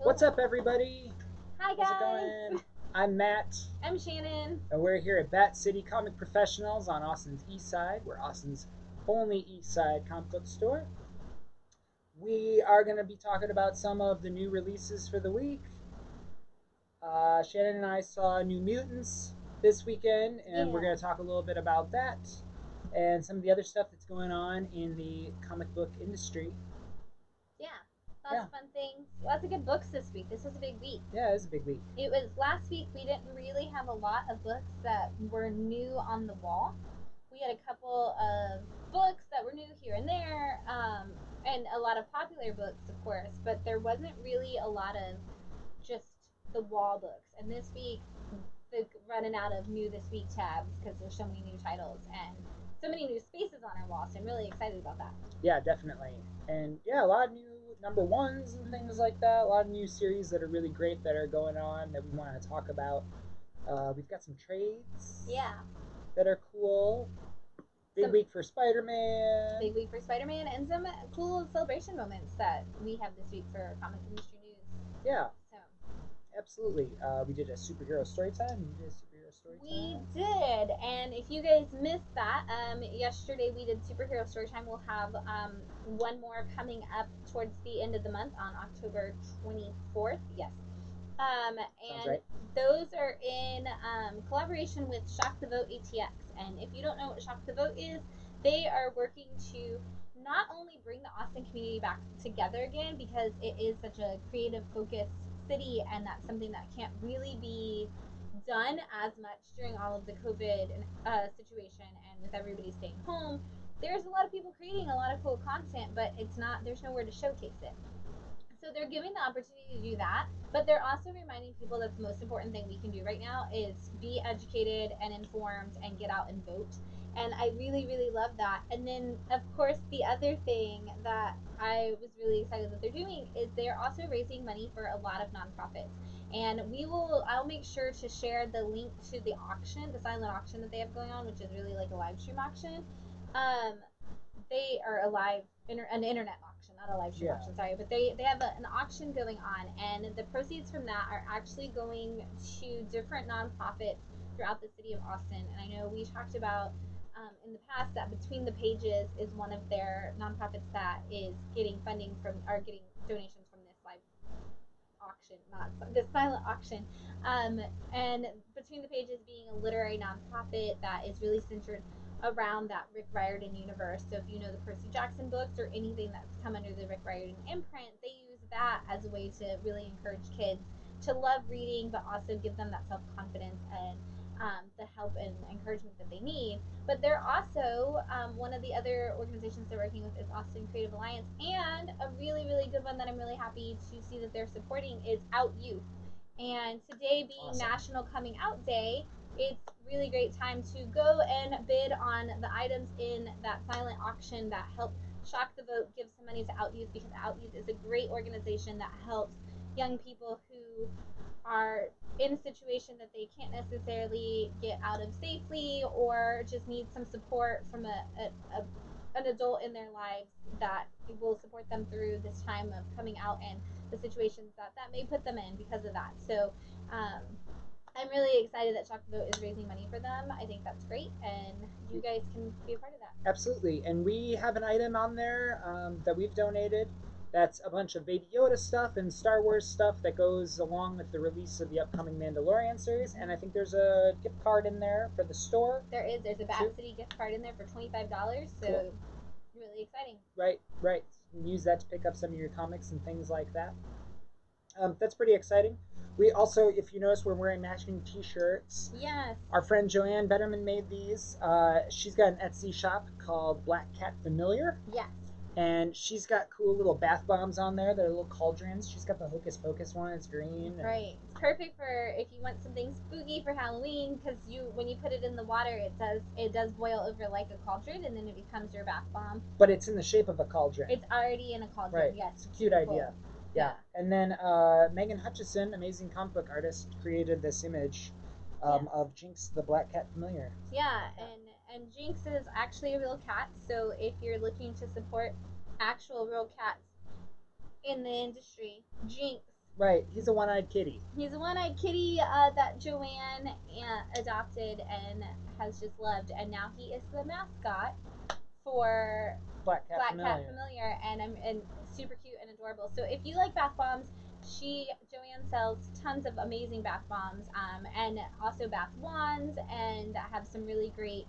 What's up, everybody? Hi, How's it guys. going? I'm Matt, I'm Shannon. and we're here at Bat City Comic Professionals on Austin's East Side. We're Austin's only East Side comic book store. We are going to be talking about some of the new releases for the week. Shannon and I saw New Mutants this weekend, and we're Yeah. going to talk a little bit about that and some of the other stuff that's going on in the comic book industry. Yeah. Lots Yeah, of fun things. Lots of good books this week. This was a big week. yeah, it's a big week. It was last week we didn't really have a lot of books that were new on the wall. We had a couple of books that were new here and there, and a lot of popular books, of course, but there wasn't really a lot of just the wall books. And this week, the running out of new this week tabs because there's so many new titles and so many new spaces on our wall. So I'm really excited about that. Yeah, definitely. And yeah, a lot of new number ones and things like that. A lot of new series that are really great that are going on that we want to talk about. We've got some trades Yeah. that are cool. Big Some week for Spider-Man. big week for Spider-Man and some cool celebration moments that we have this week for comic industry news. Yeah, So absolutely. We did a superhero story time. You did a superhero story we time. did, and if you guys missed that, yesterday we did superhero story time. We'll have one more coming up towards the end of the month on October 24th. Yes. Sounds And right. those are in collaboration with Shock the Vote ATX. And if you don't know what Shock the Vote is, they are working to not only bring the Austin community back together again because it is such a creative focused city and that's something that can't really be done as much during all of the COVID situation and with everybody staying home. There's a lot of people creating a lot of cool content, but there's nowhere to showcase it. So they're giving the opportunity to do that, but they're also reminding people that the most important thing we can do right now is be educated and informed and get out and vote. And I really, really love that. And then, of course, the other thing that I was really excited that they're doing is they're also raising money for a lot of nonprofits. And I'll make sure to share the link to the auction, the silent auction that they have going on, which is really like a live stream auction. Um, they are a an internet auction, not a live stream auction, sorry, but they have an auction going on, and the proceeds from that are actually going to different nonprofits throughout the city of Austin. And I know we talked about in the past that Between the Pages is one of their nonprofits that is getting funding from or getting donations from this live auction, not this silent auction. And Between the Pages being a literary nonprofit that is really centered around that Rick Riordan universe. So if you know the Percy Jackson books or anything that's come under the Rick Riordan imprint, they use that as a way to really encourage kids to love reading, but also give them that self confidence and the help and encouragement that they need. But they're also one of the other organizations they're working with is Austin Creative Alliance, and a really, really good one that I'm really happy to see that they're supporting is Out Youth. And today being Awesome. National Coming Out Day, it's really great time to go and bid on the items in that silent auction that help Shock the Vote give some money to Out Youth, because Out Youth is a great organization that helps young people who are in a situation that they can't necessarily get out of safely or just need some support from an adult in their lives that will support them through this time of coming out and the situations that may put them in because of that. So um, I'm really excited that Shock the Vote is raising money for them. I think that's great, and you guys can be a part of that. Absolutely. And we have an item on there that we've donated. That's a bunch of Baby Yoda stuff and Star Wars stuff that goes along with the release of the upcoming Mandalorian series. And I think there's a gift card in there for the store. There's a Bat City gift card in there for $25. So cool. Really exciting. Right. You can use that to pick up some of your comics and things like that. That's pretty exciting. We also, if you notice, we're wearing matching T-shirts. Yes. Our friend Joanne Betterman made these. She's got an Etsy shop called Black Cat Familiar. Yes. And she's got cool little bath bombs on there. They're little cauldrons. She's got the Hocus Pocus one. It's green. Right. It's perfect for if you want something spooky for Halloween, because when you put it in the water, it does boil over like a cauldron, and then it becomes your bath bomb. But it's in the shape of a cauldron. It's already in a cauldron. Right. Yes. It's a cute idea. Cool. Yeah. And then Megan Hutchison, amazing comic book artist, created this image of Jinx the Black Cat Familiar. Yeah, and Jinx is actually a real cat. So if you're looking to support actual real cats in the industry, Jinx Right. He's a one-eyed kitty. He's a one-eyed kitty that Joanne adopted and has just loved, and now he is the mascot for Black Cat Black Cat Familiar. Familiar, and super cute and adorable. So if you like bath bombs, Joanne sells tons of amazing bath bombs, and also bath wands, and have some really great,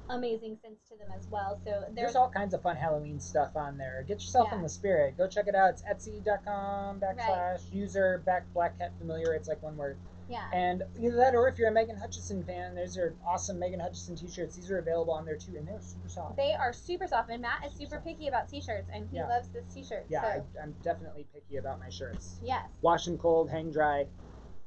amazing scents to them as well. So There's all kinds of fun Halloween stuff on there. Get yourself in the spirit. Go check it out. It's etsy.com / user Black Cat Familiar. It's like one word. Yeah. And either that, or if you're a Megan Hutchison fan, there's our awesome Megan Hutchison t-shirts. These are available on there too, and they're super soft. They are super soft, and Matt is super picky about t-shirts, and he loves this t-shirt. Yeah, so. I'm definitely picky about my shirts. Yes. Wash them cold, hang dry,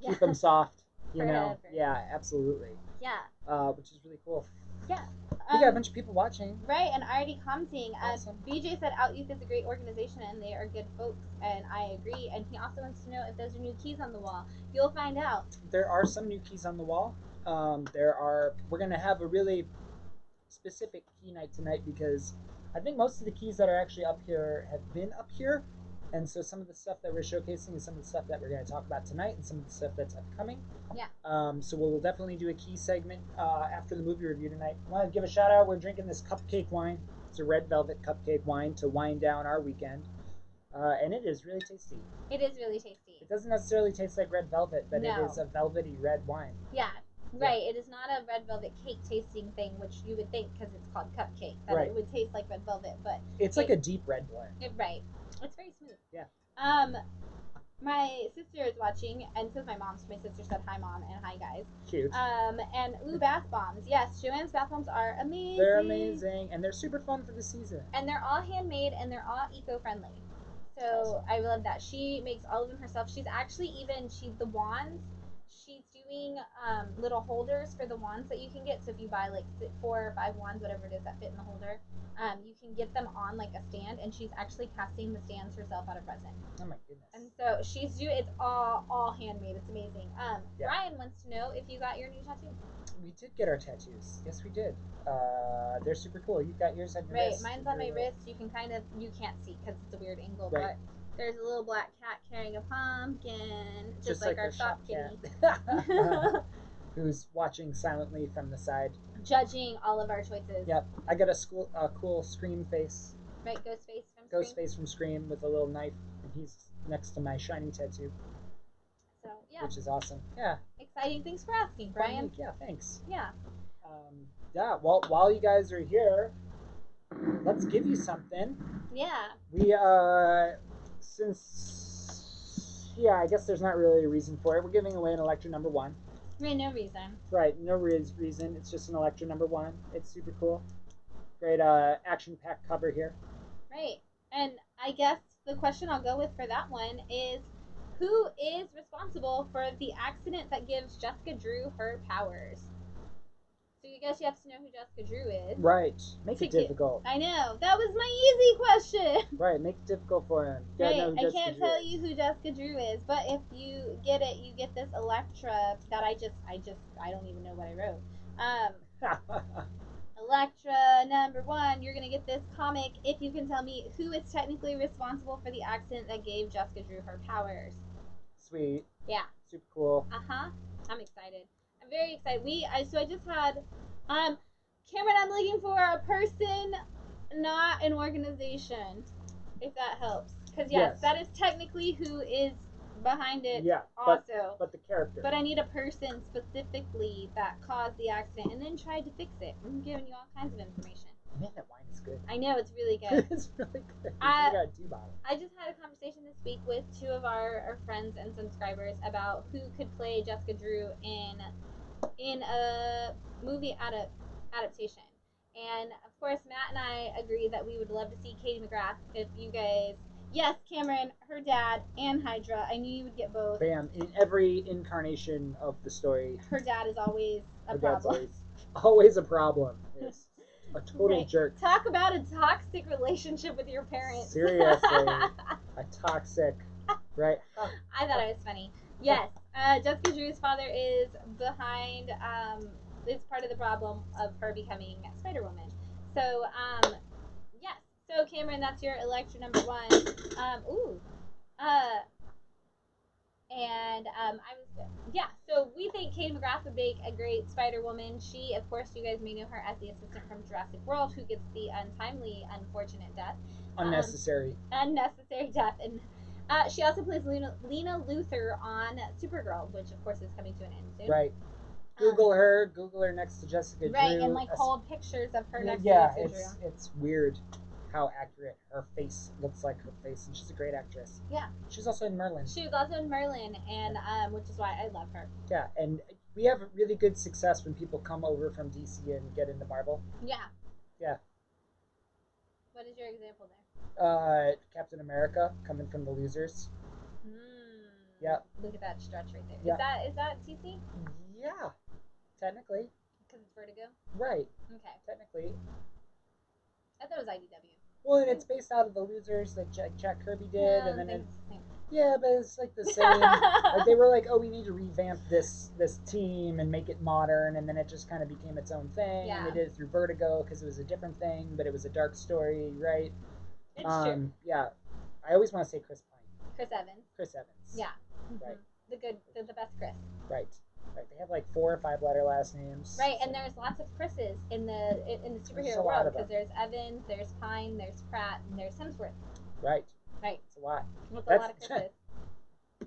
keep them soft. You know, Forever. yeah, absolutely. Yeah. Which is really cool. Yeah. We got a bunch of people watching. Right, and already commenting. Awesome. BJ said Out Youth is a great organization and they are good folks, and I agree. And he also wants to know if those are new keys on the wall. You'll find out. There are some new keys on the wall. We're going to have a really specific key night tonight because I think most of the keys that are actually up here have been up here. And so some of the stuff that we're showcasing is some of the stuff that we're going to talk about tonight and some of the stuff that's upcoming. Yeah. So we'll definitely do a key segment after the movie review tonight. I want to give a shout out. We're drinking this CUPCAKE wine. It's a red velvet CUPCAKE wine to wind down our weekend. And it is really tasty. It is really tasty. It doesn't necessarily taste like red velvet, but No. it is a velvety red wine. Yeah. Right, it is not a red velvet cake tasting thing, which you would think because it's called cupcake that it would taste like red velvet, but it's like a deep red blend. Right, it's very smooth. Yeah. My sister is watching, and so is my mom. So my sister said hi, mom, and hi, guys. Cute. And bath bombs. Yes, Joanne's bath bombs are amazing. They're amazing, and they're super fun for the season. And they're all handmade, and they're all eco-friendly. So awesome. I love that. She makes all of them herself. She's actually the wands. She's doing little holders for the wands that you can get. So if you buy like 4 or 5 wands, whatever it is that fit in the holder, you can get them on like a stand, and she's actually casting the stands herself out of resin. Oh my goodness! And so it's all handmade. It's amazing. Brian wants to know if you got your new tattoo. We did get our tattoos. Yes, we did. They're super cool. You've got yours on your wrist. Right, mine's on my wrist. You can't see because it's a weird angle, but there's a little black cat carrying a pumpkin, just like our shop kitty. Who's watching silently from the side. Judging all of our choices. Yep. I got a cool Scream face. Right, Ghostface from Scream with a little knife, and he's next to my Shining tattoo. So, yeah. Which is awesome. Yeah. Exciting. Thanks for asking, Brian. Yeah, thanks. Yeah. Well, while you guys are here, let's give you something. Yeah. We, I guess there's not really a reason for it. We're giving away an Electra number 1. Right, no reason. Right, no reason. It's just an Electra number 1. It's super cool. Great action-packed cover here. Right. And I guess the question I'll go with for that one is, who is responsible for the accident that gives Jessica Drew her powers? So you guess you have to know who Jessica Drew is. Right. Make it difficult. I know. That was my easy question. Right. Make it difficult for him. Right. I can't tell you who Jessica Drew is, but if you get it, you get this Electra that I don't even know what I wrote. Electra number 1, you're going to get this comic if you can tell me who is technically responsible for the accident that gave Jessica Drew her powers. Sweet. Yeah. Super cool. Uh-huh. I'm excited. I'm very excited. I just had, Cameron, I'm looking for a person, not an organization, if that helps. Because, yes, that is technically who is behind it also. But the character. But I need a person specifically that caused the accident and then tried to fix it. I'm giving you all kinds of information. Man, that wine is good. I know, it's really good. It's really good. I got 2 bottles. I just had a conversation this week with 2 of our friends and subscribers about who could play Jessica Drew in a movie adaptation. And, of course, Matt and I agreed that we would love to see Katie McGrath. If you guys... Yes, Cameron, her dad, and Hydra. I knew you would get both. Bam. In every incarnation of the story. Her dad is always a problem. Always a problem. It's a total jerk. Talk about a toxic relationship with your parents. Seriously. A toxic. Right. I thought it was funny. Yes. Jessica Drew's father is behind, is part of the problem of her becoming Spider-Woman. So, yes. So, Cameron, that's your Electra number 1. So we think Katie McGrath would make a great Spider-Woman. She, of course, you guys may know her as the assistant from Jurassic World who gets the untimely, unfortunate death. Unnecessary. Unnecessary death. And she also plays Lena Luthor on Supergirl, which, of course, is coming to an end soon. Right. Google her next to Jessica Drew. Right, and like hold pictures of her next to Jessica Drew. It's weird how accurate her face looks like her face, and she's a great actress. Yeah. She's also in Merlin. She was also in Merlin, and which is why I love her. Yeah, and we have really good success when people come over from DC and get into Marvel. Yeah. Yeah. What is your example there? Captain America coming from the losers. Yeah. Look at that stretch right there. Yeah. Is that DC? Yeah. Technically. Because it's Vertigo? Right. Okay. Technically. I thought it was IDW. Well, and it's based out of the losers that Jack Kirby did, and then it's the same. Yeah, but it's like the same. Like they were like, oh, we need to revamp this team and make it modern, and then it just kind of became its own thing. Yeah. And they did it through Vertigo because it was a different thing, but it was a dark story, right? It's true. Yeah, I always want to say Chris Pine. Chris Evans. Chris Evans. Yeah. Right. The best Chris. Right. Right. They have like 4 or 5 letter last names. Right, and there's lots of Chris's in the superhero world because there's Evans, there's Pine, there's Pratt, and there's Hemsworth. Right. Right. It's a lot. That's a lot of Chris's.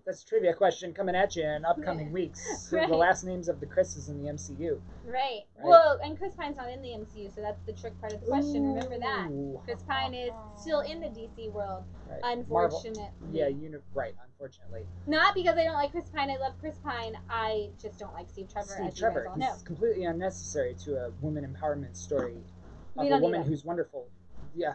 That's a trivia question coming at you in upcoming weeks. Right. The last names of the Chris's in the MCU. Right. Well, and Chris Pine's not in the MCU, so that's the trick part of the question. Ooh. Remember that. Chris Pine is still in the DC world, right. unfortunately. Marvel. Yeah, right, unfortunately. Not because I don't like Chris Pine. I love Chris Pine. I just don't like Steve Trevor, as you guys all know. He's completely unnecessary to a woman empowerment story of a woman who's wonderful. Yeah,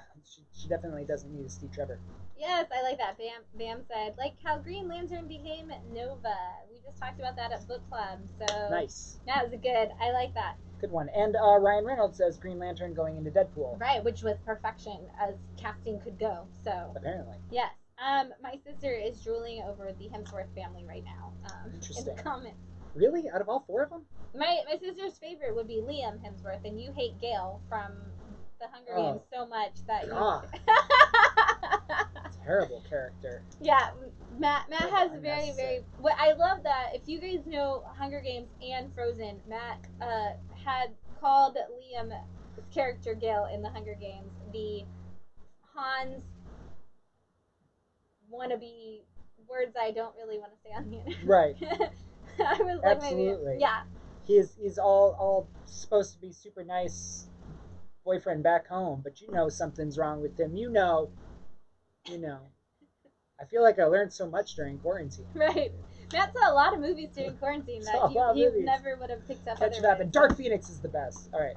she definitely doesn't need a Steve Trevor. Yes, I like that. Bam said, like how Green Lantern became Nova. We just talked about that at book club. So nice. That was good. I like that. Good one. And Ryan Reynolds says Green Lantern going into Deadpool. Right, which was perfection as casting could go. So apparently. Yes. My sister is drooling over the Hemsworth family right now. Interesting. In the comments. Really? Out of all 4 of them? My sister's favorite would be Liam Hemsworth, and you hate Gale from the Hunger Games so much that terrible character. Yeah, Matt has very. What I love that if you guys know Hunger Games and Frozen, Matt had called Liam's character Gale in the Hunger Games the Hans wannabe words I don't really want to say on the internet. Right. I was like, absolutely. Maybe, yeah. He's all supposed to be super nice boyfriend back home, but you know something's wrong with him. You know. I feel like I learned so much during quarantine. Right. Matt saw a lot of movies during quarantine that he never would have picked up. Catch it up. And Dark Phoenix is the best. All right.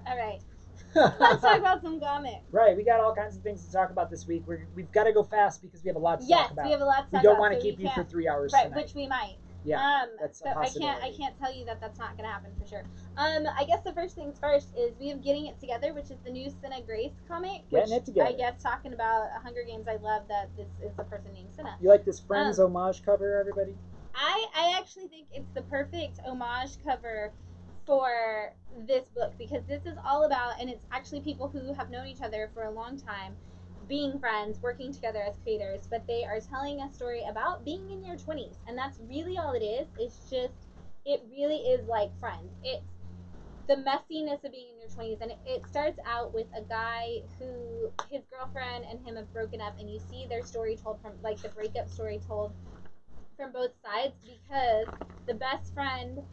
Let's talk about some comics. Right. We got all kinds of things to talk about this week. We've got to go fast because we have a lot to talk about. Yes, we have a lot to talk about. We don't want to keep you for 3 hours right, tonight. Which we might. Yeah, that's a possibility. I can't tell you that that's not going to happen for sure. I guess the first things first is we have Getting It Together, which is the new Cinna Grace comic. Getting It Together. I guess talking about Hunger Games, I love that this is the person named Cinna. You like this Friends homage cover, everybody? I actually think it's the perfect homage cover for this book because this is all about, and it's actually people who have known each other for a long time, being friends, working together as creators, but they are telling a story about being in your 20s, and that's really all it is. It's just, it really is like Friends. It's the messiness of being in your 20s, and it starts out with a guy who, his girlfriend and him have broken up, and you see their story told from, like, the breakup story told from both sides, because the best friend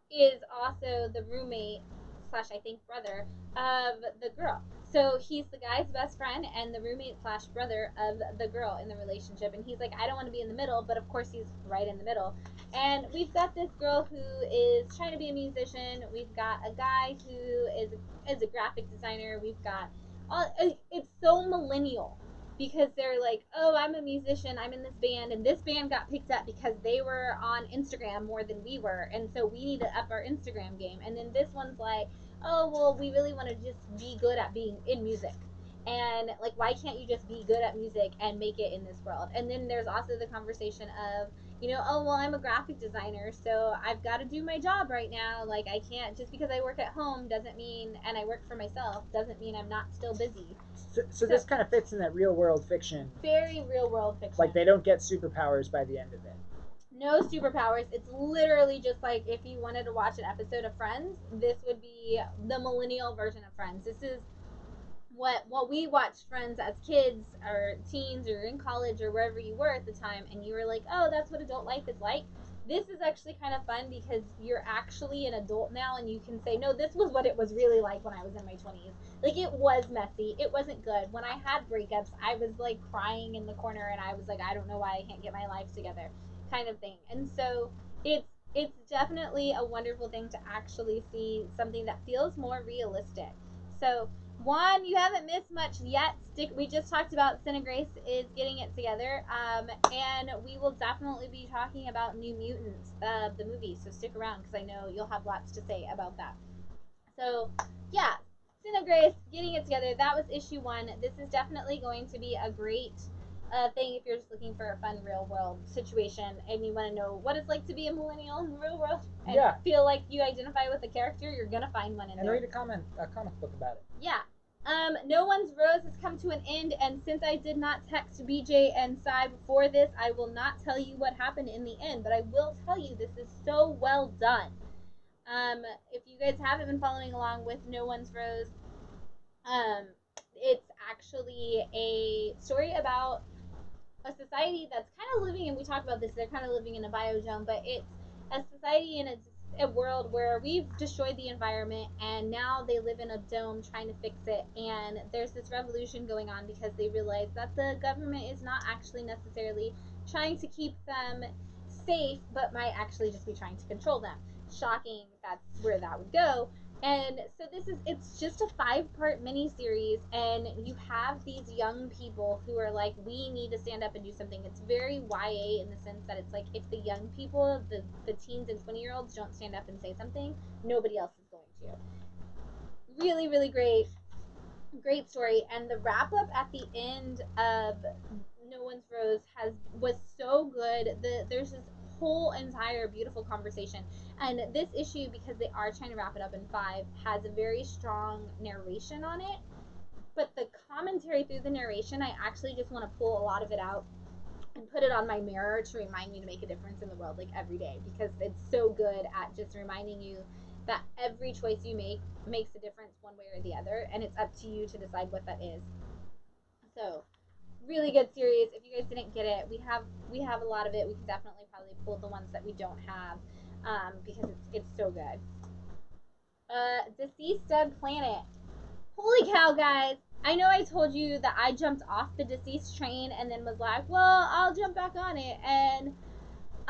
is also the roommate / I think brother of the girl. So he's the guy's best friend and the roommate / brother of the girl in the relationship. And he's like, I don't want to be in the middle, but of course he's right in the middle. And we've got this girl who is trying to be a musician. We've got a guy who is a graphic designer. We've got it's so millennial because they're like, oh, I'm a musician. I'm in this band, and this band got picked up because they were on Instagram more than we were, and so we need to up our Instagram game. And then this one's like, oh, well, we really want to just be good at being in music. And, like, why can't you just be good at music and make it in this world? And then there's also the conversation of, oh, well, I'm a graphic designer, so I've got to do my job right now. Like, I can't, just because I work at home doesn't mean, and I work for myself, doesn't mean I'm not still busy. So this kind of fits in that real world fiction. Very real world fiction. Like, they don't get superpowers by the end of it. No superpowers. It's literally just like if you wanted to watch an episode of Friends, this would be the millennial version of Friends. This is what we watched Friends as kids or teens or in college or wherever you were at the time, and you were like, oh, that's what adult life is like. This is actually kind of fun because you're actually an adult now and you can say, no, this was what it was really like when I was in my 20s. Like, it was messy. It wasn't good. When I had breakups, I was like crying in the corner and I was like, I don't know why I can't get my life together, kind of thing. And so it's definitely a wonderful thing to actually see something that feels more realistic. So Juan, you haven't missed much yet. We just talked about Cinna Grace is getting it together, and we will definitely be talking about New Mutants, the movie. So stick around because I know you'll have lots to say about that. So, yeah, Cinna Grace getting it together. That was issue 1. This is definitely going to be a great thing if you're just looking for a fun real world situation and you want to know what it's like to be a millennial in the real world and feel like you identify with the character. You're gonna find one in and there. And read a comic book about it. Yeah. No One's Rose has come to an end, and since I did not text BJ and Sai before this, I will not tell you what happened in the end, but I will tell you this is so well done. If you guys haven't been following along with No One's Rose, it's actually a story about a society that's kind of living, and we talk about this, they're kind of living in a biodome, but it's a society in a world where we've destroyed the environment and now they live in a dome trying to fix it, and there's this revolution going on because they realize that the government is not actually necessarily trying to keep them safe but might actually just be trying to control them. Shocking, that's where that would go. And so it's just a 5-part mini-series, and you have these young people who are like, we need to stand up and do something. It's very YA in the sense that it's like, if the young people, the teens and 20-year-olds don't stand up and say something, nobody else is going to. Really, really great story. And the wrap-up at the end of No One's Rose was so good. There's this whole entire beautiful conversation, and this issue, because they are trying to wrap it up in 5, has a very strong narration on it, but the commentary through the narration, I actually just want to pull a lot of it out and put it on my mirror to remind me to make a difference in the world, like every day, because it's so good at just reminding you that every choice you make makes a difference one way or the other, and it's up to you to decide what that is. So really good series. If you guys didn't get it, we have a lot of it. We can definitely probably pull the ones that we don't have, because it's so good. Deceased Dead Planet. Holy cow, guys! I know I told you that I jumped off the Deceased train and then was like, well, I'll jump back on it, and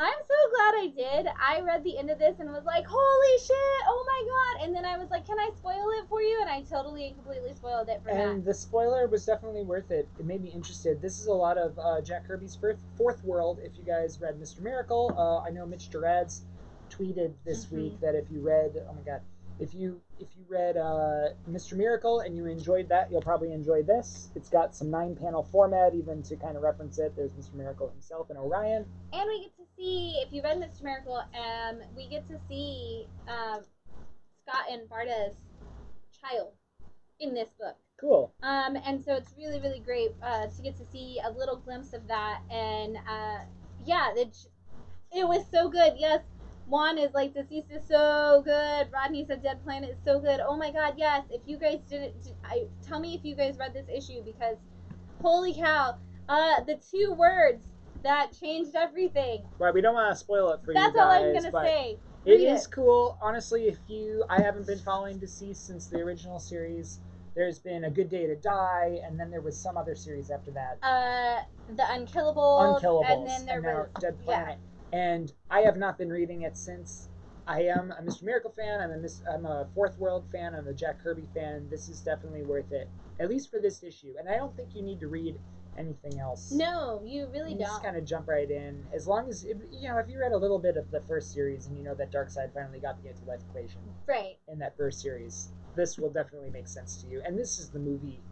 I'm so glad I did. I read the end of this and was like, holy shit, oh my god. And then I was like, can I spoil it for you? And I totally and completely spoiled it for Matt. And the spoiler was definitely worth it. It made me interested. This is a lot of Jack Kirby's fourth world. If you guys read Mr. Miracle, I know Mitch Durads tweeted this week that if you read, oh my god, if you read Mr. Miracle and you enjoyed that, you'll probably enjoy this. It's got some 9-panel format, even to kind of reference it. There's Mr. Miracle himself and Orion. And we get to see, if you read Mr. Miracle, we get to see Scott and Barda's child in this book. Cool. And so it's really, really great to get to see a little glimpse of that. And yeah, it was so good. Yes, Juan is like, Deceased is so good. Rodney said Dead Planet is so good. Oh my god, yes. If you guys didn't, tell me if you guys read this issue, because holy cow, the 2 words that changed everything. Right, we don't want to spoil it for you guys. That's all I'm gonna say. It is cool. Honestly, I haven't been following Deceased since the original series. There's been A Good Day to Die, and then there was some other series after that. The Unkillables. And then there was Dead Planet. Yeah. And I have not been reading it since. I am a Mr. Miracle fan. I'm a Fourth World fan. I'm a Jack Kirby fan. This is definitely worth it, at least for this issue. And I don't think you need to read anything else. No, you really don't. Just kind of jump right in. As long as, if you read a little bit of the first series and you know that Darkseid finally got the anti-life equation in that first series, this will definitely make sense to you. And this is the movie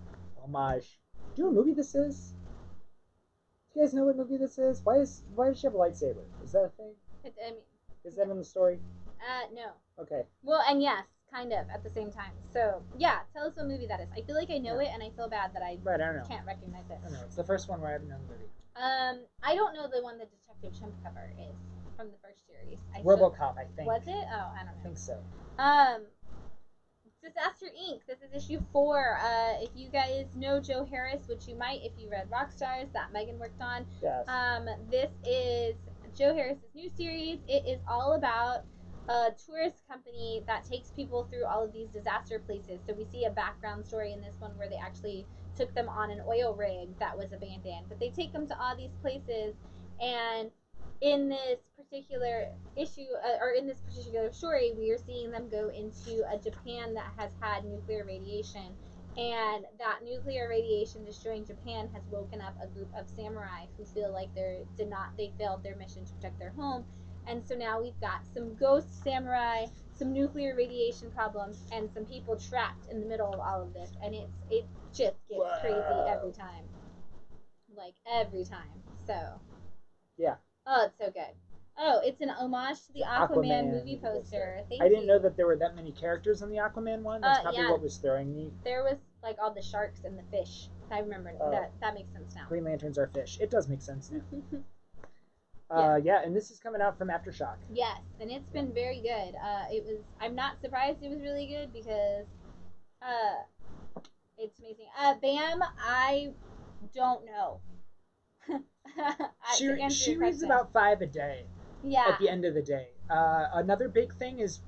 homage. Do you know what movie this is? Do you guys know what movie this is? Why does she have a lightsaber? Is that a thing? Is that in the story? No. Okay. Well, and yes, kind of at the same time. So yeah, tell us what movie that is. I feel like I know it, and I feel bad that I don't know. can't recognize it. I don't know. It's the first one where I haven't known the movie. I don't know the one the Detective Chimp cover is from the first series. RoboCop, I think. Was it? Oh, I don't know. I think so. Um, Disaster Inc. This is issue 4. If you guys know Joe Harris, which you might if you read Rockstars that Megan worked on, Yes. this is Joe Harris's new series. It is all about a tourist company that takes people through all of these disaster places. So we see a background story in this one where they actually took them on an oil rig that was abandoned, but they take them to all these places, and in this particular issue or in this particular story, we are seeing them go into a Japan that has had nuclear radiation, and that nuclear radiation destroying Japan has woken up a group of samurai who feel like they failed their mission to protect their home. And so now we've got some ghost samurai, some nuclear radiation problems, and some people trapped in the middle of all of this, and it just gets crazy every time, like every time. So yeah. Oh, it's so good. Oh, it's an homage to the Aquaman movie poster. Thank you. I didn't know that there were that many characters on the Aquaman one. That's probably yeah. what was throwing me. There was like all the sharks and the fish. I remember that makes sense now. Green Lanterns are fish. It does make sense now. Yeah. And this is coming out from Aftershock. Yes, and it's been very good. It was. I'm not surprised it was really good because, it's amazing. Bam, I don't know. She reads about 5 a day. Yeah. At the end of the day. Another big thing is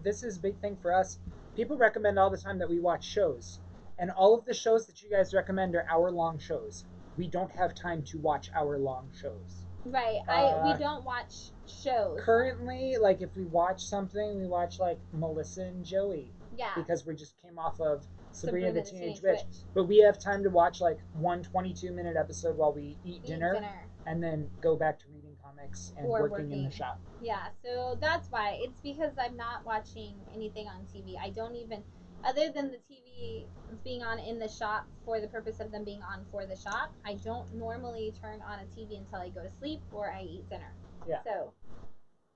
this is a big thing for us. People recommend all the time that we watch shows. And all of the shows that you guys recommend are hour-long shows. We don't have time to watch hour-long shows. Right. We don't watch shows. Currently, like if we watch something, we watch like Melissa and Joey. Yeah. Because we just came off of Sabrina the Teenage Witch. But we have time to watch like one 22-minute episode while we eat dinner and then go back to reading comics and working in the shop. Yeah, so that's why. It's because I'm not watching anything on TV. I don't even, other than the TV being on in the shop for the purpose of them being on for the shop, I don't normally turn on a TV until I go to sleep or I eat dinner. Yeah. So.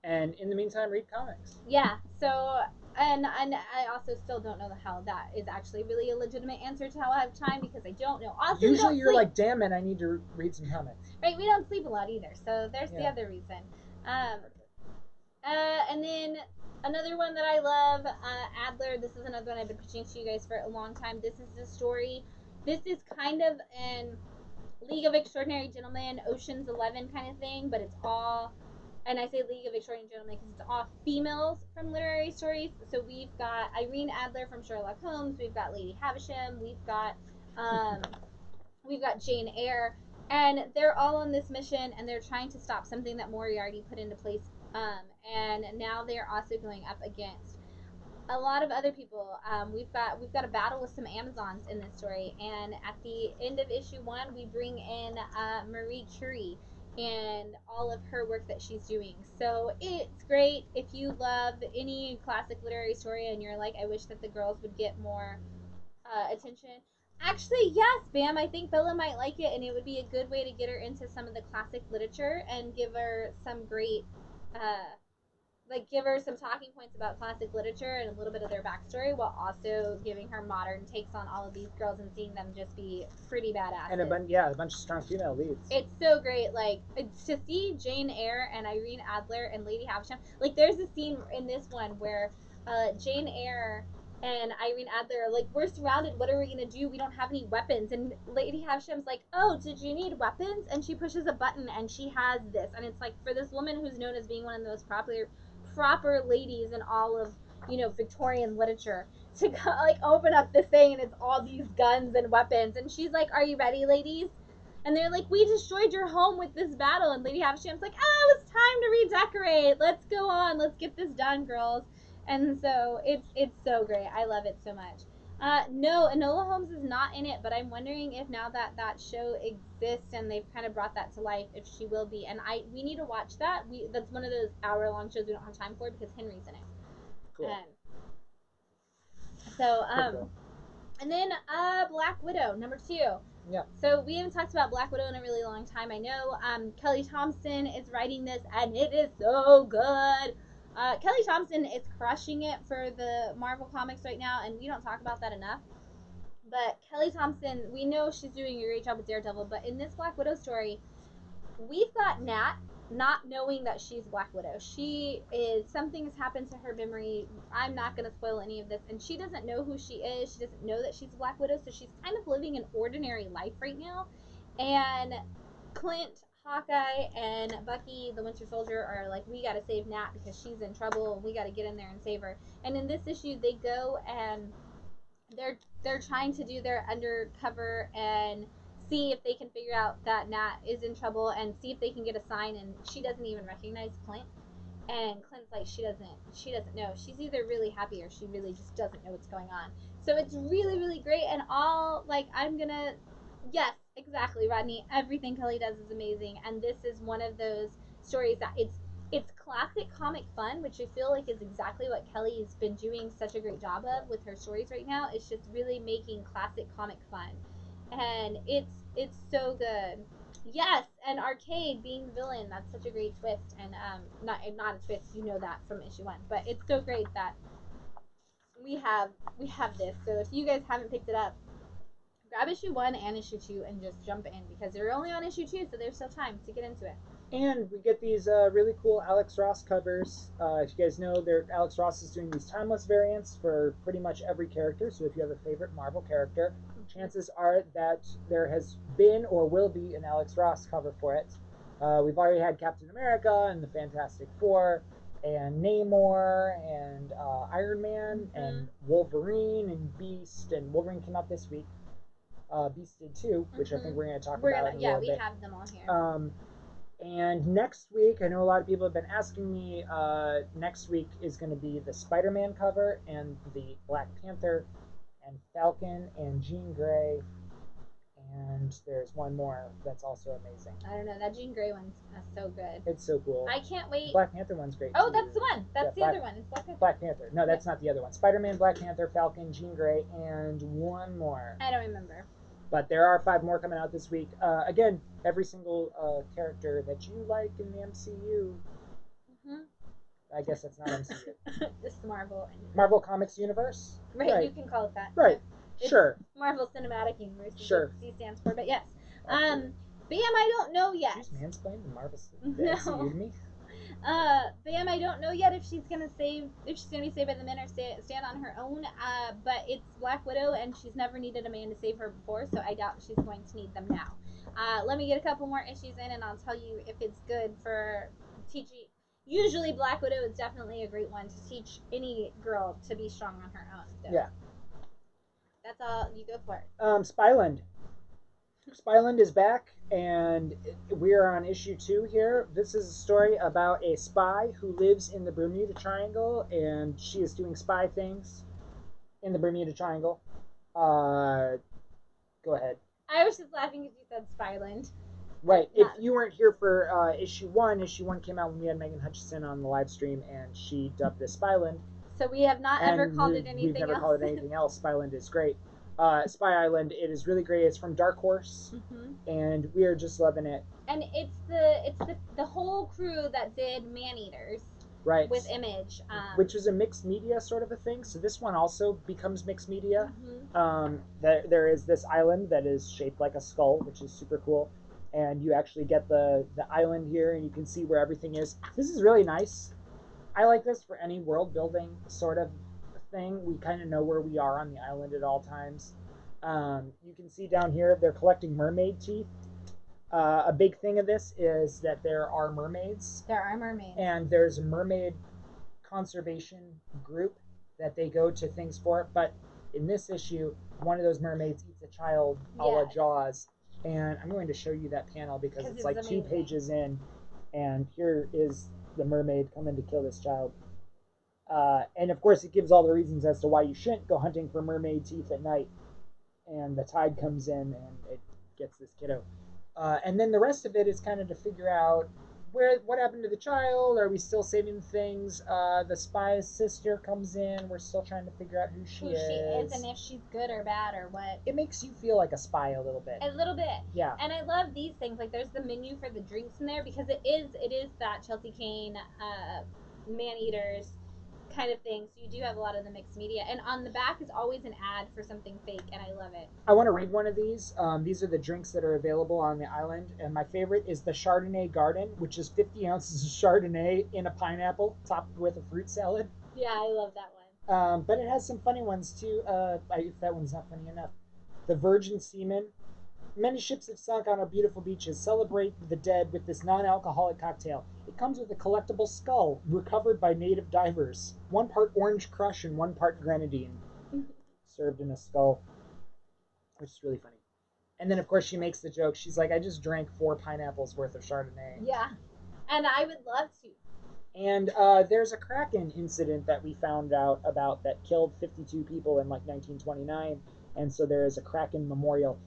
And in the meantime, read comics. Yeah, so, and I also still don't know how that is actually really a legitimate answer to how I have time because I don't know. Also, usually you're like, damn it, I need to read some comics. Right, we don't sleep a lot either, so there's the other reason. And then another one that I love, Adler. This is another one I've been pitching to you guys for a long time. This is the story. This is kind of an League of Extraordinary Gentlemen, Ocean's 11 kind of thing, but it's all, and I say League of Extraordinary Gentlemen because it's all females from literary stories. So we've got Irene Adler from Sherlock Holmes. We've got Lady Havisham. We've got Jane Eyre. And they're all on this mission, and they're trying to stop something that Moriarty put into place. And now they're also going up against a lot of other people. We've got a battle with some Amazons in this story, and at the end of issue 1, we bring in Marie Curie and all of her work that she's doing. So it's great if you love any classic literary story, and you're like, I wish that the girls would get more attention. Actually, yes, Bam. I think Bella might like it, and it would be a good way to get her into some of the classic literature and give her some great, give her some talking points about classic literature and a little bit of their backstory, while also giving her modern takes on all of these girls and seeing them just be pretty badass. And a bunch of strong female leads. It's so great, to see Jane Eyre and Irene Adler and Lady Havisham. Like, there's a scene in this one where Jane Eyre and Irene Adler are like, we're surrounded, what are we gonna do? We don't have any weapons. And Lady Havisham's like, oh, did you need weapons? And she pushes a button and she has this. And it's like, for this woman who's known as being one of the most proper ladies in all of, Victorian literature, to open up this thing and it's all these guns and weapons. And she's like, are you ready, ladies? And they're like, we destroyed your home with this battle. And Lady Havisham's like, it's time to redecorate. Let's go on. Let's get this done, girls. And so it's so great. I love it so much. No, Enola Holmes is not in it, but I'm wondering if now that that show exists and they've kind of brought that to life, if she will be. And we need to watch that. That's one of those hour-long shows we don't have time for because Henry's in it. Cool. Cool. And then Black Widow, number 2. Yeah. So we haven't talked about Black Widow in a really long time. I know Kelly Thompson is writing this, and it is so good. Kelly Thompson is crushing it for the Marvel Comics right now, and we don't talk about that enough. But Kelly Thompson, we know she's doing a great job with Daredevil, but in this Black Widow story, we've got Nat not knowing that she's Black Widow. Something has happened to her memory. I'm not going to spoil any of this. And she doesn't know who she is. She doesn't know that she's Black Widow. So she's kind of living an ordinary life right now. And Clint, Hawkeye, and Bucky, the Winter Soldier, are like, we got to save Nat because she's in trouble. We got to get in there and save her. And in this issue, they go and they're trying to do their undercover and see if they can figure out that Nat is in trouble and see if they can get a sign. And she doesn't even recognize Clint. And Clint's like, she doesn't know. She's either really happy or she really just doesn't know what's going on. So it's really, really great. And all, like, yes, exactly, Rodney. Everything Kelly does is amazing. And this is one of those stories that it's classic comic fun, which I feel like is exactly what Kelly's been doing such a great job of with her stories right now. It's just really making classic comic fun. And it's so good. Yes, and Arcade being the villain, that's such a great twist. And not a twist, you know that from issue 1. But it's so great that we have this. So if you guys haven't picked it up, grab issue 1 and issue 2 and just jump in because they're only on issue 2, so there's still time to get into it. And we get these really cool Alex Ross covers. If you guys know, Alex Ross is doing these timeless variants for pretty much every character. So if you have a favorite Marvel character, chances are that there has been or will be an Alex Ross cover for it. We've already had Captain America and the Fantastic Four and Namor and Iron Man and Wolverine and Beast. And Wolverine came out this week. Beast did too, which I think we're going to talk about in a little bit. Yeah, we have them all here. And next week, I know a lot of people have been asking me, next week is going to be the Spider-Man cover and the Black Panther and Falcon and Jean Grey. And there's one more that's also amazing. I don't know. That Jean Grey one's so good. It's so cool. I can't wait. The Black Panther one's great. Oh, too. that's the one. That's the other one. It's Black Panther. Black Panther. No, that's not the other one. Spider-Man, Black Panther, Falcon, Jean Grey, and one more. I don't remember. But there are 5 more coming out this week. Again, every single character that you like in the MCU. I guess that's not MCU. This is Marvel Comics Universe. Right, you can call it that. Right. It's sure. Marvel Cinematic Universe. Sure. C stands for, but yes. Bam, I don't know yet. Did you just mansplain the Marvel MCU to me? Bam, I don't know yet if she's gonna be saved by the men or stand on her own. But it's Black Widow, and she's never needed a man to save her before, so I doubt she's going to need them now. Let me get a couple more issues in, and I'll tell you if it's good for teaching. Usually, Black Widow is definitely a great one to teach any girl to be strong on her own. So. Yeah. That's all. You go for it. Spyland. Spyland is back, and we are on issue 2 here. This is a story about a spy who lives in the Bermuda Triangle, and she is doing spy things in the Bermuda Triangle. Go ahead. I was just laughing because you said Spyland. Right. If you weren't here for issue 1 came out when we had Megan Hutchison on the live stream, and she dubbed this Spyland. So we have not ever called it anything else. We've never called it anything else. Spyland is great. Spy Island, it is really great. It's from Dark Horse, and we are just loving it. And it's the whole crew that did Man-Eaters, right? With Image, which is a mixed media sort of a thing. So this one also becomes mixed media. There is this island that is shaped like a skull, which is super cool, and you actually get the island here, and you can see where everything is. This is really nice. I like this for any world building sort of thing. We kind of know where we are on the island at all times. You can see down here they're collecting mermaid teeth. A big thing of this is that there are mermaids. There are mermaids. And there's a mermaid conservation group that they go to things for. But in this issue, one of those mermaids eats a child a la Jaws. And I'm going to show you that panel because it's like amazing. 2 pages in. And here is the mermaid coming to kill this child. And of course, it gives all the reasons as to why you shouldn't go hunting for mermaid teeth at night. And the tide comes in and it gets this kiddo. And then the rest of it is kind of to figure out what happened to the child. Are we still saving things? The spy's sister comes in. We're still trying to figure out who she is and if she's good or bad or what. It makes you feel like a spy a little bit. A little bit. Yeah. And I love these things. Like there's the menu for the drinks in there because it is that Chelsea Kane Man-Eaters kind of thing. So you do have a lot of the mixed media, and on the back is always an ad for something fake, and I love it. I want to read one of these. These are the drinks that are available on the island, and my favorite is the Chardonnay Garden, which is 50 ounces of Chardonnay in a pineapple topped with a fruit salad. Yeah, I love that one. But it has some funny ones too. That one's not funny enough. The Virgin Seaman. Many ships have sunk on our beautiful beaches. Celebrate the dead with this non-alcoholic cocktail. It comes with a collectible skull recovered by native divers. 1 part orange crush and 1 part grenadine. Served in a skull. Which is really funny. And then, of course, she makes the joke. She's like, I just drank 4 pineapples worth of Chardonnay. Yeah, and I would love to. And there's a Kraken incident that we found out about that killed 52 people in like 1929. And so there is a Kraken memorial.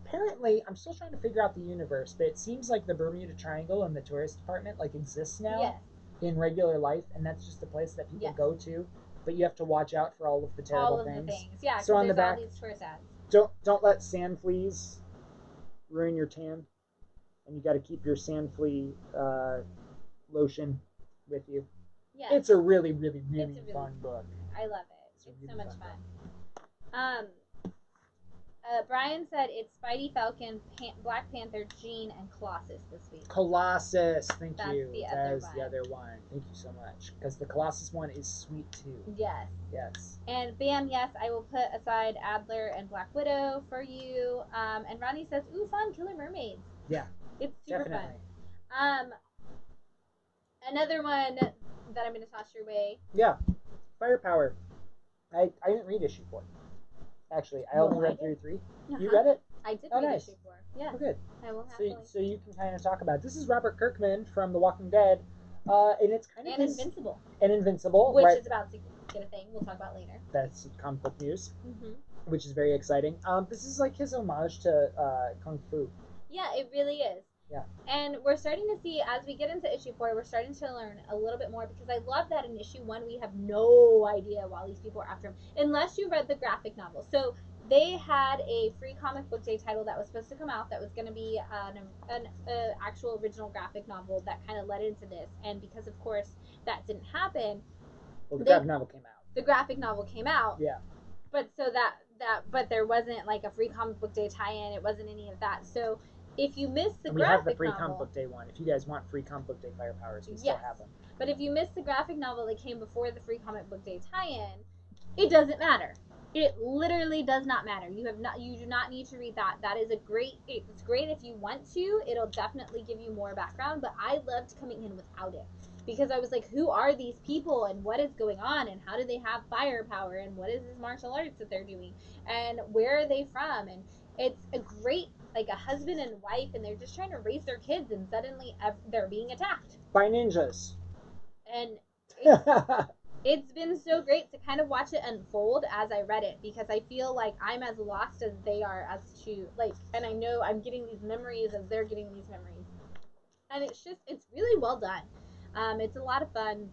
Apparently, I'm still trying to figure out the universe, but it seems like the Bermuda Triangle and the tourist department like exists now Yes. in regular life, and that's just a place that people Yes. go to. But you have to watch out for all of the terrible All of things. the things. Yeah, because So on the there's all back, these tourist ads. don't let sand fleas ruin your tan, and you got to keep your sand flea lotion with you. Yeah. It's a really, really, really, It's a really fun book. I love it. It's really so much fun fun. Brian said it's Spidey, Falcon, Black Panther, Jean, and Colossus this week. Colossus, thank That's you. the That other is one. the other one. Thank you so much. Because the Colossus one is sweet too. Yes. Yes. And Bam, yes, I will put aside Adler and Black Widow for you. And Ronnie says, ooh, fun, Killer Mermaids. Yeah. It's super Definitely. fun. Another one that I'm going to toss your way. Yeah. Firepower. I didn't read issue 4. Actually, I only read through 3. You read it? I did Oh, read nice. issue 4. Yeah. Oh, good. I will happily. So you can kind of talk about it. This is Robert Kirkman from The Walking Dead, and it's kind of And Invincible. And Invincible, Which right? is about to get a thing. We'll talk about later. That's comic book news, Mm-hmm. which is very exciting. This is like his homage to Kung Fu. Yeah, it really is. Yeah. And we're starting to see, as we get into issue 4, we're starting to learn a little bit more, because I love that in issue 1 we have no idea why these people are after him, unless you read the graphic novel. So they had a free comic book day title that was supposed to come out that was going to be an actual original graphic novel that kind of led into this. And because, of course, that didn't happen. Well, the graphic novel came out. The graphic novel came out. Yeah. But so but there wasn't like a free comic book day tie-in. It wasn't any of that. So if you missed the and we graphic have the free novel, comic book day one. If you guys want free comic book day firepowers, we still have them. But if you missed the graphic novel that came before the free comic book day tie-in, it doesn't matter. It literally does not matter. You do not need to read that. That is it's great if you want to. It'll definitely give you more background, but I loved coming in without it, because I was like, who are these people and what is going on and how do they have firepower and what is this martial arts that they're doing and where are they from? And it's a great, like, a husband and wife, and they're just trying to raise their kids, and suddenly they're being attacked by ninjas. And it's been so great to kind of watch it unfold as I read it, because I feel like I'm as lost as they are as to, like, and I know I'm getting these memories as they're getting these memories, and it's really well done. It's a lot of fun,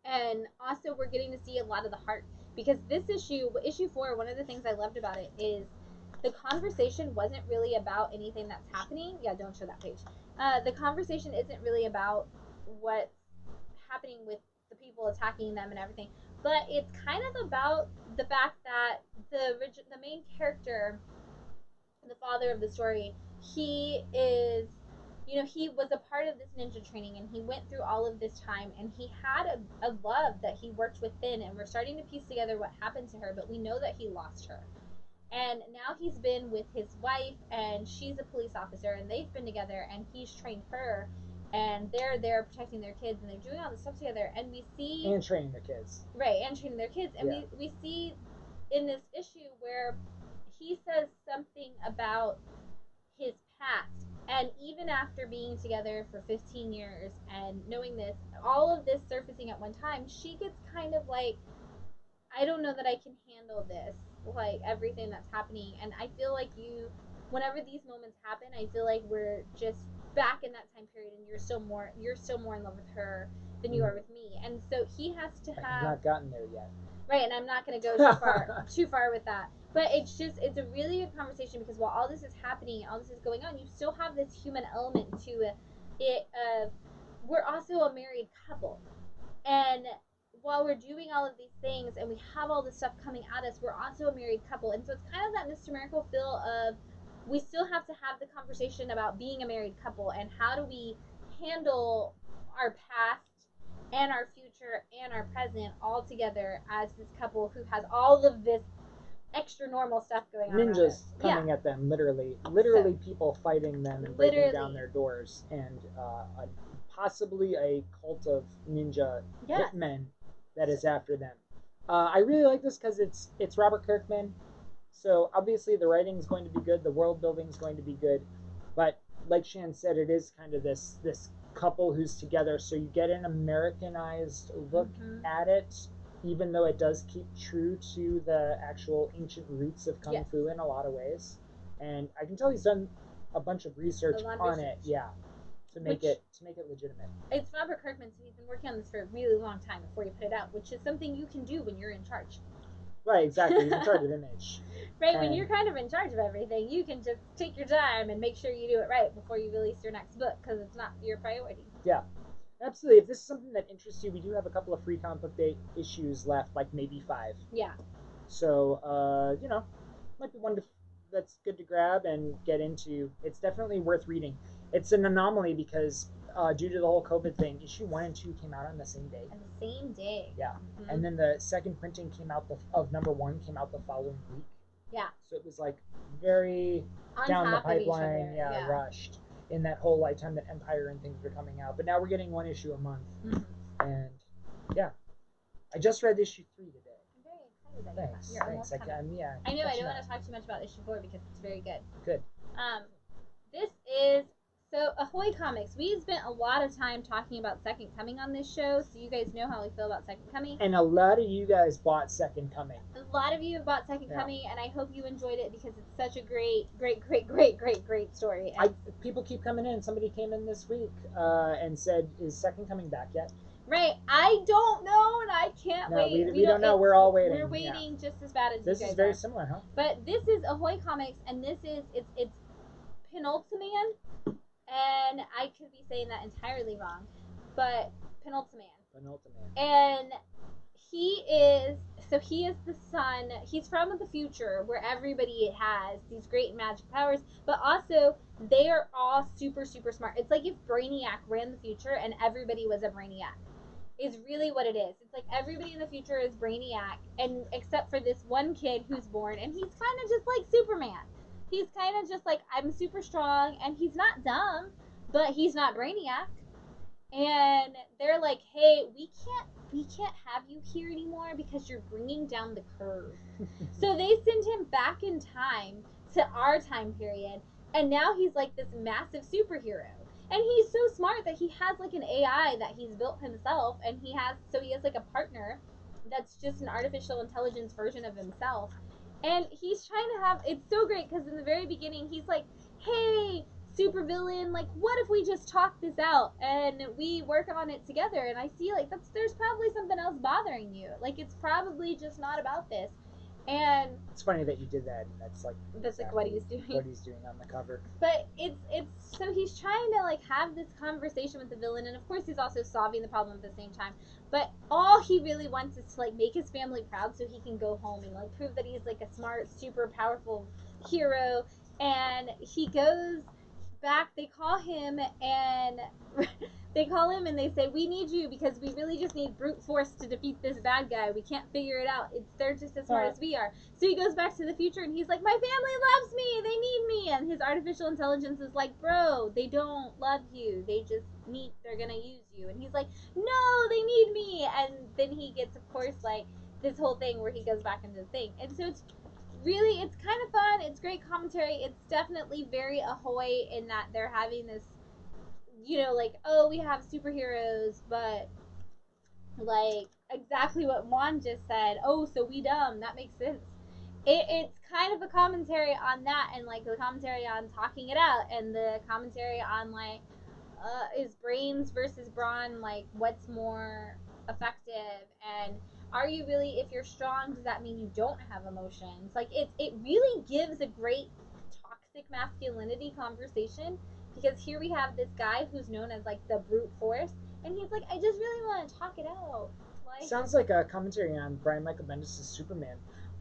and also we're getting to see a lot of the heart, because this issue 4, one of the things I loved about it is the conversation wasn't really about anything that's happening. Yeah, don't show that page. The conversation isn't really about what's happening with the people attacking them and everything, but it's kind of about the fact that the main character, the father of the story, he is, he was a part of this ninja training, and he went through all of this time, and he had a love that he worked within, and we're starting to piece together what happened to her, but we know that he lost her. And now he's been with his wife, and she's a police officer, and they've been together, and he's trained her, and they're there protecting their kids, and they're doing all this stuff together, and we see... And training their kids. Right, and training their kids. And we see in this issue where he says something about his past, and even after being together for 15 years and knowing this, all of this surfacing at one time, she gets kind of like, I don't know that I can handle this, like, everything that's happening. And I feel like whenever these moments happen, I feel like we're just back in that time period, and you're still more in love with her than you are with me. And so he has to have... I've not gotten there yet. Right, and I'm not going to go too far with that. But it's a really good conversation, because while all this is happening, all this is going on, you still have this human element to it. We're also a married couple. And while we're doing all of these things and we have all this stuff coming at us, we're also a married couple. And so it's kind of that Mr. Miracle feel of we still have to have the conversation about being a married couple and how do we handle our past and our future and our present all together as this couple who has all of this extra normal stuff going on. Ninjas coming at them, literally so, people fighting them and breaking down their doors, and possibly a cult of ninja hitmen that is after them. I really like this because it's Robert Kirkman, so obviously the writing is going to be good, the world building is going to be good, but like Shan said, it is kind of this couple who's together, so you get an Americanized look at it, even though it does keep true to the actual ancient roots of Kung Fu in a lot of ways. And I can tell he's done a bunch of research on it, to make it legitimate. It's Robert Kirkman, so he's been working on this for a really long time before you put it out, which is something you can do when you're in charge. Right, exactly. He's in charge of image. Right, and when you're kind of in charge of everything, you can just take your time and make sure you do it right before you release your next book, because it's not your priority. Yeah, absolutely. If this is something that interests you, we do have a couple of free comic book day issues left, like maybe 5. Yeah. So, might be one that's good to grab and get into. It's definitely worth reading. It's an anomaly because due to the whole COVID thing, issue 1 and 2 came out on the same day. On the same day. Yeah. And then the second printing came out of number 1 came out the following week. Yeah. So it was like very on down the pipeline, yeah, rushed in that whole time that Empire and things were coming out. But now we're getting 1 issue a month. And yeah. I just read issue 3 today. I'm very excited. Thanks. You're Thanks. I know I don't want to talk too much about issue 4 because it's very good. Good. This is so Ahoy Comics. We spent a lot of time talking about Second Coming on this show, so you guys know how we feel about Second Coming. And a lot of you guys bought Second Coming. A lot of you have bought Second Coming, and I hope you enjoyed it because it's such a great story. People keep coming in. Somebody came in this week and said, "Is Second Coming back yet?" Right. I don't know, and I can't wait. We don't know. We're all waiting. We're waiting just as bad as this you guys is very are. similar, huh? But this is Ahoy Comics, and this is it's Penultiman. And I could be saying that entirely wrong, but Penultiman. And he is the son. He's from the future where everybody has these great magic powers, but also they are all super smart. It's like if Brainiac ran the future and everybody was a Brainiac. Is really what it is. It's like everybody in the future is Brainiac, and except for this one kid who's born, and he's kind of just like Superman. He's kind of just like, I'm super strong, and he's not dumb, but he's not Brainiac. And they're like, hey, we can't have you here anymore because you're bringing down the curve. So they send him back in time to our time period, and now he's like this massive superhero. And he's so smart that he has like an AI that he's built himself, and he has like a partner that's just an artificial intelligence version of himself. And he's trying to have, it's so great because in the very beginning, he's like, hey, supervillain, like, what if we just talk this out and we work on it together? And I see, like, there's probably something else bothering you. Like, it's probably just not about this. And it's funny that you did that. That's like what he's doing. What he's doing on the cover. But it's so he's trying to like have this conversation with the villain, and of course he's also solving the problem at the same time. But all he really wants is to like make his family proud, so he can go home and like prove that he's like a smart, super powerful hero. And he goes back. They call him and they say, we need you because we really just need brute force to defeat this bad guy. We can't figure it out. They're just as smart as we are. So he goes back to the future and he's like, my family loves me. They need me. And his artificial intelligence is like, bro, they don't love you. They're going to use you. And he's like, no, they need me. And then he gets, of course, like this whole thing where he goes back into the thing. And so it's kind of fun. It's great commentary. It's definitely very Ahoy in that they're having this, like, oh, we have superheroes, but like exactly what Juan just said. Oh, so we dumb. That makes sense. It's kind of a commentary on that, and like the commentary on talking it out, and the commentary on like, is brains versus brawn, like what's more effective, and are you really, if you're strong, does that mean you don't have emotions? Like it really gives a great toxic masculinity conversation. Because here we have this guy who's known as like the brute force, and he's like, I just really want to talk it out. Like, sounds like a commentary on Brian Michael Bendis' Superman.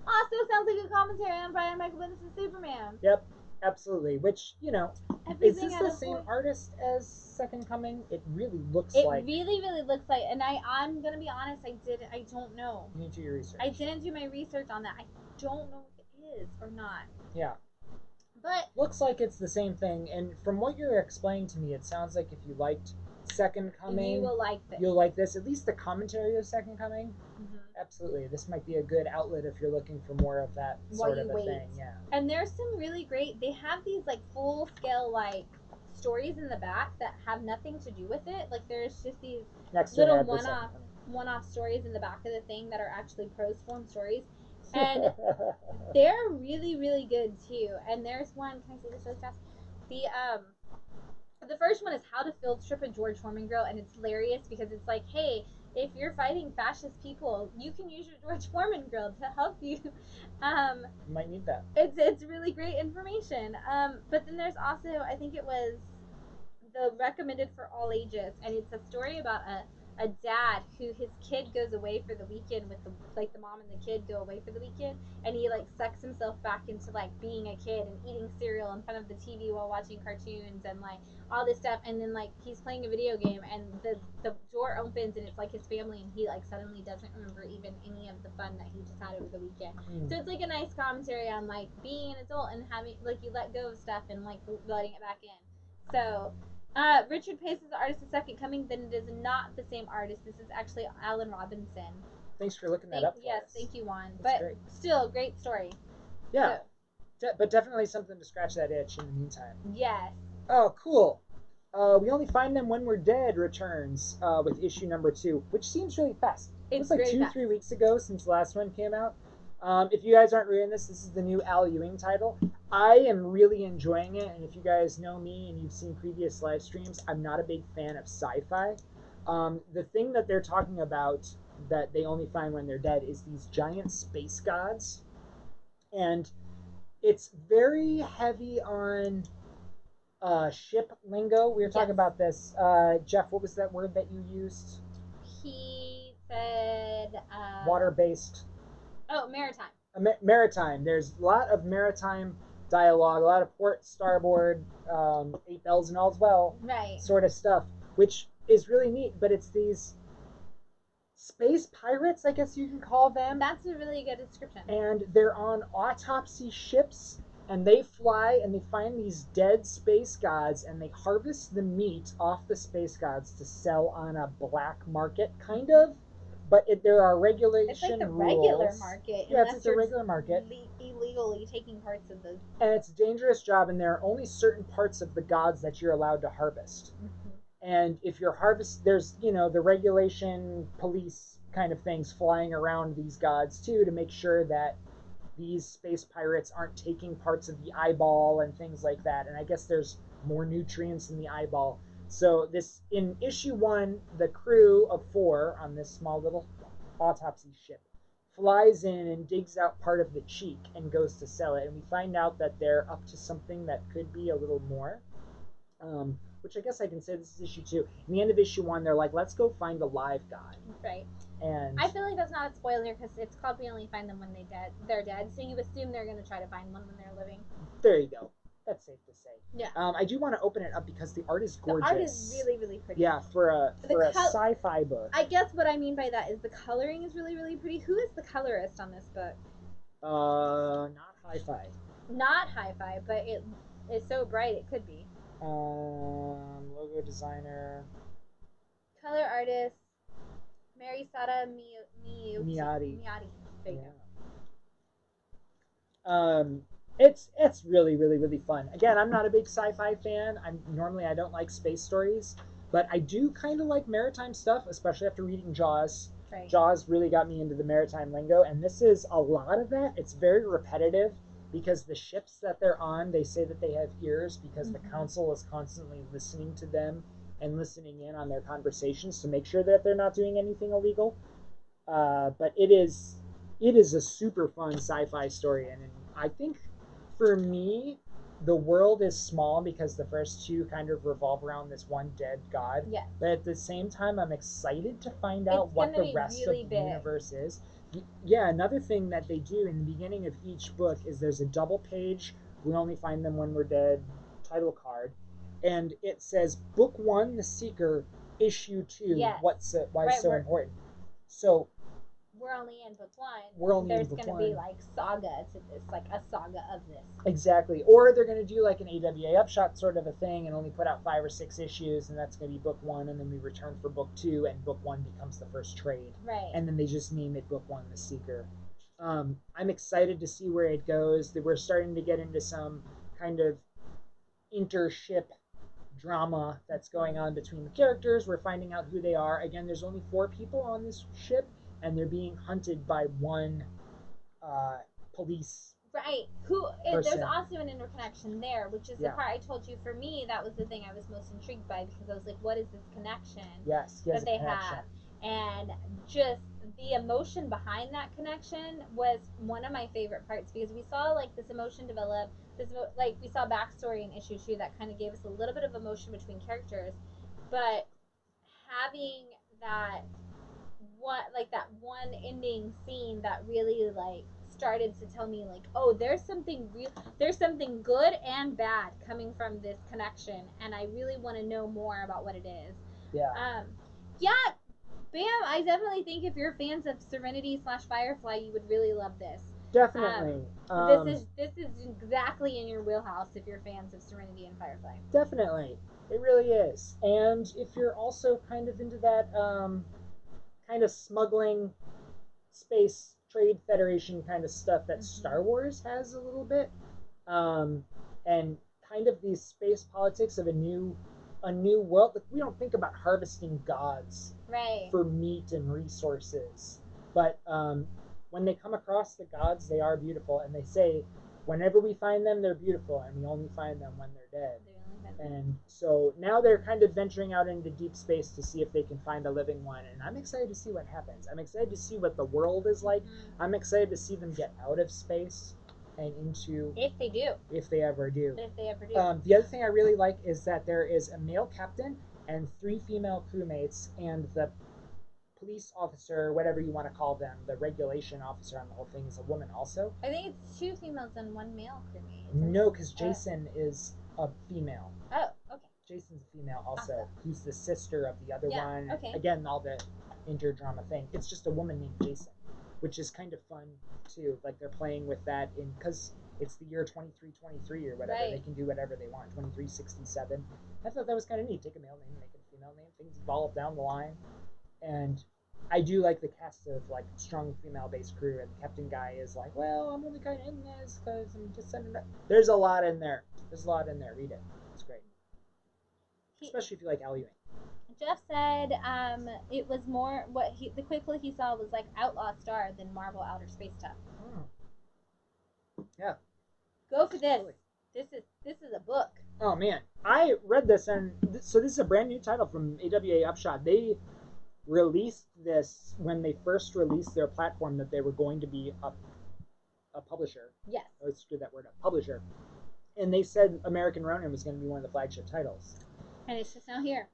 also sounds like a commentary on Brian Michael Bendis' Superman. Yep, absolutely. Which, you know, is Everything this at the a same point. artist as Second Coming? It really looks It like. really, really looks like, and I'm gonna be honest, I don't know. You need to do your research. I didn't do my research on that. I don't know if it is or not. Yeah. But Looks like it's the same thing, and from what you're explaining to me, it sounds like if you liked Second Coming, you will like this. you'll like this. At least the commentary of Second Coming. Mm-hmm. Absolutely, this might be a good outlet if you're looking for more of that sort of a thing. Yeah. And there's some really great. They have these like full scale like stories in the back that have nothing to do with it. Like there's just these Next little one off one-off stories in the back of the thing that are actually prose form stories, and they're really, really good too. And there's one. Can I say this really fast? The first one is how to field trip a George Foreman grill, and it's hilarious because it's like, hey, if you're fighting fascist people, you can use your George Foreman grill to help you. You might need that. It's really great information. But then there's also, I think it was the recommended for all ages, and it's a story about a dad who his kid goes away for the weekend with the mom and the kid go away for the weekend, and he like sucks himself back into like being a kid and eating cereal in front of the TV while watching cartoons and like all this stuff, and then like he's playing a video game and the door opens and it's like his family, and he like suddenly doesn't remember even any of the fun that he just had over the weekend. So it's like a nice commentary on like being an adult and having like you let go of stuff and like letting it back in. So Richard Pace is the artist of Second Coming, then it is not the same artist. This is actually Alan Robinson. Thanks for looking that up. Yes, thank you, Juan. That's but great. Still, great story. Yeah, but definitely something to scratch that itch in the meantime. Yes. Oh, cool. We only find them when we're dead returns with issue number 2, which seems really fast. It was like 2-3 weeks ago since the last one came out. If you guys aren't reading this is the new Al Ewing title. I am really enjoying it, and if you guys know me and you've seen previous live streams, I'm not a big fan of sci-fi. The thing that they're talking about that they only find when they're dead is these giant space gods, and it's very heavy on ship lingo. We were talking about this. Jeff, what was that word that you used? He said water-based. Oh, maritime. Maritime. There's a lot of maritime dialogue, a lot of port, starboard, 8 bells and all's well, right, sort of stuff, which is really neat. But it's these space pirates, I guess you can call them. That's a really good description. And they're on autopsy ships, and they fly and they find these dead space gods, and they harvest the meat off the space gods to sell on a black market, kind of. But there are regulation rules. It's like the regular market. Yeah, it's a regular market. Illegally taking parts of the. And it's a dangerous job, and there are only certain parts of the gods that you're allowed to harvest. Mm-hmm. And if you're there's the regulation police kind of things flying around these gods too to make sure that these space pirates aren't taking parts of the eyeball and things like that. And I guess there's more nutrients in the eyeball. So this in issue 1, the crew of 4 on this small little autopsy ship flies in and digs out part of the cheek and goes to sell it. And we find out that they're up to something that could be a little more. Which I guess I can say this is issue 2. In the end of issue 1, they're like, let's go find a live god. Right. And I feel like that's not a spoiler because it's called We Only Find Them When They're Dead. So you assume they're going to try to find one when they're living. There you go. That's safe to say. Yeah. I do want to open it up because the art is gorgeous. The art is really, really pretty. Yeah, for a sci-fi book. I guess what I mean by that is the coloring is really, really pretty. Who is the colorist on this book? Not hi-fi. Not hi-fi, but it is so bright it could be. Logo designer. Color artist. Mary Sada Miyati. There you go. It's really, really, really fun. Again, I'm not a big sci-fi fan. I don't like space stories, but I do kind of like maritime stuff, especially after reading Jaws. Right. Jaws really got me into the maritime lingo, and this is a lot of that. It's very repetitive because the ships that they're on, they say that they have ears because the council is constantly listening to them and listening in on their conversations to make sure that they're not doing anything illegal. But it is a super fun sci-fi story, and I think for me, the world is small because the first two kind of revolve around this one dead god. Yes. But at the same time, I'm excited to find It's out what gonna the be rest really of the big. universe is. Yeah, another thing that they do in the beginning of each book is there's a double page, we only find them when we're dead title card, and it says Book 1, The Seeker, Issue 2, Yes. why Right, so important. So we're only in book 1. We're only in There's book gonna one. be like saga to this, like a saga of this. Exactly. Or they're going to do like an AWA upshot sort of a thing and only put out 5 or 6 issues, and that's going to be book 1, and then we return for book 2, and book 1 becomes the first trade. Right. And then they just name it book 1, The Seeker. I'm excited to see where it goes. We're starting to get into some kind of intership drama that's going on between the characters. We're finding out who they are. Again, there's only 4 people on this ship, and they're being hunted by one police. Right. There's also an interconnection there, which is the part I told you. For me, that was the thing I was most intrigued by, because I was like, what is this connection that they have? And just the emotion behind that connection was one of my favorite parts, because we saw like this emotion develop. Like we saw backstory in issue 2 that kind of gave us a little bit of emotion between characters, but having that one ending scene that really like started to tell me like, oh, there's something good and bad coming from this connection, and I really want to know more about what it is. Yeah, Bam, I definitely think if you're fans of Serenity / Firefly, you would really love this. Definitely. This is exactly in your wheelhouse if you're fans of Serenity and Firefly. Definitely. It really is. And if you're also kind of into that kind of smuggling space trade federation kind of stuff that Star Wars has a little bit, and kind of these space politics of a new world. Like, we don't think about harvesting gods for meat and resources, but when they come across the gods, they are beautiful, and they say whenever we find them, they're beautiful, and we only find them when they're dead. And so now they're kind of venturing out into deep space to see if they can find a living one, and I'm excited to see what happens. I'm excited to see what the world is like. I'm excited to see them get out of space and into, if they ever do. The other thing I really like is that there is a male captain and 3 female crewmates, and the police officer, whatever you want to call them, the regulation officer on the whole thing, is a woman also. I think it's 2 females and 1 male crewmate. No, because Jason is a female. Oh, okay. Jason's a female also. Awesome. Who's the sister of the other one. Okay. Again, all the interdrama thing. It's just a woman named Jason, which is kind of fun too. Like, they're playing with that because it's the year 2323 or whatever. They can do whatever they want. 2367. I thought that was kind of neat. Take a male name, make it a female name. Things evolve down the line. And I do like the cast of like strong female-based crew, and the captain guy is like, well, I'm only kind of in this because I'm just sending that. There's a lot in there. Read it. It's great. Especially if you like Al Ewing. Jeff said it was more the quick look he saw was like Outlaw Star than Marvel Outer Space stuff. Yeah. Go for this. This is a book. Oh man, I read this, and so this is a brand new title from AWA Upshot. They released this when they first released their platform that they were going to be a publisher. Yes. Let's screw that word up. Publisher. And they said American Ronin was going to be one of the flagship titles. And it's just now here.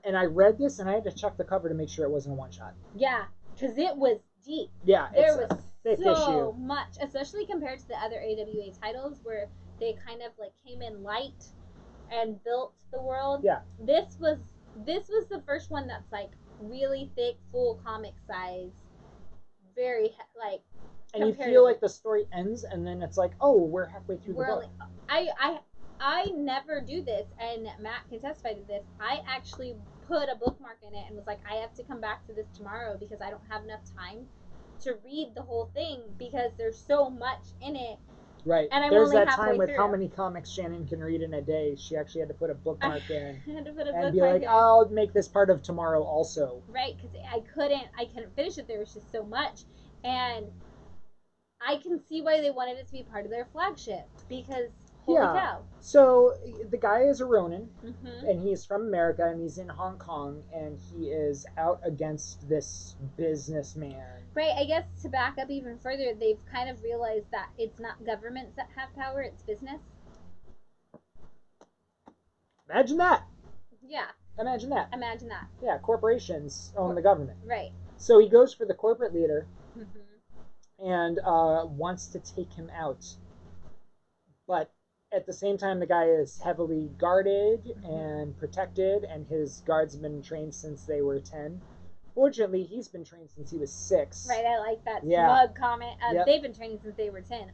And I read this, and I had to check the cover to make sure it wasn't a one-shot. Yeah, because it was deep. Yeah, there was so much, especially compared to the other AWA titles where they kind of like came in light and built the world. Yeah. This was the first one that's like really thick, full comic size, very like. And you feel like the story ends, and then it's like, oh, we're halfway through the book. I never do this, and Matt can testify to this. I actually put a bookmark in it and was like, I have to come back to this tomorrow because I don't have enough time to read the whole thing because there's so much in it. Right. And there's that time with how many comics Shannon can read in a day. She actually had to put a bookmark in. And be like, I'll make this part of tomorrow also. Right, because I couldn't finish it. There was just so much. And I can see why they wanted it to be part of their flagship because holy cow. So the guy is a Ronin, and he's from America, and he's in Hong Kong, and he is out against this businessman. Right, I guess to back up even further, they've kind of realized that it's not governments that have power, it's business. Imagine that. Yeah. Imagine that. Imagine that. Yeah, corporations own the government. Right. So he goes for the corporate leader Mm-hmm. and wants to take him out. But at the same time, the guy is heavily guarded and protected, and his guards have been trained since they were 10. Fortunately, he's been trained since he was 6. Right, I like that Yeah. smug comment. Yep. They've been training since they were 10,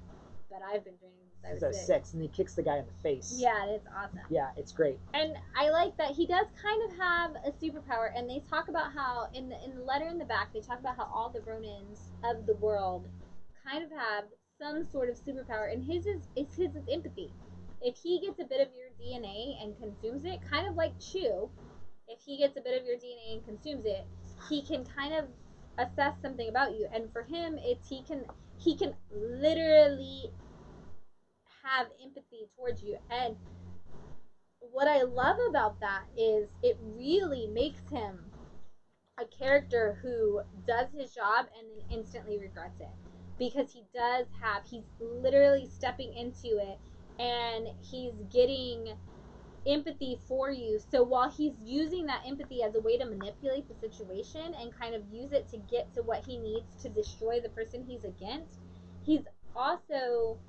but I've been training since I was 6. And he kicks the guy in the face. Yeah, it's awesome. Yeah, it's great. And I like that he does kind of have a superpower, and they talk about how in the letter in the back they talk about how all the Ronins of the world kind of have some sort of superpower, and his is empathy. If he gets a bit of your DNA and consumes it, kind of like Chew, if he gets a bit of your DNA and consumes it, he can kind of assess something about you. And for him, it's he can literally have empathy towards you. And what I love about that is it really makes him a character who does his job and then instantly regrets it, because he's literally stepping into it, and he's getting empathy for you. So while he's using that empathy as a way to manipulate the situation and kind of use it to get to what he needs to destroy the person he's against, he's also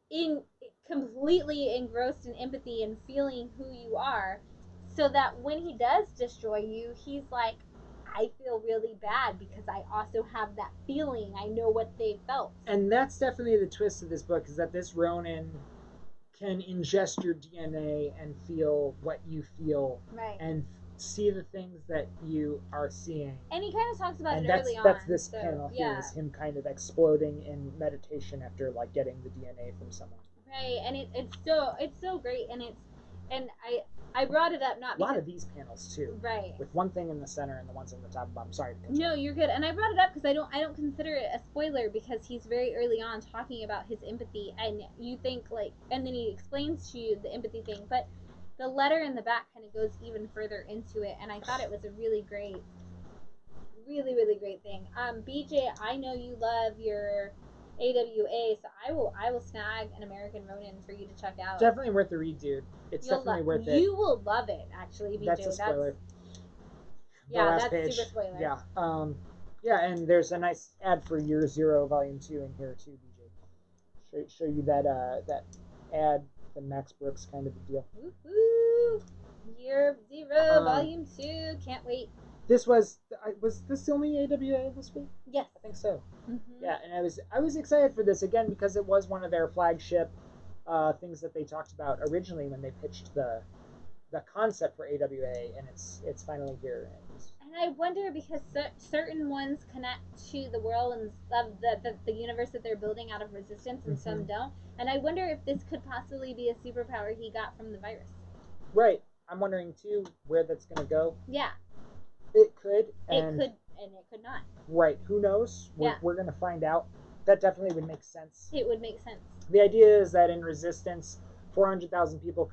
in completely engrossed in empathy and feeling who you are, so that when he does destroy you, he's like, I feel really bad because I also have that feeling. I know what they felt. And that's definitely the twist of this book, is that this Ronin can ingest your DNA and feel what you feel, right, and see the things that you are seeing. And he kind of talks about and it that's, early on. That's this so, panel yeah. here, is him kind of exploding in meditation after like getting the DNA from someone. Right, and it's so great, and I brought it up not because, a lot of these panels too, right, with one thing in the center and the ones on the top and bottom. Sorry. No, you're good. And I brought it up because I don't consider it a spoiler, because he's very early on talking about his empathy, and you think like, and then he explains to you the empathy thing, but the letter in the back kind of goes even further into it, and I thought it was a really great thing. BJ, I know you love your AWA, so I will snag an American Ronin for you to check out. Definitely worth the read, dude. It's definitely worth it. You will love it, actually, BJ. That's a spoiler. Yeah, that's page. Super spoiler. Yeah. Yeah, and there's a nice ad for Year Zero Volume 2 in here too, BJ. Show you that that ad, the Max Brooks kind of a deal. Woo-hoo! Year Zero Volume 2. Can't wait. Was this the only AWA this week? Yes, I think so. Mm-hmm. Yeah, and I was excited for this again because it was one of their flagship things that they talked about originally when they pitched the concept for AWA, and it's finally here. And I wonder, because certain ones connect to the world and of the universe that they're building out of Resistance, and some don't. And I wonder if this could possibly be a superpower he got from the virus. Right. I'm wondering too where that's going to go. Yeah. It could. And it could not. Right. Who knows? We're going to find out. That definitely would make sense. It would make sense. The idea is that in Resistance, 400,000 people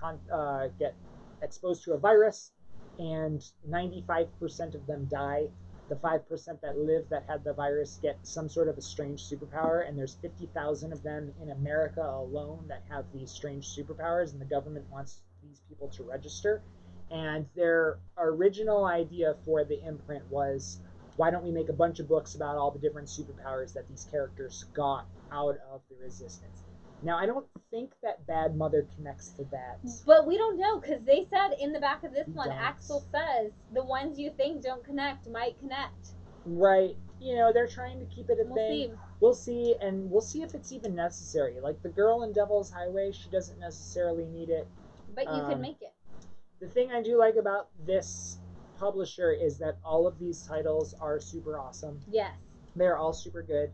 get exposed to a virus, and 95% of them die. The 5% that live that had the virus get some sort of a strange superpower, and there's 50,000 of them in America alone that have these strange superpowers, and the government wants these people to register. And their original idea for the imprint was, why don't we make a bunch of books about all the different superpowers that these characters got out of the Resistance? Now, I don't think that Bad Mother connects to that. But we don't know, because they said in the back of this one, Axel says, the ones you think don't connect might connect. Right. You know, they're trying to keep it a thing. See. We'll see, and we'll see if it's even necessary. Like, the girl in Devil's Highway, she doesn't necessarily need it. But you can make it. The thing I do like about this publisher is that all of these titles are super awesome. Yes. They're all super good.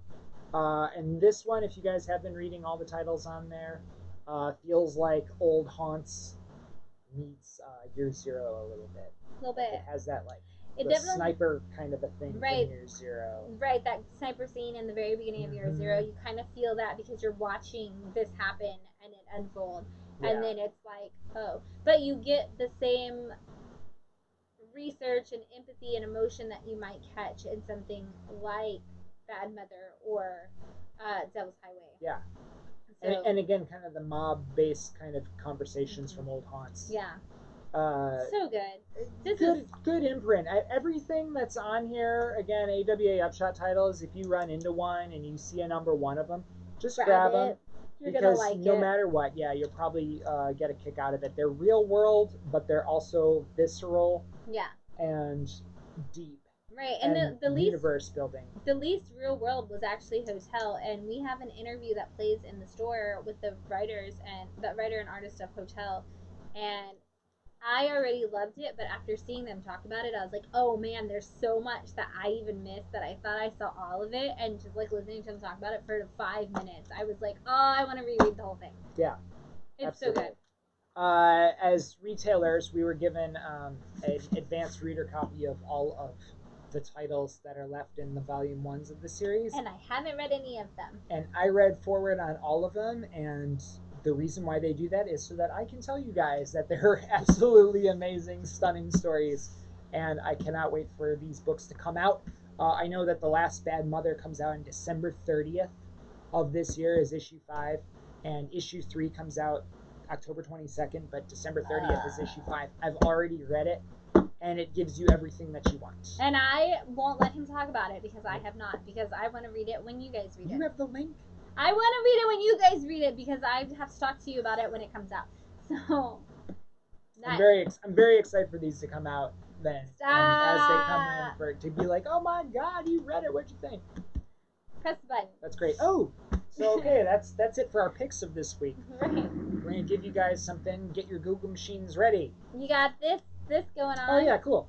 And this one, if you guys have been reading all the titles on there, feels like Old Haunts meets Year Zero a little bit. A little bit. It has that, like, it the sniper kind of a thing right, from Year Zero. Right, that sniper scene in the very beginning of Year Zero, you kind of feel that because you're watching this happen and it unfold. Yeah. And then it's like, oh. But you get the same research and empathy and emotion that you might catch in something like Bad Mother or Devil's Highway. Yeah. And again, kind of the mob-based kind of conversations from old haunts. Yeah. So good. Good imprint. Everything that's on here, again, AWA Upshot titles. If you run into one and you see a number one of them, just grab them. You're because gonna like no it. matter what, yeah, you'll probably get a kick out of it. They're real world, but they're also visceral. Yeah. And deep. Right, and the least universe building. The least real world was actually Hotel, and we have an interview that plays in the store with the writers and the writer and artist of Hotel, and I already loved it, but after seeing them talk about it, I was like, oh man, there's so much that I even missed that I thought I saw all of it, and just like listening to them talk about it for 5 minutes, I was like, oh, I want to reread the whole thing. Yeah, it's absolutely. so good. As retailers, we were given an advanced reader copy of all of the titles that are left in the volume 1s of the series. And I haven't read any of them. And I read forward on all of them, and the reason why they do that is so that I can tell you guys that they're absolutely amazing, stunning stories, and I cannot wait for these books to come out. I know that The Last Bad Mother comes out on December 30th of this year is issue 5, and issue 3 comes out October 22nd, but December 30th is issue 5. I've already read it, and it gives you everything that you want. And I won't let him talk about it because I have not, because I want to read it when you guys read it. You have the link. I want to read it when you guys read it because I have to talk to you about it when it comes out. So nice. I'm very excited for these to come out then. And as they come in, for it to be like, oh my god, you read it, what'd you think? Press the button. That's great. Oh, so okay, that's it for our picks of this week. Right. We're gonna give you guys something. Get your Google machines ready. You got this going on. Oh yeah, cool.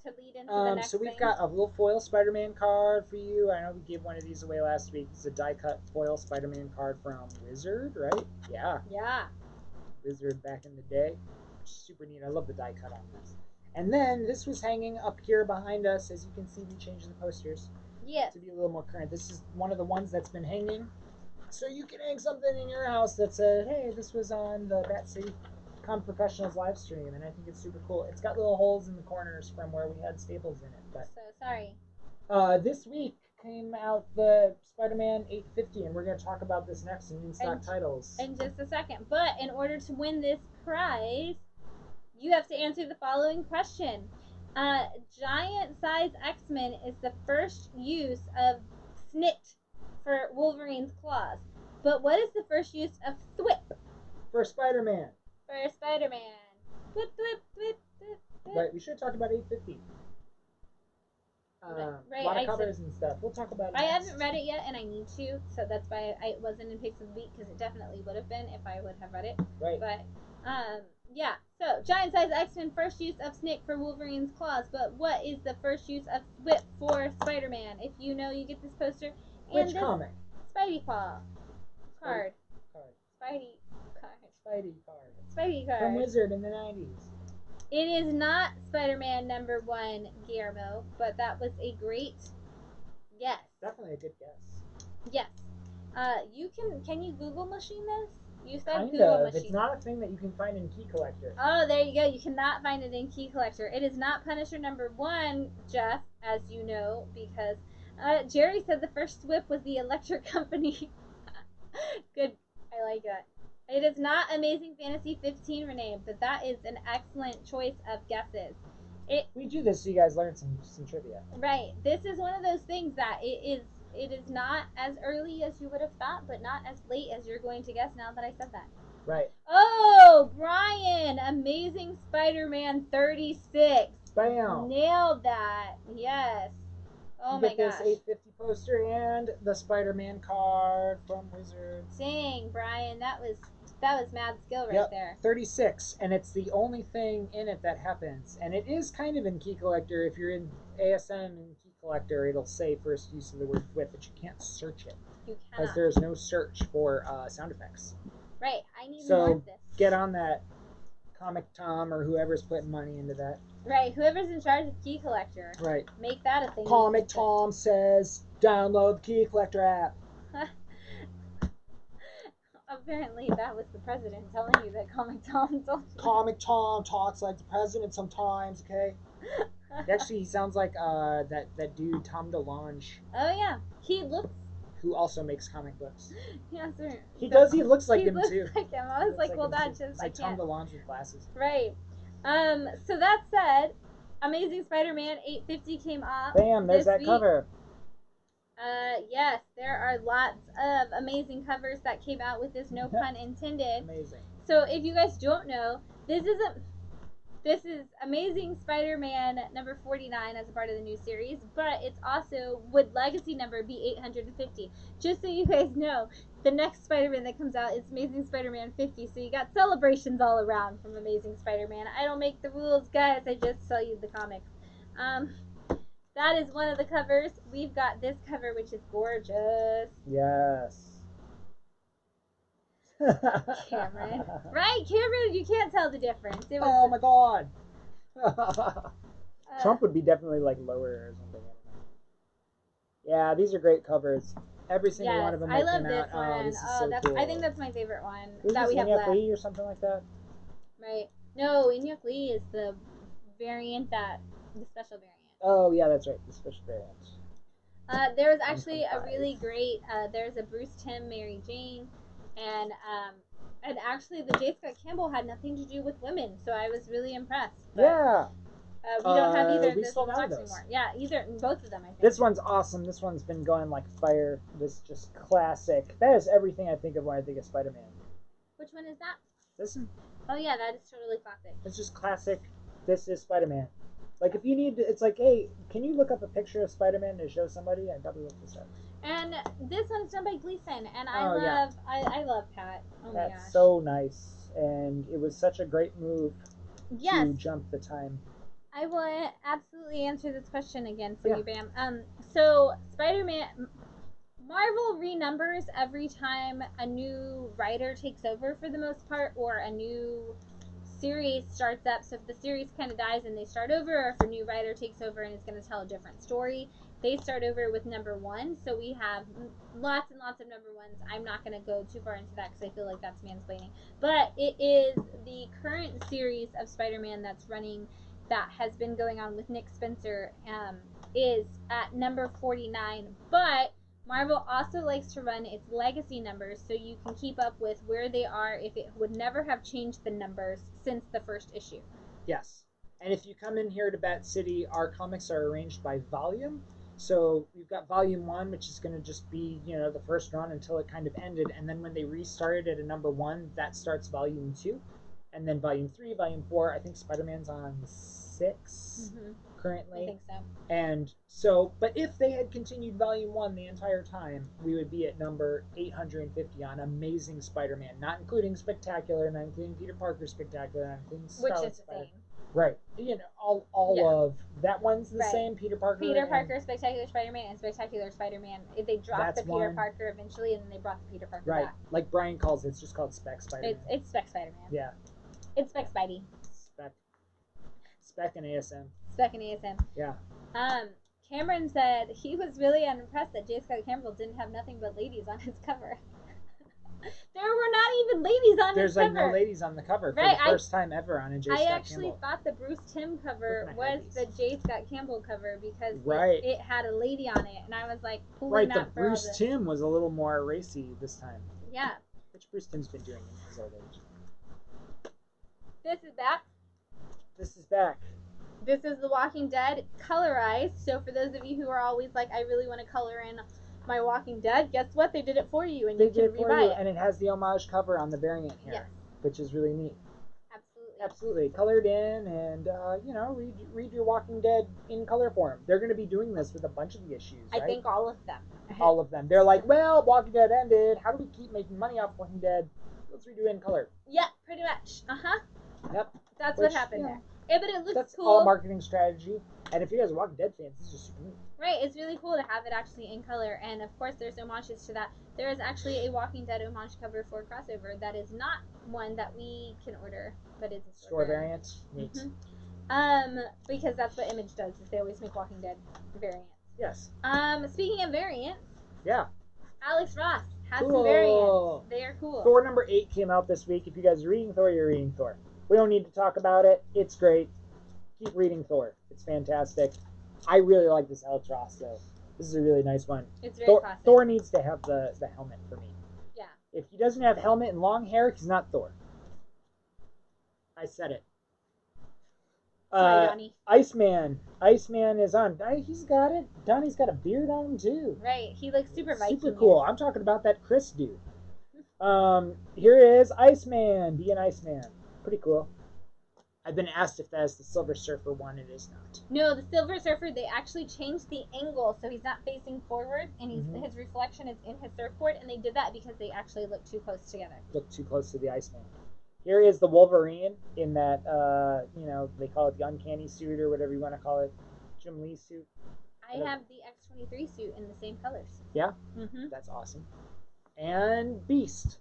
To lead into the next so we've thing. got a little foil Spider-Man card for you. I know we gave one of these away last week. It's a die-cut foil Spider-Man card from Wizard, right? Yeah. Yeah. Wizard back in the day. Super neat. I love the die-cut on this. And then this was hanging up here behind us. As you can see, we changed the posters. Yes. To be a little more current. This is one of the ones that's been hanging. So you can hang something in your house that said, hey, this was on the Bat City Comic Professionals live stream, and I think it's super cool. It's got little holes in the corners from where we had staples in it. But so sorry. This week came out the Spider-Man 850, and we're going to talk about this next in stock titles. In just a second. But in order to win this prize, you have to answer the following question. Giant size X-Men is the first use of snit for Wolverine's claws. But what is the first use of thwip? For Spider-Man. For Spider-Man. Thwip, thwip, thwip, thwip, thwip. Right, we should have talked about 850. Right, a lot of covers and stuff. We'll talk about it I next. haven't read it yet, and I need to, so that's why it wasn't in Picks of the Week, because it definitely would have been if I would have read it. Right. But, yeah. So, giant size X-Men, first use of snake for Wolverine's claws, but what is the first use of whip for Spider-Man? If you know, you get this poster. And Which this comic? Spidey Claw card. Spidey card. Spidey card. From Wizard in the 90s. It is not Spider-Man #1, Guillermo, but that was a great guess. Definitely a good guess. Yes. Can you Google machine this? You said kind Google of. machine. It's not a thing that you can find in Key Collector. Oh, there you go. You cannot find it in Key Collector. It is not Punisher #1, Jeff, as you know, because Jerry said the first whip was the Electric Company. Good. I like that. It is not Amazing Fantasy 15, Renee, but that is an excellent choice of guesses. We do this so you guys learn some trivia. Right. This is one of those things that it is not as early as you would have thought, but not as late as you're going to guess now that I said that. Right. Oh, Brian! Amazing Spider-Man 36. Bam! Nailed that. Yes. Oh you my get gosh. this 850 poster and the Spider-Man card from Wizard. Dang, Brian, that was mad skill right Yep, there. 36, and it's the only thing in it that happens. And it is kind of in Key Collector. If you're in ASM and Key Collector, it'll say first use of the word whip, but you can't search it. You cannot. Because there's no search for sound effects. Right, I need so more of this. Get on that, Comic Tom or whoever's putting money into that. Right, whoever's in charge of Key Collector. Right. Make that a thing. Comic Tom says, download the Key Collector app. Apparently that was the president telling you that Comic Tom told you. Comic Tom talks like the president sometimes, okay? Actually, he sounds like that dude, Tom DeLonge. Oh, yeah. He looks who also makes comic books. Yeah, sir. He does. He looks like he him looks too. like him. I was like, well, him that too. just It's I like Tom can't. DeLonge with glasses. Right. So that said, Amazing Spider-Man 850 came off. Bam! There's that week. cover. Yes, there are lots of amazing covers that came out with this, no pun intended. Amazing. So if you guys don't know, this is Amazing Spider-Man number 49 as a part of the new series, but it's also, would legacy number be 850? Just so you guys know, the next Spider-Man that comes out is Amazing Spider-Man 50, so you got celebrations all around from Amazing Spider-Man. I don't make the rules, guys, I just sell you the comics. That is one of the covers. We've got this cover, which is gorgeous. Yes. Cameron. Right, Cameron, you can't tell the difference. It was, oh my god. Trump would be definitely like lower or something. I don't know. Yeah, these are great covers. Every single one of them. I love this out. one. Oh, this is so cool. I think that's my favorite one Who's that this, we have left. Lee or something like that? Right. No, Inyuk Lee is the variant the special variant. Oh yeah, that's right, the special variant. There was actually a really great. There's a Bruce Timm, Mary Jane, and actually the J. Scott Campbell had nothing to do with women, so I was really impressed. But, yeah. we don't have either of we those sold out of those anymore. Yeah, both of them, I think. This one's awesome. This one's been going like fire. This just classic. That is everything I think of when I think of Spider-Man. Which one is that? This one. Oh yeah, that is totally classic. It's just classic. This is Spider-Man. Like if you need to, it's like, hey, can you look up a picture of Spider-Man to show somebody? I'd probably look this up. And this one's done by Gleason, and I love Pat. Oh my gosh. That's so nice, and it was such a great move to jump the time. I will absolutely answer this question again for you, Bam. So Spider-Man, Marvel renumbers every time a new writer takes over for the most part, or a new series starts up. So if the series kind of dies and they start over, or if a new writer takes over and is going to tell a different story, they start over with number one. So we have lots and lots of number ones. I'm not going to go too far into that because I feel like that's mansplaining. But it is the current series of Spider-Man that's running, that has been going on with Nick Spencer, is at number 49. But Marvel also likes to run its legacy numbers so you can keep up with where they are if it would never have changed the numbers since the first issue. Yes. And if you come in here to Bat City, our comics are arranged by volume. So we've got volume 1, which is going to just be, the first run until it kind of ended. And then when they restarted at a number 1, that starts volume 2. And then volume 3, volume 4, I think Spider-Man's on 6 currently. I think so. And so, but if they had continued volume 1 the entire time, we would be at number 850 on Amazing Spider-Man, not including Spectacular, not including Peter Parker Spectacular, not including Scarlet Which is the Spider. same. Right. All of that one's the same. Peter Parker, Spectacular Spider-Man, and Spectacular Spider-Man. They dropped the Peter Parker eventually, and then they brought the Peter Parker back. Like Brian calls it, it's just called Spec Spider-Man. It's Spec Spider-Man. Yeah. It's Spec Spidey. Spec and ASM. Spec and ASM. Yeah. Cameron said he was really unimpressed that J. Scott Campbell didn't have nothing but ladies on his cover. There were not even ladies on his cover. There's no ladies on the cover for the first time ever on a J. Scott Campbell. I actually thought the Bruce Timm cover was the J. Scott Campbell cover because it had a lady on it, and I was like, the Bruce Timm was a little more racy this time. Yeah. Which Bruce Timm's been doing in his old age. This is back. This is back. This is The Walking Dead colorized. So for those of you who are always like, I really want to color in my Walking Dead, guess what? They did it for you, and you can rebuy it. And it has the homage cover on the variant here, which is really neat. Absolutely. Colored in, and read your Walking Dead in color form. They're going to be doing this with a bunch of the issues, right? I think all of them. All of them. They're like, well, Walking Dead ended. How do we keep making money off Walking Dead? Let's redo it in color. Yeah, pretty much. Yep. That's what happened there. Yeah, but it looks that's cool. All marketing strategy. And if you guys are Walking Dead fans, this is just super neat. Right, it's really cool to have it actually in color. And of course, there's homages to that. There is actually a Walking Dead homage cover for Crossover that is not one that we can order, but it's a store variant. Neat. Because that's what Image does, is they always make Walking Dead variants. Yes. Speaking of variants. Yeah. Alex Ross has some variants. They are cool. Thor number 8 came out this week. If you guys are reading Thor, you're reading Thor. We don't need to talk about it. It's great. Keep reading Thor. It's fantastic. I really like this Alex Ross, though. This is a really nice one. It's very classic. Thor needs to have the helmet for me. Yeah. If he doesn't have helmet and long hair, he's not Thor. I said it. Sorry, Donnie. Iceman. Iceman is on. He's got it. Donnie's got a beard on him too. Right. He looks super Viking. Super cool. I'm talking about that Chris dude. Here is Iceman. Be an Iceman. Pretty cool. I've been asked if that is the Silver Surfer one. It is not. No, the Silver Surfer, they actually changed the angle so he's not facing forward and his reflection is in his surfboard, and they did that because they actually look too close together. Look too close to the Iceman. Here is the Wolverine in that, they call it the Uncanny suit or whatever you want to call it. Jim Lee suit. I have the X-23 suit in the same colors. Yeah? Mm-hmm. That's awesome. And Beast.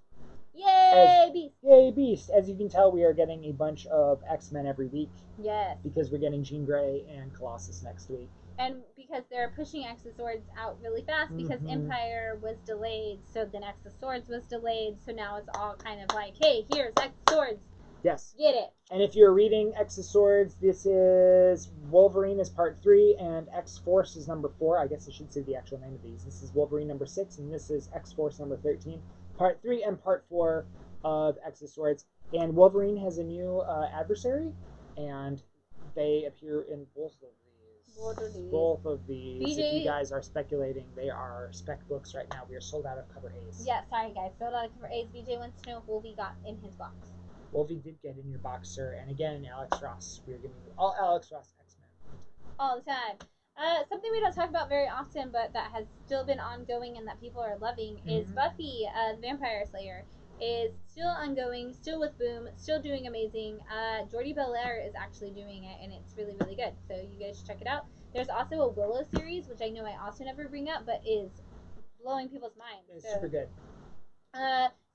Yay, Beast! Yay, Beast! As you can tell, we are getting a bunch of X-Men every week. Yes. Because we're getting Jean Grey and Colossus next week. And because they're pushing X of Swords out really fast because Empire was delayed, so then X of Swords was delayed, so now it's all kind of like, hey, here's X of Swords. Yes. Get it. And if you're reading X of Swords, this is Wolverine is part 3 and X-Force is number 4. I guess I should say the actual name of these. This is Wolverine number 6 and this is X-Force number 13. Part 3 and part 4 of X of Swords. And Wolverine has a new adversary, and they appear in both of these. Both of these. BJ, if you guys are speculating, they are spec books right now. We are sold out of cover A's. Yeah, sorry guys, sold out of cover A's. BJ wants to know if Wolvie got in his box. Wolvie did get in your box, sir. And again, Alex Ross. We're giving you all Alex Ross X-Men. All the time. Something we don't talk about very often, but that has still been ongoing and that people are loving is Buffy, the Vampire Slayer, is still ongoing, still with Boom, still doing amazing. Jordi Belair is actually doing it, and it's really, really good. So you guys should check it out. There's also a Willow series, which I know I also never bring up, but is blowing people's minds. It's super good.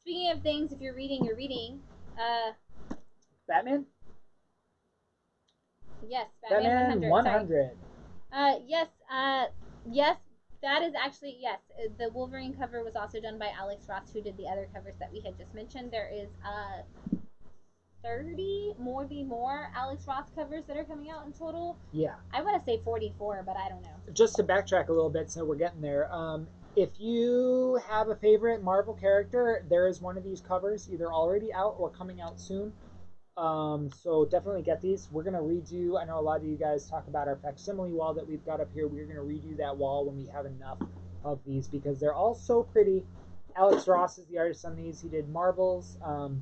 Speaking of things, if you're reading, you're reading. Batman? Yes, Batman 100. Yes, that is actually, yes. The Wolverine cover was also done by Alex Ross, who did the other covers that we had just mentioned. There is 30, maybe more Alex Ross covers that are coming out in total. Yeah. I want to say 44, but I don't know. Just to backtrack a little bit, so we're getting there. If you have a favorite Marvel character, there is one of these covers either already out or coming out soon. So definitely get these. We're going to redo, I know a lot of you guys talk about our facsimile wall that we've got up here. We're going to redo that wall when we have enough of these because they're all so pretty. Alex Ross is the artist on these. He did Marvels. What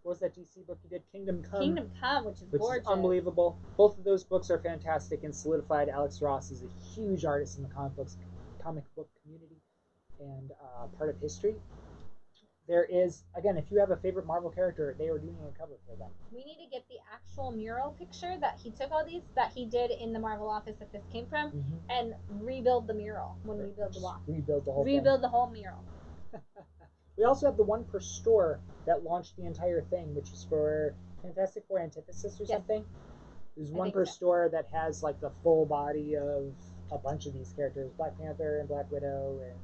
was that DC book he did? Kingdom Come. Kingdom Come, which is gorgeous. Unbelievable. Both of those books are fantastic and solidified Alex Ross is a huge artist in the comic book community and part of history. There is, again, if you have a favorite Marvel character, they are doing a cover for them. We need to get the actual mural picture that he took all these, that he did in the Marvel office that this came from, and rebuild the mural when we build the wall. Rebuild the whole Rebuild the whole mural. We also have the one per store that launched the entire thing, which is for Fantastic Four Antithesis or something. There's one per store that has like the full body of a bunch of these characters, Black Panther and Black Widow and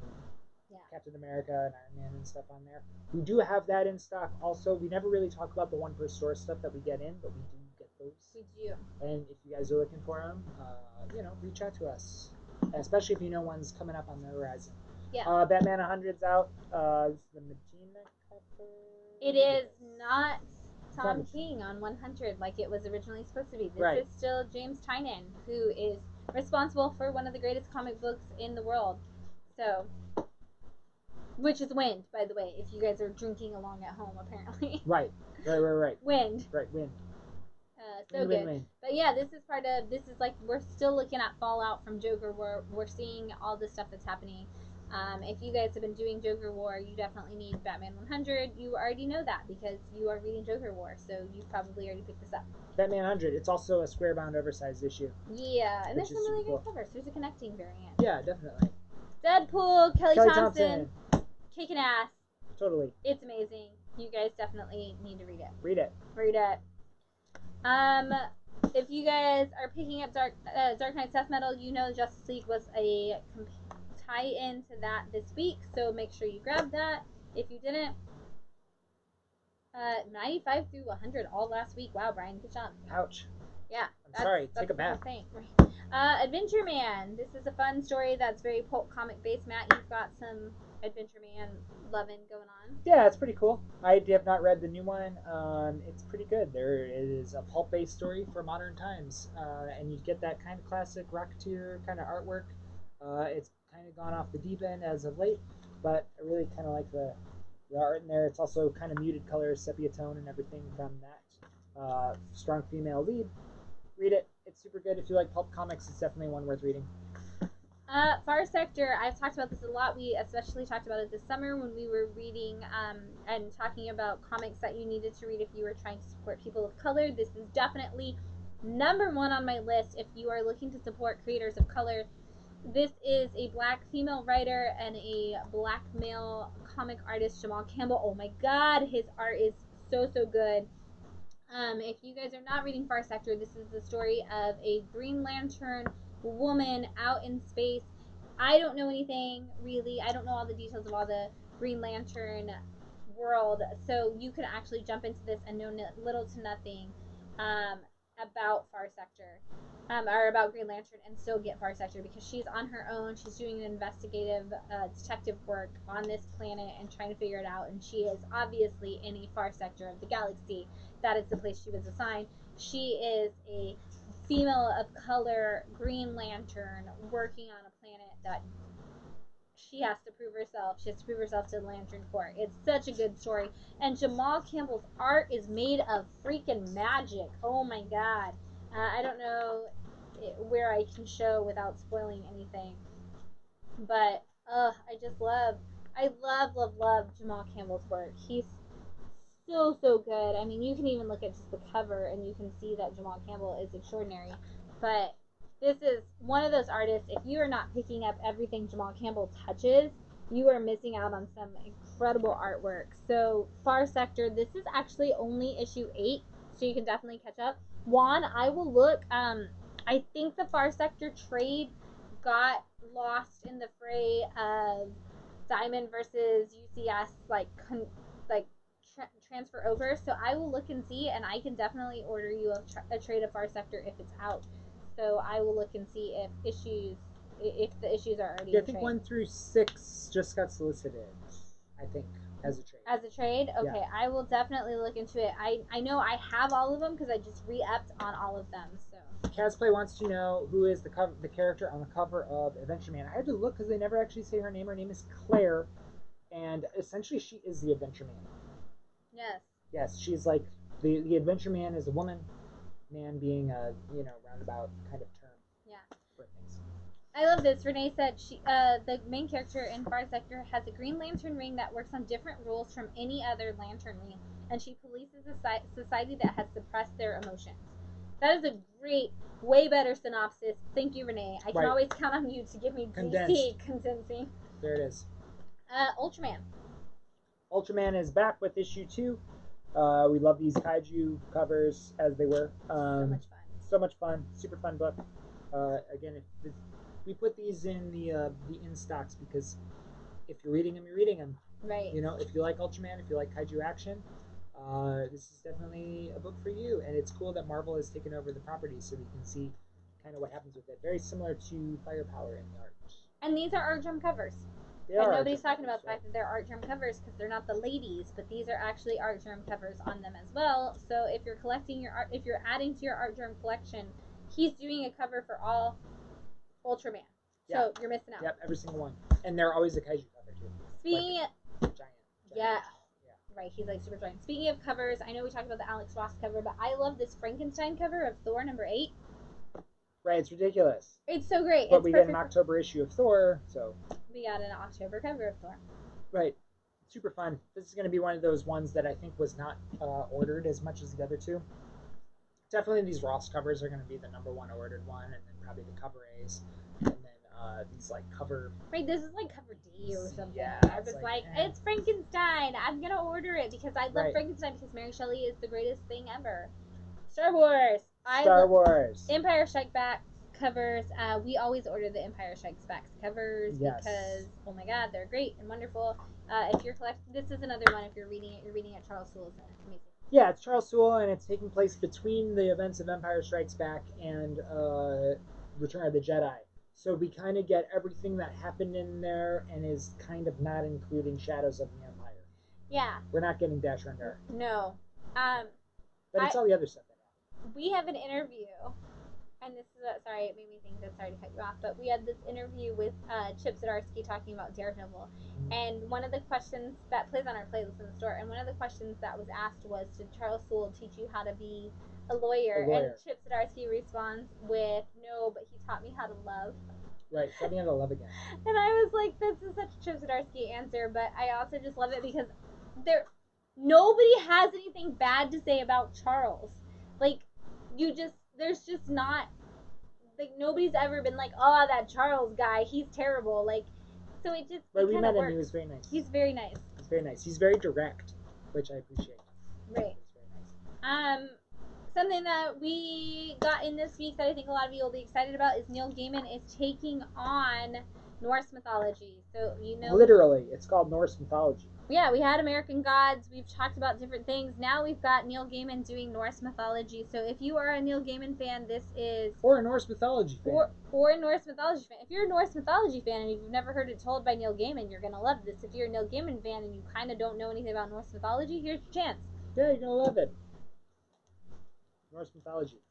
Captain America and Iron Man and stuff on there. We do have that in stock also. We never really talk about the one per store stuff that we get in, but we do get those. We do. And if you guys are looking for them, reach out to us, especially if you know one's coming up on the horizon. Yeah. Batman 100's out. This is the Medina cover. It is not Tom King on 100 like it was originally supposed to be. This is still James Tynion, who is responsible for one of the greatest comic books in the world. So, which is Wind, by the way, if you guys are drinking along at home, apparently. Right. Wind. Right, Wind. So good. But yeah, this is like, we're still looking at Fallout from Joker War. We're seeing all the stuff that's happening. If you guys have been doing Joker War, you definitely need Batman 100. You already know that because you are reading Joker War, so you probably already picked this up. Batman 100. It's also a square-bound, oversized issue. Yeah, and there's some really good covers. There's a connecting variant. Yeah, definitely. Deadpool, Kelly Thompson. Kicking ass. Totally. It's amazing. You guys definitely need to read it. Read it. If you guys are picking up Dark Knight's Death Metal, you know Justice League was a tie-in to that this week, so make sure you grab that. If you didn't, 95 through 100 all last week. Wow, Brian, good job. Ouch. Yeah, I'm sorry, take a the whole bath. thing. Adventure Man. This is a fun story that's very pulp comic based. Matt, you've got some Adventure Man loving going on. Yeah, it's pretty cool. I have not read the new one. It's pretty good. There is a pulp-based story for modern times, and you get that kind of classic Rocketeer kind of artwork. It's kind of gone off the deep end as of late, but I really kind of like the art in there. It's also kind of muted colors, sepia tone, and everything from that strong female lead. Read it. It's super good. If you like pulp comics, it's definitely one worth reading. Far Sector, I've talked about this a lot. We especially talked about it this summer when we were reading and talking about comics that you needed to read if you were trying to support people of color. This is definitely number one on my list if you are looking to support creators of color. This is a black female writer and a black male comic artist, Jamal Campbell. Oh my god, his art is so good. If you guys are not reading Far Sector, this is the story of a Green Lantern woman out in space. I don't know anything really. I don't know all the details of all the Green Lantern world, so you can actually jump into this and know little to nothing about Far Sector. Or about Green Lantern and still get Far Sector because she's on her own. She's doing an investigative detective work on this planet and trying to figure it out. And she is obviously in a far sector of the galaxy. That is the place she was assigned. She is a female of color Green Lantern working on a planet that she has to prove herself. She has to prove herself to the Lantern Corps. It's such a good story. And Jamal Campbell's art is made of freaking magic. Oh my god. I don't know where I can show without spoiling anything. But I love Jamal Campbell's work. He's so good. I mean, you can even look at just the cover and you can see that Jamal Campbell is extraordinary. But this is one of those artists, if you are not picking up everything Jamal Campbell touches, you are missing out on some incredible artwork. So, Far Sector, this is actually only issue 8, so you can definitely catch up. Juan, I will look. I think the Far Sector trade got lost in the fray of Diamond versus UCS, like transfer over. So I will look and see, and I can definitely order you a trade of Far Sector if it's out. So I will look and see if the issues are already Yeah, I in think trade. 1 through 6 just got solicited. I think as a trade. As a trade, okay, Yeah. I will definitely look into it. I know I have all of them because I just re-upped on all of them. So Casplay wants to know who is the character on the cover of Adventure Man. I had to look because they never actually say her name. Her name is Claire, and essentially she is the Adventure Man. yes, Yes, she's like the Adventure Man is a woman, man being a roundabout kind of term yeah. for things. I love this. Renee said the main character in Far Sector has a Green Lantern ring that works on different rules from any other Lantern ring, and she polices a society that has suppressed their emotions. That is a great, way better synopsis. Thank you, Renee. I can Right. always count on you to give me Condensed. condensing. There it is. Ultraman. Ultraman is back with issue 2. We love these kaiju covers as they were. So much fun. So much fun. Super fun book. Again, we put these in the in stocks because if you're reading them, you're reading them. Right. You know, if you like Ultraman, if you like kaiju action, this is definitely a book for you. And it's cool that Marvel has taken over the property so we can see kind of what happens with it. Very similar to Firepower in the art. And these are art drum covers. They and are nobody's talking covers, about the fact that they're art drum covers because they're not the ladies, but these are actually art drum covers on them as well. So if you're collecting your art, if you're adding to your art drum collection, he's doing a cover for all Ultraman. Yeah. So you're missing out. Yep, every single one. And they're always a kaiju cover too. Speaking like, giant. Yeah. Right, he's like super giant. Speaking of covers, I know we talked about the Alex Ross cover, but I love this Frankenstein cover of Thor number 8. Right, it's ridiculous. It's so great. But it's we get an October issue of Thor, so we got an October cover of Thor. Right. Super fun. This is going to be one of those ones that I think was not ordered as much as the other two. Definitely these Ross covers are going to be the number 1 ordered one, and then probably the cover A's, and then these like cover. Right, this is like cover D or something. Yeah, I was like, it's Frankenstein. I'm gonna order it because I love Frankenstein because Mary Shelley is the greatest thing ever. Star Wars. Star Wars. Empire Strikes Back covers. We always order the Empire Strikes Back covers because oh my god, they're great and wonderful. If you're collecting, this is another one. If you're reading it, Charles Soule is amazing. Yeah, it's Charles Soule, and it's taking place between the events of Empire Strikes Back and Return of the Jedi. So we kind of get everything that happened in there, and is kind of not including Shadows of the Empire. Yeah. We're not getting Dash Rendar. No. But it's all the other stuff that happened. We have an interview, and this is sorry, it made me think that sorry to cut you off, but we had this interview with Chip Zdarsky talking about Daredevil, and one of the questions that plays on our playlist in the store, and one of the questions that was asked was, did Charles Soule teach you how to be a lawyer? And Chip Zdarsky responds with, no, but he taught me how to love. Right, taught me how to love again. And I was like, this is such a Chip Zdarsky answer, but I also just love it because nobody has anything bad to say about Charles. Like, there's just not, like, nobody's ever been like, oh, that Charles guy, he's terrible. Like, so it just, right, we met him, works. He was very nice. He's very nice. He's very nice. He's very direct, which I appreciate. Right. He's very nice. Something that we got in this week that I think a lot of you will be excited about is Neil Gaiman is taking on Norse mythology. So, literally, it's called Norse mythology. Yeah, we had American gods. We've talked about different things. Now we've got Neil Gaiman doing Norse mythology. So if you are a Neil Gaiman fan, this is... Or a Norse mythology fan. Or a Norse mythology fan. If you're a Norse mythology fan and you've never heard it told by Neil Gaiman, you're going to love this. If you're a Neil Gaiman fan and you kind of don't know anything about Norse mythology, here's your chance. Yeah, you're going to love it. Norse mythology.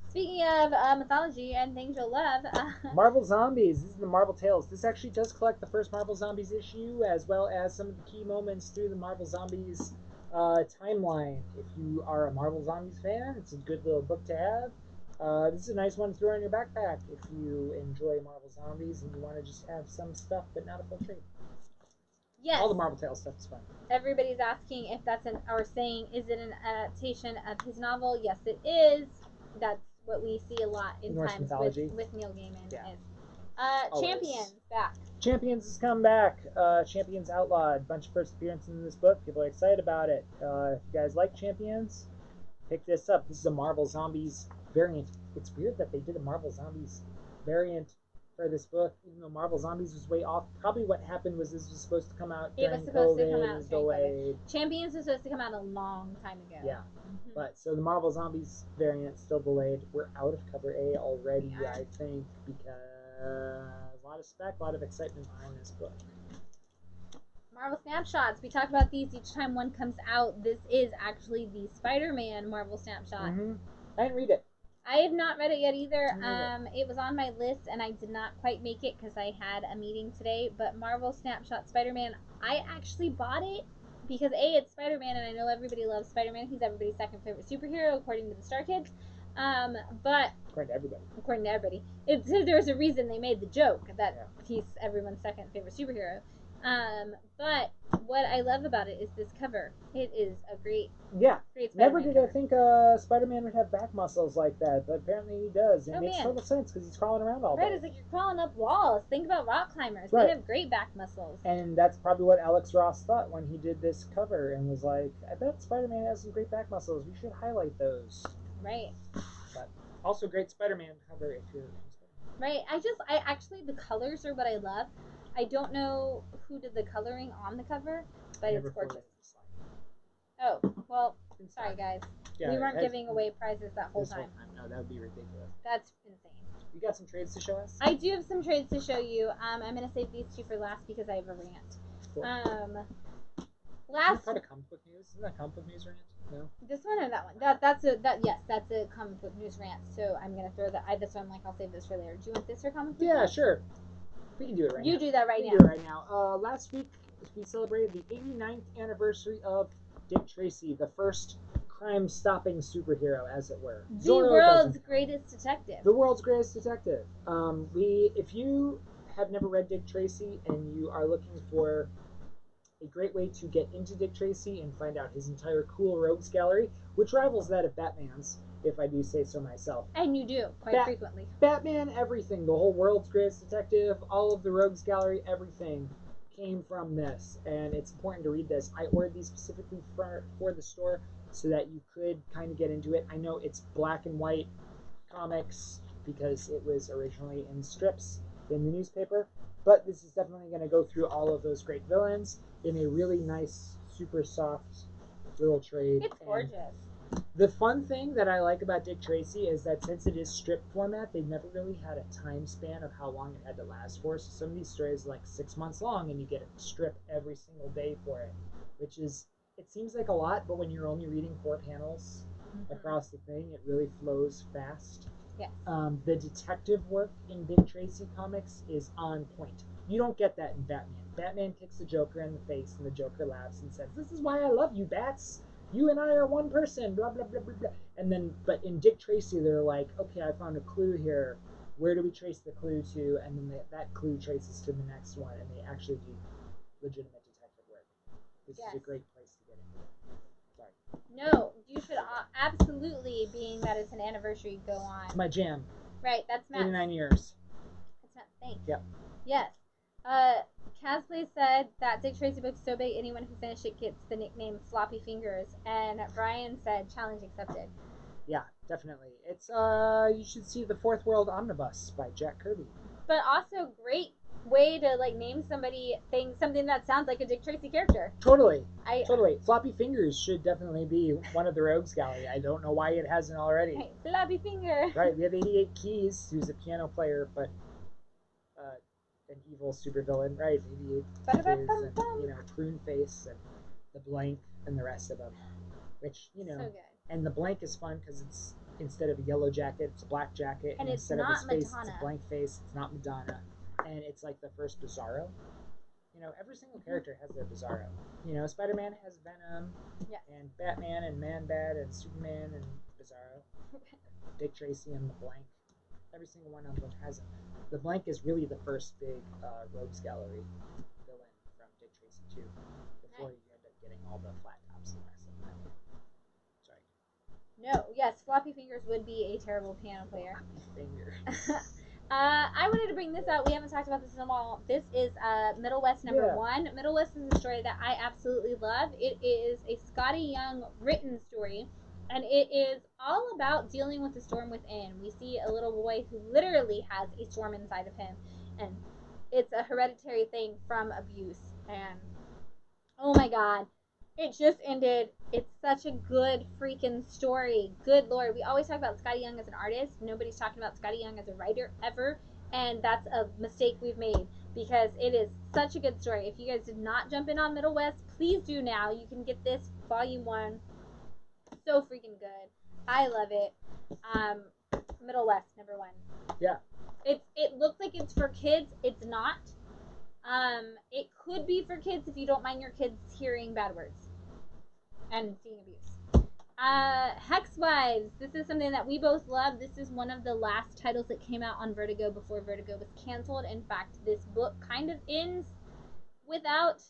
Speaking of mythology and things you'll love... Marvel Zombies. This is the Marvel Tales. This actually does collect the first Marvel Zombies issue, as well as some of the key moments through the Marvel Zombies timeline. If you are a Marvel Zombies fan, it's a good little book to have. This is a nice one to throw in your backpack if you enjoy Marvel Zombies and you want to just have some stuff but not a full trade. Yes. All the Marvel Tales stuff is fun. Everybody's asking if that's or saying, is it an adaptation of his novel? Yes, it is. That's what we see a lot in Norse times with Neil Gaiman. Yeah. Champions back. Champions has come back. Champions Outlawed. Bunch of first appearances in this book. People are excited about it. If you guys like Champions, pick this up. This is a Marvel Zombies variant. It's weird that they did a Marvel Zombies variant for this book, even though Marvel Zombies was way off. Probably what happened was this was supposed to come out during COVID. It was delayed. Champions was supposed to come out a long time ago. Yeah. But so the Marvel Zombies variant still delayed. We're out of cover A already, I think, because a lot of spec, a lot of excitement behind this book. Marvel Snapshots. We talk about these each time one comes out. This is actually the Spider-Man Marvel Snapshot. I didn't read it. I have not read it yet either. It was on my list and I did not quite make it because I had a meeting today. But Marvel Snapshot Spider-Man, I actually bought it because A, it's Spider-Man and I know everybody loves Spider-Man. He's everybody's second favorite superhero according to the Star Kids. But according to everybody, there's a reason they made the joke that he's everyone's second favorite superhero. But what I love about it is this cover. It is a great Spider-Man never did cover. I think Spider-Man would have back muscles like that, but apparently he does. It makes total sense because he's crawling around all day. Right, it's like you're crawling up walls. Think about rock climbers. They have great back muscles. And that's probably what Alex Ross thought when he did this cover and was like, I bet Spider-Man has some great back muscles. We should highlight those. Right. But also great Spider-Man cover if you're Right. I actually, the colors are what I love. I don't know who did the coloring on the cover, but it's gorgeous. Oh, well, sorry guys. Yeah, we weren't giving away prizes that whole time. No, that would be ridiculous. That's insane. You got some trades to show us? I do have some trades to show you. I'm going to save these two for last because I have a rant. Cool. Last part of comic book news? Isn't that comic book news rant? No. This one or that one? That's a comic book news rant. So I'm gonna throw that. This one, like, I'll save this for later. Do you want this for comic book? Yeah, news? sure. We can do it right now. You do that right now. Do it right now. Last week we celebrated the 89th anniversary of Dick Tracy, the first crime-stopping superhero, as it were. The world's greatest detective. The world's greatest detective. If you have never read Dick Tracy and you are looking for a great way to get into Dick Tracy and find out his entire cool rogues gallery, which rivals that of Batman's, if I do say so myself. And you do, quite frequently. Batman, everything, the whole world's greatest detective, all of the rogues gallery, everything came from this. And it's important to read this. I ordered these specifically for the store so that you could kind of get into it. I know it's black and white comics because it was originally in strips in the newspaper, but this is definitely going to go through all of those great villains in a really nice, super soft little trade. It's gorgeous. The fun thing that I like about Dick Tracy is that since it is strip format, they've never really had a time span of how long it had to last for. So some of these stories are like 6 months long, and you get a strip every single day for it, which is, it seems like a lot, but when you're only reading 4 panels across the thing, it really flows fast. Yes. The detective work in Dick Tracy comics is on point. You don't get that in Batman. Batman kicks the Joker in the face, and the Joker laughs and says, "This is why I love you, Bats. You and I are one person." Blah blah blah blah blah. And then, but in Dick Tracy, they're like, "Okay, I found a clue here. Where do we trace the clue to?" And then that clue traces to the next one, and they actually do legitimate detective work. This is a great place to get into it. Sorry. No, you should absolutely, being that it's an anniversary, go on. It's my jam. Right, that's Matt. 89 years. That's Matt's thing. Yep. Yes. Casplay said that Dick Tracy book's so big, anyone who finished it gets the nickname Floppy Fingers. And Brian said, challenge accepted. Yeah, definitely. It's you should see The Fourth World Omnibus by Jack Kirby. But also great way to like name something that sounds like a Dick Tracy character. Totally. Totally. Floppy Fingers should definitely be one of the Rogues Gallery. I don't know why it hasn't already. Right, Floppy Finger. Right, we have 88 Keys, who's a piano player, but an evil supervillain, right? 88 Keys and, Prune Face and the Blank and the rest of them. Which, so good. And the Blank is fun because it's, instead of a yellow jacket, it's a black jacket. And instead of his face, Madonna. it's a blank face. It's not Madonna. And it's like the first Bizarro. Every single character has their Bizarro. Spider-Man has Venom. Yes. And Batman and Man-Bat and Superman and Bizarro. Dick Tracy and the Blank. Every single one of them has it. The Blank is really the first big Rogues Gallery villain from Dick Tracy too. Before you end up getting all the flat tops and the rest of them. Sorry. No, yes, Floppy Fingers would be a terrible piano player. Floppy Fingers. I wanted to bring this out. We haven't talked about this in a while. This is Middle West number 1. Middle West is a story that I absolutely love. It is a Scotty Young written story, and it is all about dealing with the storm within. We see a little boy who literally has a storm inside of him, and it's a hereditary thing from abuse. And oh my god, it just ended. It's such a good freaking story. Good lord. We always talk about Scotty Young as an artist. Nobody's talking about Scotty Young as a writer ever. And that's a mistake we've made because it is such a good story. If you guys did not jump in on Middle West, please do now. You can get this volume 1. So freaking good. I love it. Middle West number 1. Yeah. It looks like it's for kids. It's not. It could be for kids if you don't mind your kids hearing bad words and seeing abuse. Hex Wives. This is something that we both love. This is one of the last titles that came out on Vertigo before Vertigo was canceled. In fact, this book kind of ends without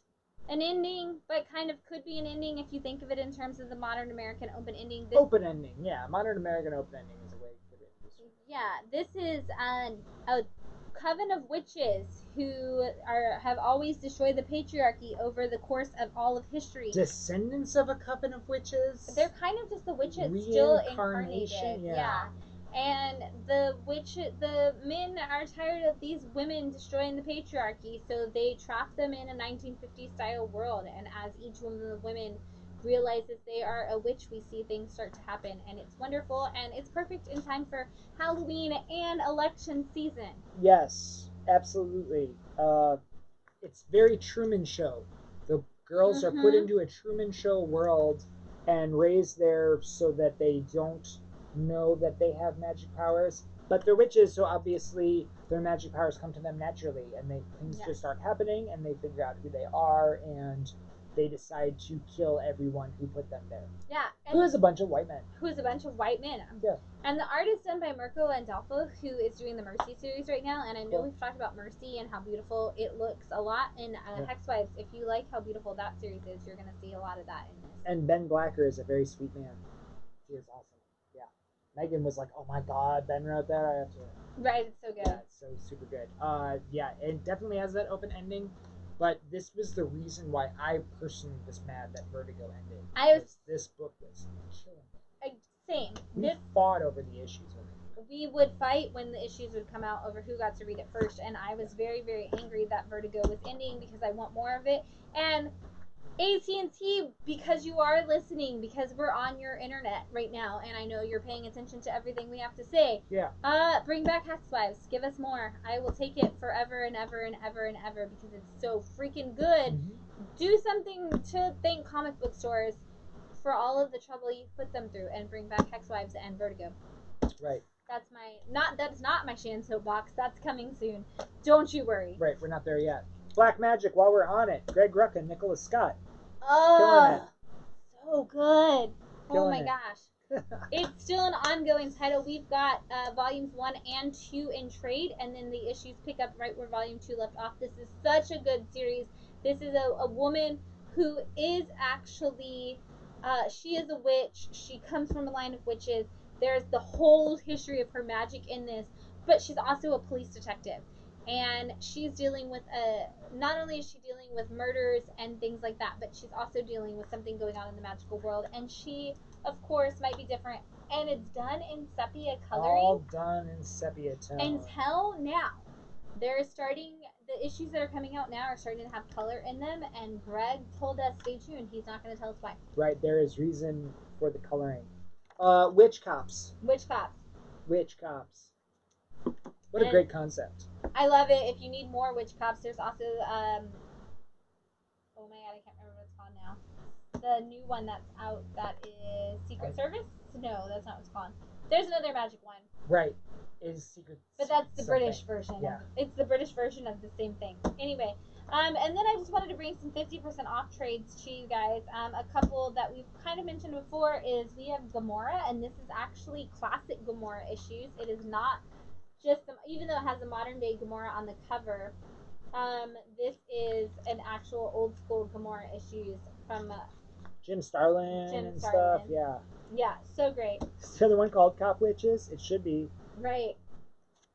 an ending, but kind of could be an ending if you think of it in terms of the modern American open ending. Open ending, yeah. Modern American open ending is a way to put it. Yeah, this is a coven of witches who have always destroyed the patriarchy over the course of all of history. Descendants of a coven of witches? They're kind of just the witches still incarnated. Yeah. And the men are tired of these women destroying the patriarchy, so they trap them in a 1950s style world. And as each one of the women realizes they are a witch, we see things start to happen, and it's wonderful, and it's perfect in time for Halloween and election season. Yes, absolutely. It's very Truman Show. The girls are put into a Truman Show world and raised there so that they don't know that they have magic powers. But they're witches, so obviously their magic powers come to them naturally, and things just start happening, and they figure out who they are, and they decide to kill everyone who put them there. Yeah. Who is a bunch of white men. Yeah. And the art is done by Mirko Andolfo, who is doing the Mercy series right now. And I know we've talked about Mercy and how beautiful it looks a lot in Hex Wives. If you like how beautiful that series is, you're going to see a lot of that in this. And Ben Blacker is a very sweet man. He is awesome. Yeah. Megan was like, oh my god, Ben wrote that. I have to. Right, it's so good. Yeah, it's so super good. Yeah, it definitely has that open ending. But this was the reason why I personally was mad that Vertigo ended. This book was killing me. Same. We fought over the issues with it. We would fight when the issues would come out over who got to read it first, and I was very, very angry that Vertigo was ending because I want more of it. And AT&T, because you are listening, because we're on your internet right now, and I know you're paying attention to everything we have to say. Yeah. Bring back Housewives. Give us more. I will take it forever and ever and ever and ever because it's so freaking good. Mm-hmm. Do something to thank comic book stores for all of the trouble you put them through, and bring back Housewives and Vertigo. Right. That's not my Shan soapbox. That's coming soon. Don't you worry. Right. We're not there yet. Black Magic. While we're on it, Greg Rucka, Nicholas Scott. Oh, so good. Oh Killing my it. gosh. It's still an ongoing title. We've got volumes 1 and 2 in trade, and then the issues pick up right where volume 2 left off. This is such a good series. This is a woman who is actually, she is a witch. She comes from a line of witches. There's the whole history of her magic in this, but she's also a police detective. And she's dealing with not only is she dealing with murders and things like that, but she's also dealing with something going on in the magical world. And she, of course, might be different. And it's done in sepia coloring. All done in sepia tone. Until now. They're starting, the issues that are coming out now are starting to have color in them. And Greg told us, stay tuned. He's not going to tell us why. Right. There is reason for the coloring. Witch Cops. Witch Cops. Witch Cops. What a great concept. I love it. If you need more Witch Cops, there's also, oh my god, I can't remember what it's called now. The new one that's out that is Secret Service? No, that's not what it's called. There's another magic one. Right. Is Secret But that's the something. British version. Yeah. It's the British version of the same thing. Anyway, and then I just wanted to bring some 50% off trades to you guys. A couple that we've kind of mentioned before is we have Gamora, and this is actually classic Gamora issues. It is not just even though it has a modern day Gamora on the cover, this is an actual old school Gamora issues from Jim Starlin and stuff. Yeah. Yeah, so great. Is the other one called Cop Witches? It should be. Right.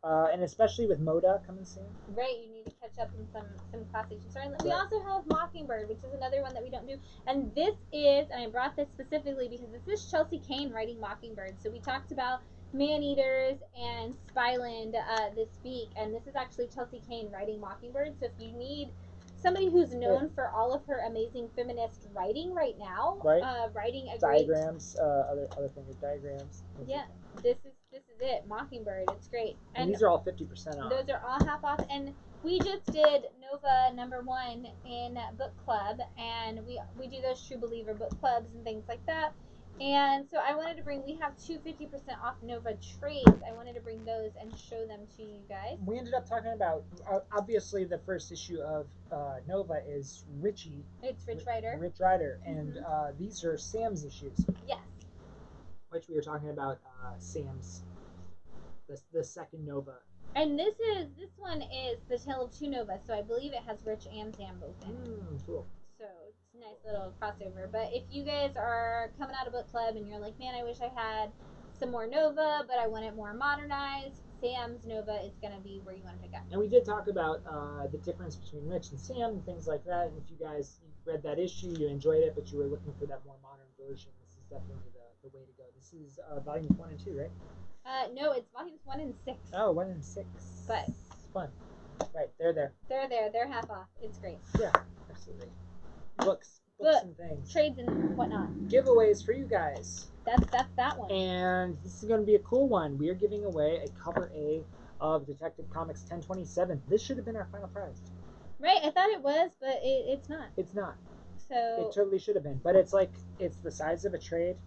And especially with Moda coming soon. Right, you need to catch up in some classic stories. We also have Mockingbird, which is another one that we don't do. And this is, and I brought this specifically because this is Chelsea Kane writing Mockingbird. So we talked about Man-Eaters and Spyland this week, and this is actually Chelsea Kane writing Mockingbird. So if you need somebody who's known for all of her amazing feminist writing right now, writing a diagrams, other things, diagrams. Yeah, this is it. Mockingbird, it's great. And these are all 50% off. Those are all half off, and we just did Nova #1 in book club, and we do those True Believer book clubs and things like that. And so I wanted to bring, we have 2 50% off Nova trades. I wanted to bring those and show them to you guys. We ended up talking about, obviously the first issue of Nova is Richie. It's Rich Rider. Rich Rider. And these are Sam's issues. Yes. Which we were talking about Sam's, the second Nova. And this one is the Tale of Two Novas, so I believe it has Rich and Sam both in it. Cool. So it's a nice little crossover. But if you guys are coming out of book club and you're like, man, I wish I had some more Nova, but I want it more modernized, Sam's Nova is going to be where you want to pick up. And we did talk about the difference between Rich and Sam and things like that. And if you guys read that issue, you enjoyed it, but you were looking for that more modern version, this is definitely the way to go. This is volumes 1 and 2, right? No, it's volumes 1 and 6. Oh, 1 and 6. But it's fun. Right, they're there. They're there. They're half off. It's great. Yeah, absolutely. Books and things. Trades and whatnot. Giveaways for you guys. That's that one. And this is going to be a cool one. We are giving away a cover A of Detective Comics 1027. This should have been our final prize. Right, I thought it was, but it's not. It's not. So it totally should have been. But it's like, it's the size of a trade.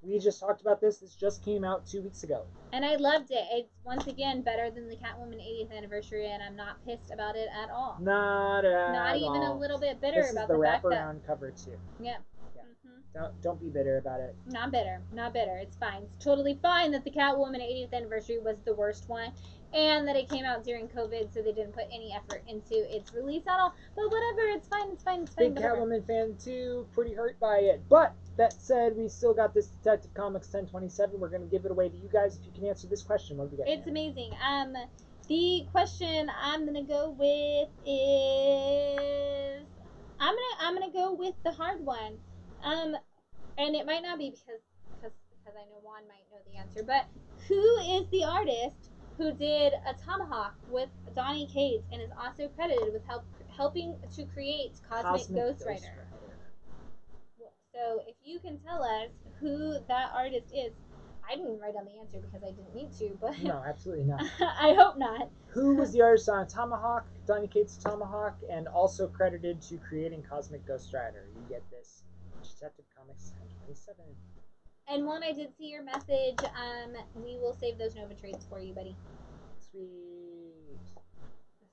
We just talked about this. This just came out 2 weeks ago. And I loved it. It's, once again, better than the Catwoman 80th anniversary, and I'm not pissed about it at all. Not at all. Not even a little bit bitter about the fact that... This is the wraparound cover, too. Yeah. Don't be bitter about it. Not bitter. Not bitter. It's fine. It's totally fine that the Catwoman 80th anniversary was the worst one, and that it came out during COVID, so they didn't put any effort into its release at all. But whatever. It's fine. It's fine. It's fine. Big Catwoman fan, too. Pretty hurt by it. But that said, we still got this Detective Comics 1027. We're going to give it away to you guys if you can answer this question. What do we get? It's amazing. The question I'm gonna go with is I'm gonna go with the hard one. And it might not be because I know Juan might know the answer, but who is the artist who did a Tomahawk with Donny Cates and is also credited with helping to create Cosmic Ghost Rider? So if you can tell us who that artist is, I didn't write down the answer because I didn't need to, but No, absolutely not. I hope not. Who was the artist on Tomahawk, Donny Cates' Tomahawk, and also credited to creating Cosmic Ghost Rider? You get this. Detective Comics 1027. And Juan, I did see your message. We will save those Nova trades for you, buddy. Sweet.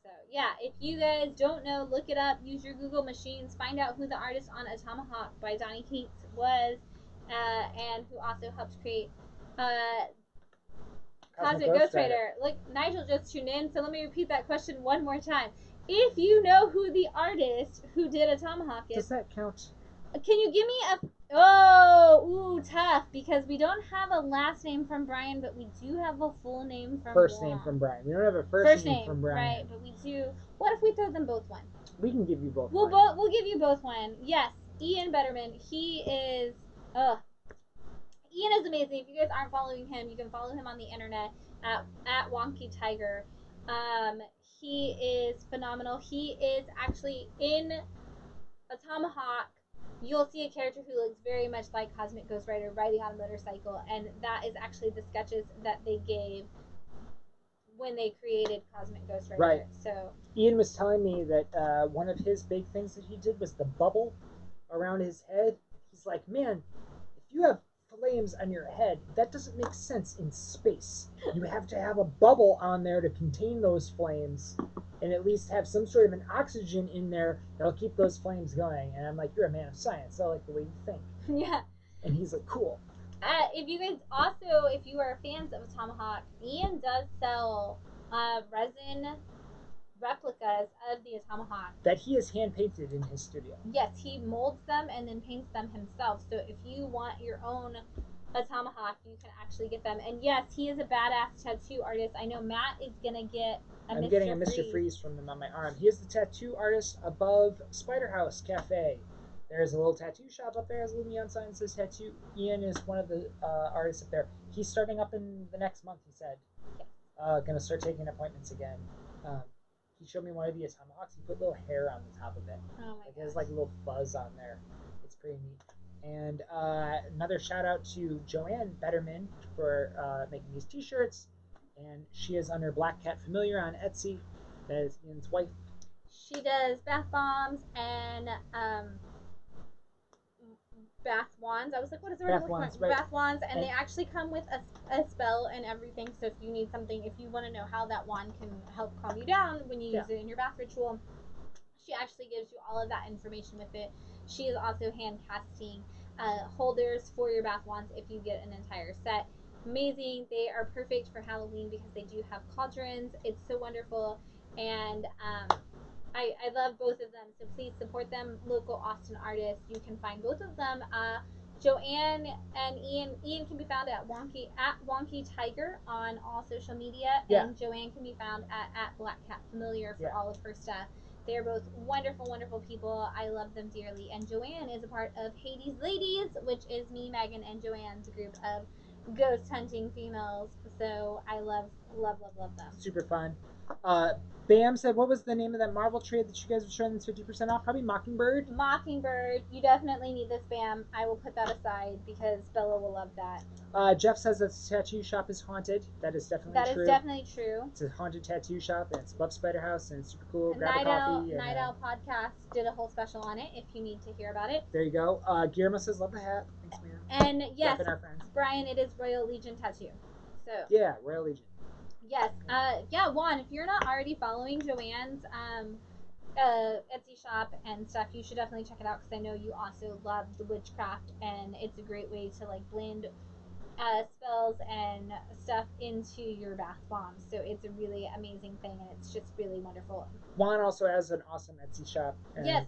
So yeah, if you guys don't know, look it up. Use your Google machines. Find out who the artist on A Tomahawk by Donny Cates was, and who also helped create Cosmic Ghost Rider. Look, Nigel just tuned in, so let me repeat that question one more time. If you know who the artist who did A Tomahawk is, Does that count? can you give me a... Oh, ooh, tough, because we don't have a last name from Brian, but we do have a full name from First Juan. name from Brian. We don't have a first name from Brian. Right, but we do. What if we throw them both one? We can give you both. We'll give you both one. Yes, Ian Betterman. He is... Ian is amazing. If you guys aren't following him, you can follow him on the internet at Wonky Tiger. He is phenomenal. He is actually in A Tomahawk. You'll see a character who looks very much like Cosmic Ghost Rider riding on a motorcycle, and that is actually the sketches that they gave when they created Cosmic Ghost Rider. Right. So Ian was telling me that one of his big things that he did was the bubble around his head. He's like, man, if you have flames on your head, that doesn't make sense in space. You have to have a bubble on there to contain those flames and at least have some sort of an oxygen in there that'll keep those flames going. And I'm like, you're a man of science. I like the way you think. yeah. And he's like, cool. If you guys also, if you are fans of Tomahawk, Ian does sell resin replicas of the Tomahawk that he has hand painted in his studio. Yes, he molds them and then paints them himself. So if you want your own Tomahawk, you can actually get them. And yes, he is a badass tattoo artist. I know Matt is gonna get I'm getting a Mr. Freeze from him on my arm. He is the tattoo artist above Spider House Cafe. There's a little tattoo shop up there. Has a little neon sign that says tattoo. Ian is one of the artists up there. He's starting up in the next month, he said. Gonna start taking appointments again. He showed me one of the Tomahawks. He put little hair on the top of it. Oh my god. There's like a little fuzz on there. It's pretty neat. And another shout out to Joanne Betterman for making these t-shirts. And she is under Black Cat Familiar on Etsy. That is Ian's wife. She does bath bombs and bath wands. I was like, what is the word? Bath wands, right. Bath wands, and they actually come with a spell and everything. So if you need something, if you want to know how that wand can help calm you down when you use it in your bath ritual, she actually gives you all of that information with it. She is also hand casting holders for your bath wands if you get an entire set. Amazing. They are perfect for Halloween because they do have cauldrons. It's so wonderful. And I love both of them, so please support them. Local Austin artists. You can find both of them. Joanne and Ian can be found at Wonky Tiger on all social media, and Joanne can be found at Black Cat Familiar for all of her stuff. They are both wonderful, wonderful people. I love them dearly. And Joanne is a part of Hades Ladies, which is me, Megan, and Joanne's group of ghost hunting females. So I love them. Super fun. Bam said, what was the name of that Marvel trade that you guys were showing that's 50% off? Probably Mockingbird. Mockingbird. You definitely need this, Bam. I will put that aside because Bella will love that. Jeff says that the tattoo shop is haunted. That is definitely true. That is definitely true. It's a haunted tattoo shop, and it's above Spider House, and it's super cool. And Grab a coffee. Night Owl Podcast did a whole special on it if you need to hear about it. There you go. Guillermo says, love the hat. Thanks, man. And yes, Brian, it is Royal Legion Tattoo. So yeah, Royal Legion. Yes. Juan, if you're not already following Joanne's Etsy shop and stuff, you should definitely check it out because I know you also love the witchcraft, and it's a great way to like blend spells and stuff into your bath bombs. So it's a really amazing thing, and it's just really wonderful. Juan also has an awesome Etsy shop and yes.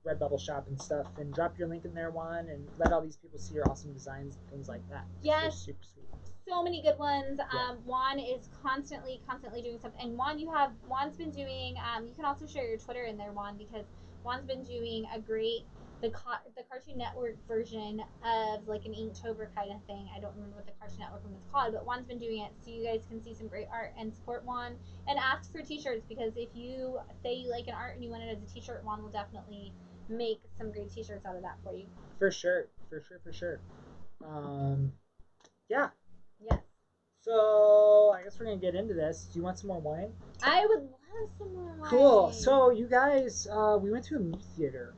Redbubble shop and stuff. And drop your link in there, Juan, and let all these people see your awesome designs and things like that. Yes. Super sweet. So many good ones. Juan is constantly doing stuff. And Juan's been doing, you can also share your Twitter in there, Juan, because Juan's been doing a great, the Cartoon Network version of like an Inktober kind of thing. I don't remember what the Cartoon Network one was called, but Juan's been doing it so you guys can see some great art and support Juan and ask for t-shirts, because if you say you like an art and you want it as a t-shirt, Juan will definitely make some great t-shirts out of that for you. For sure. Yeah. Yes. So I guess we're gonna get into this. Do you want some more wine? I would love some more wine. Cool. So you guys, we went to a movie theater.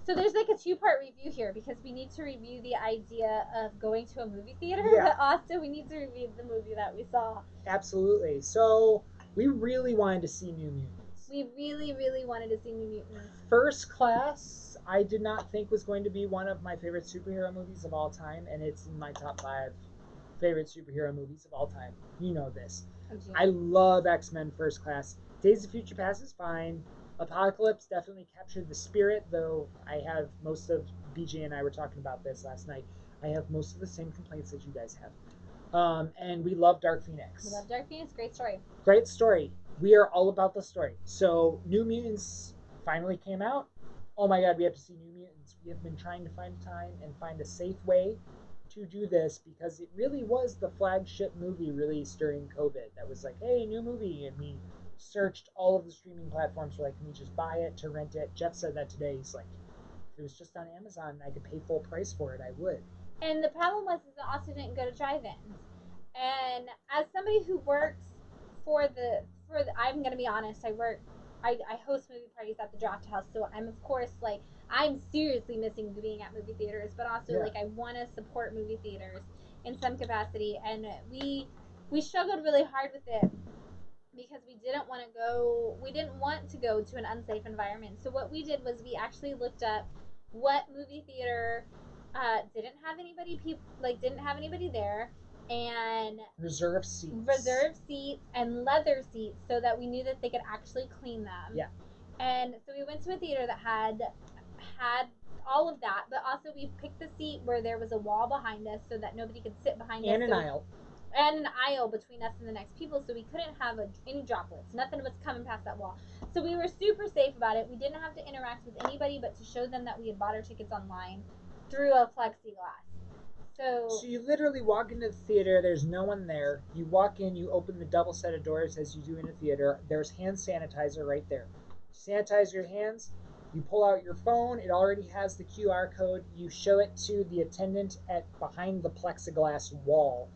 So there's like a two-part review here because we need to review the idea of going to a movie theater, Yeah. but also we need to review the movie that we saw. Absolutely. So we really wanted to see New Mutants. We really, really wanted to see New Mutants. First Class, I did not think was going to be one of my favorite superhero movies of all time, and it's in my top 5 favorite superhero movies of all time. You know this. I love X-Men First Class. Days of Future Past is fine. Apocalypse definitely captured the spirit, though I have most of BJ and I were talking about this last night. I have most of the same complaints that you guys have. And we love Dark Phoenix. We love Dark Phoenix. Great story. Great story. We are all about the story. So New Mutants finally came out. Oh my god, we have to see New Mutants. We have been trying to find time and find a safe way to do this because it really was the flagship movie released during COVID. That was like, hey, new movie, and we searched all of the streaming platforms for like, can we just buy it to rent it? Jeff said that today. He's like, if it was just on Amazon and I could pay full price for it, I would. And the problem was that also didn't go to drive-ins. And as somebody who works for the I'm gonna be honest, I host movie parties at the Draft House, so I'm of course like I'm seriously missing being at movie theaters, but also like I want to support movie theaters in some capacity, and we struggled really hard with it because we didn't want to go to an unsafe environment. So what we did was we actually looked up what movie theater didn't have anybody there, and reserve seats and leather seats so that we knew that they could actually clean them. Yeah. And so we went to a theater that had all of that, but also we picked the seat where there was a wall behind us so that nobody could sit behind us. And an aisle. And an aisle between us and the next people, so we couldn't have any droplets. Nothing was coming past that wall. So we were super safe about it. We didn't have to interact with anybody but to show them that we had bought our tickets online through a plexiglass. So you literally walk into the theater, there's no one there. You walk in, you open the double set of doors as you do in a theater. There's hand sanitizer right there. Sanitize your hands, you pull out your phone, it already has the QR code. You show it to the attendant behind the plexiglass wall.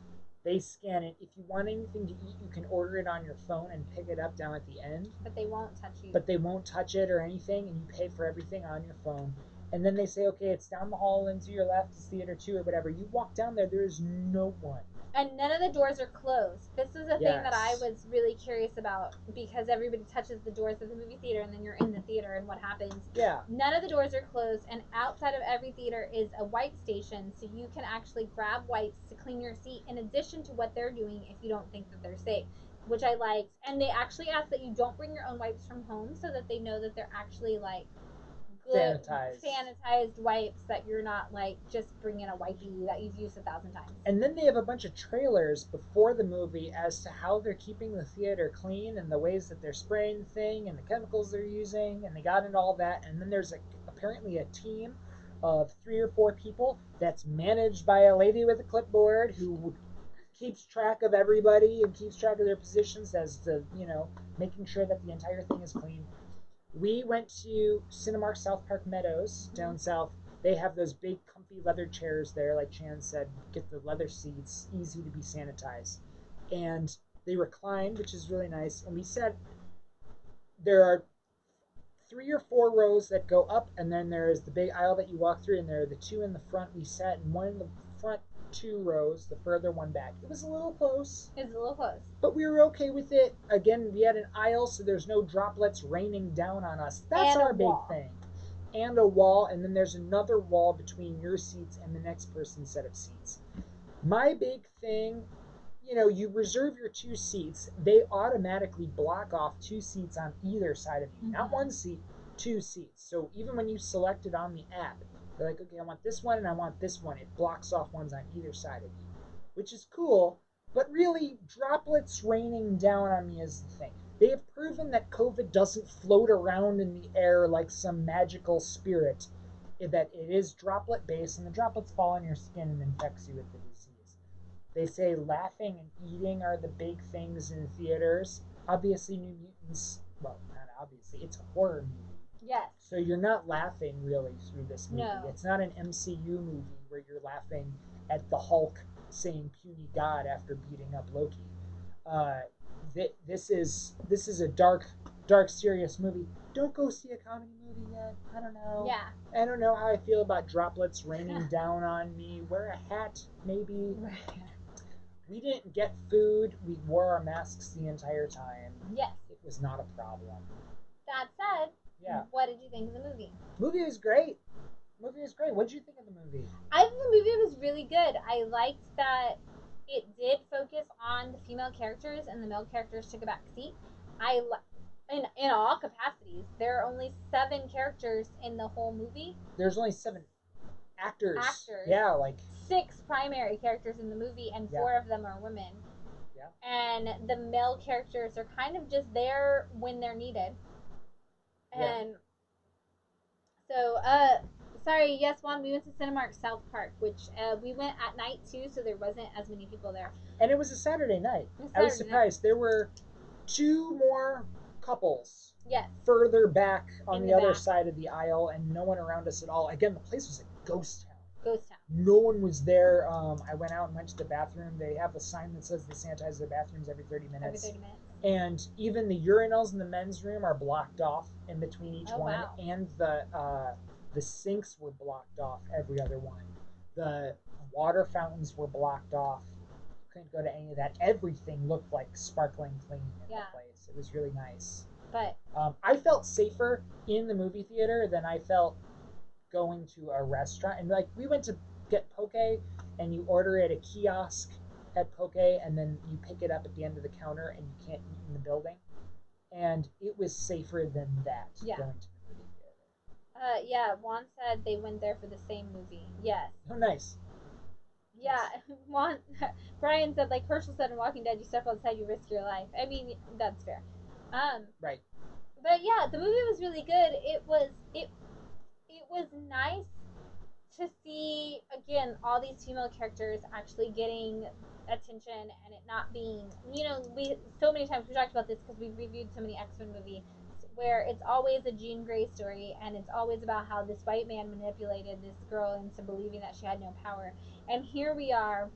They scan it. If you want anything to eat, you can order it on your phone and pick it up down at the end. But they won't touch you. But they won't touch it or anything, and you pay for everything on your phone. And then they say, okay, it's down the hall and to your left is theater 2 or whatever. You walk down there, there is no one. And none of the doors are closed. This is a thing that I was really curious about because everybody touches the doors of the movie theater and then you're in the theater and what happens. Yeah. None of the doors are closed, and outside of every theater is a wipe station, so you can actually grab wipes to clean your seat in addition to what they're doing if you don't think that they're safe, which I liked. And they actually ask that you don't bring your own wipes from home so that they know that they're actually like good sanitized wipes, that you're not like just bringing a wipey that you've used 1,000 times. And then they have a bunch of trailers before the movie as to how they're keeping the theater clean and the ways that they're spraying the thing and the chemicals they're using, and they got into all that. And then there's apparently a team of 3 or 4 people that's managed by a lady with a clipboard who keeps track of everybody and keeps track of their positions as to, making sure that the entire thing is clean. We went to Cinemark South Park Meadows down south. They have those big comfy leather chairs there, like Chan said, get the leather seats, easy to be sanitized. And they recline, which is really nice. And we sat, there are 3 or 4 rows that go up, and then there is the big aisle that you walk through, and there are the 2 in the front. We sat in one in the front 2 rows, the further one back. It was a little close. But we were okay with it. Again, we had an aisle, so there's no droplets raining down on us. That's our big thing. And a wall, and then there's another wall between your seats and the next person's set of seats. My big thing, you reserve your 2 seats. They automatically block off 2 seats on either side of you. Not 1 seat, 2 seats. So even when you select it on the app, they're like, okay, I want this one and I want this one. It blocks off ones on either side of you, which is cool. But really, droplets raining down on me is the thing. They have proven that COVID doesn't float around in the air like some magical spirit, that it is droplet based, and the droplets fall on your skin and infects you with the disease. They say laughing and eating are the big things in theaters. Obviously, New Mutants, well, not obviously, it's a horror movie. Yes. So you're not laughing really through this movie. No. It's not an MCU movie where you're laughing at the Hulk saying "puny God" after beating up Loki. Uh, this is a dark, serious movie. Don't go see a comedy movie yet. I don't know. Yeah. I don't know how I feel about droplets raining down on me. Wear a hat, maybe. We didn't get food. We wore our masks the entire time. Yes. It was not a problem. That said, Yeah. what did you think of the movie? Movie was great. Movie was great. What did you think of the movie? I think the movie was really good. I liked that it did focus on the female characters and the male characters took a back seat. In all capacities, there are only 7 characters in the whole movie. There's only 7 actors. Actors. Yeah, like 6 primary characters in the movie, and 4 of them are women. Yeah. And the male characters are kind of just there when they're needed. And so, sorry, yes, Juan, we went to Cinemark South Park, which we went at night too, so there wasn't as many people there. And it was a Saturday night. I was surprised. There were 2 more couples. Yes. Further back on the other side of the aisle, and no one around us at all. Again, the place was a ghost town. Ghost town. No one was there. I went out and went to the bathroom. They have a sign that says they sanitize their bathrooms every 30 minutes. Every 30 minutes. And even the urinals in the men's room are blocked off in between each one. Wow. And the sinks were blocked off every other one. The water fountains were blocked off. Couldn't go to any of that. Everything looked like sparkling clean in the place. It was really nice. But I felt safer in the movie theater than I felt going to a restaurant. And like we went to get poke, and you order at a kiosk at poke, and then you pick it up at the end of the counter, and you can't eat in the building. And it was safer than that going to the movie theater. Yeah, Juan said they went there for the same movie. Yes. Oh, nice. Yeah, Juan. Brian said, like Herschel said in Walking Dead, you step outside, you risk your life. I mean, that's fair. Right. But yeah, the movie was really good. It was nice to see again all these female characters actually getting attention and it not being, we so many times we talked about this because we've reviewed so many X-Men movies where it's always a Jean Grey story and it's always about how this white man manipulated this girl into believing that she had no power. And here we are,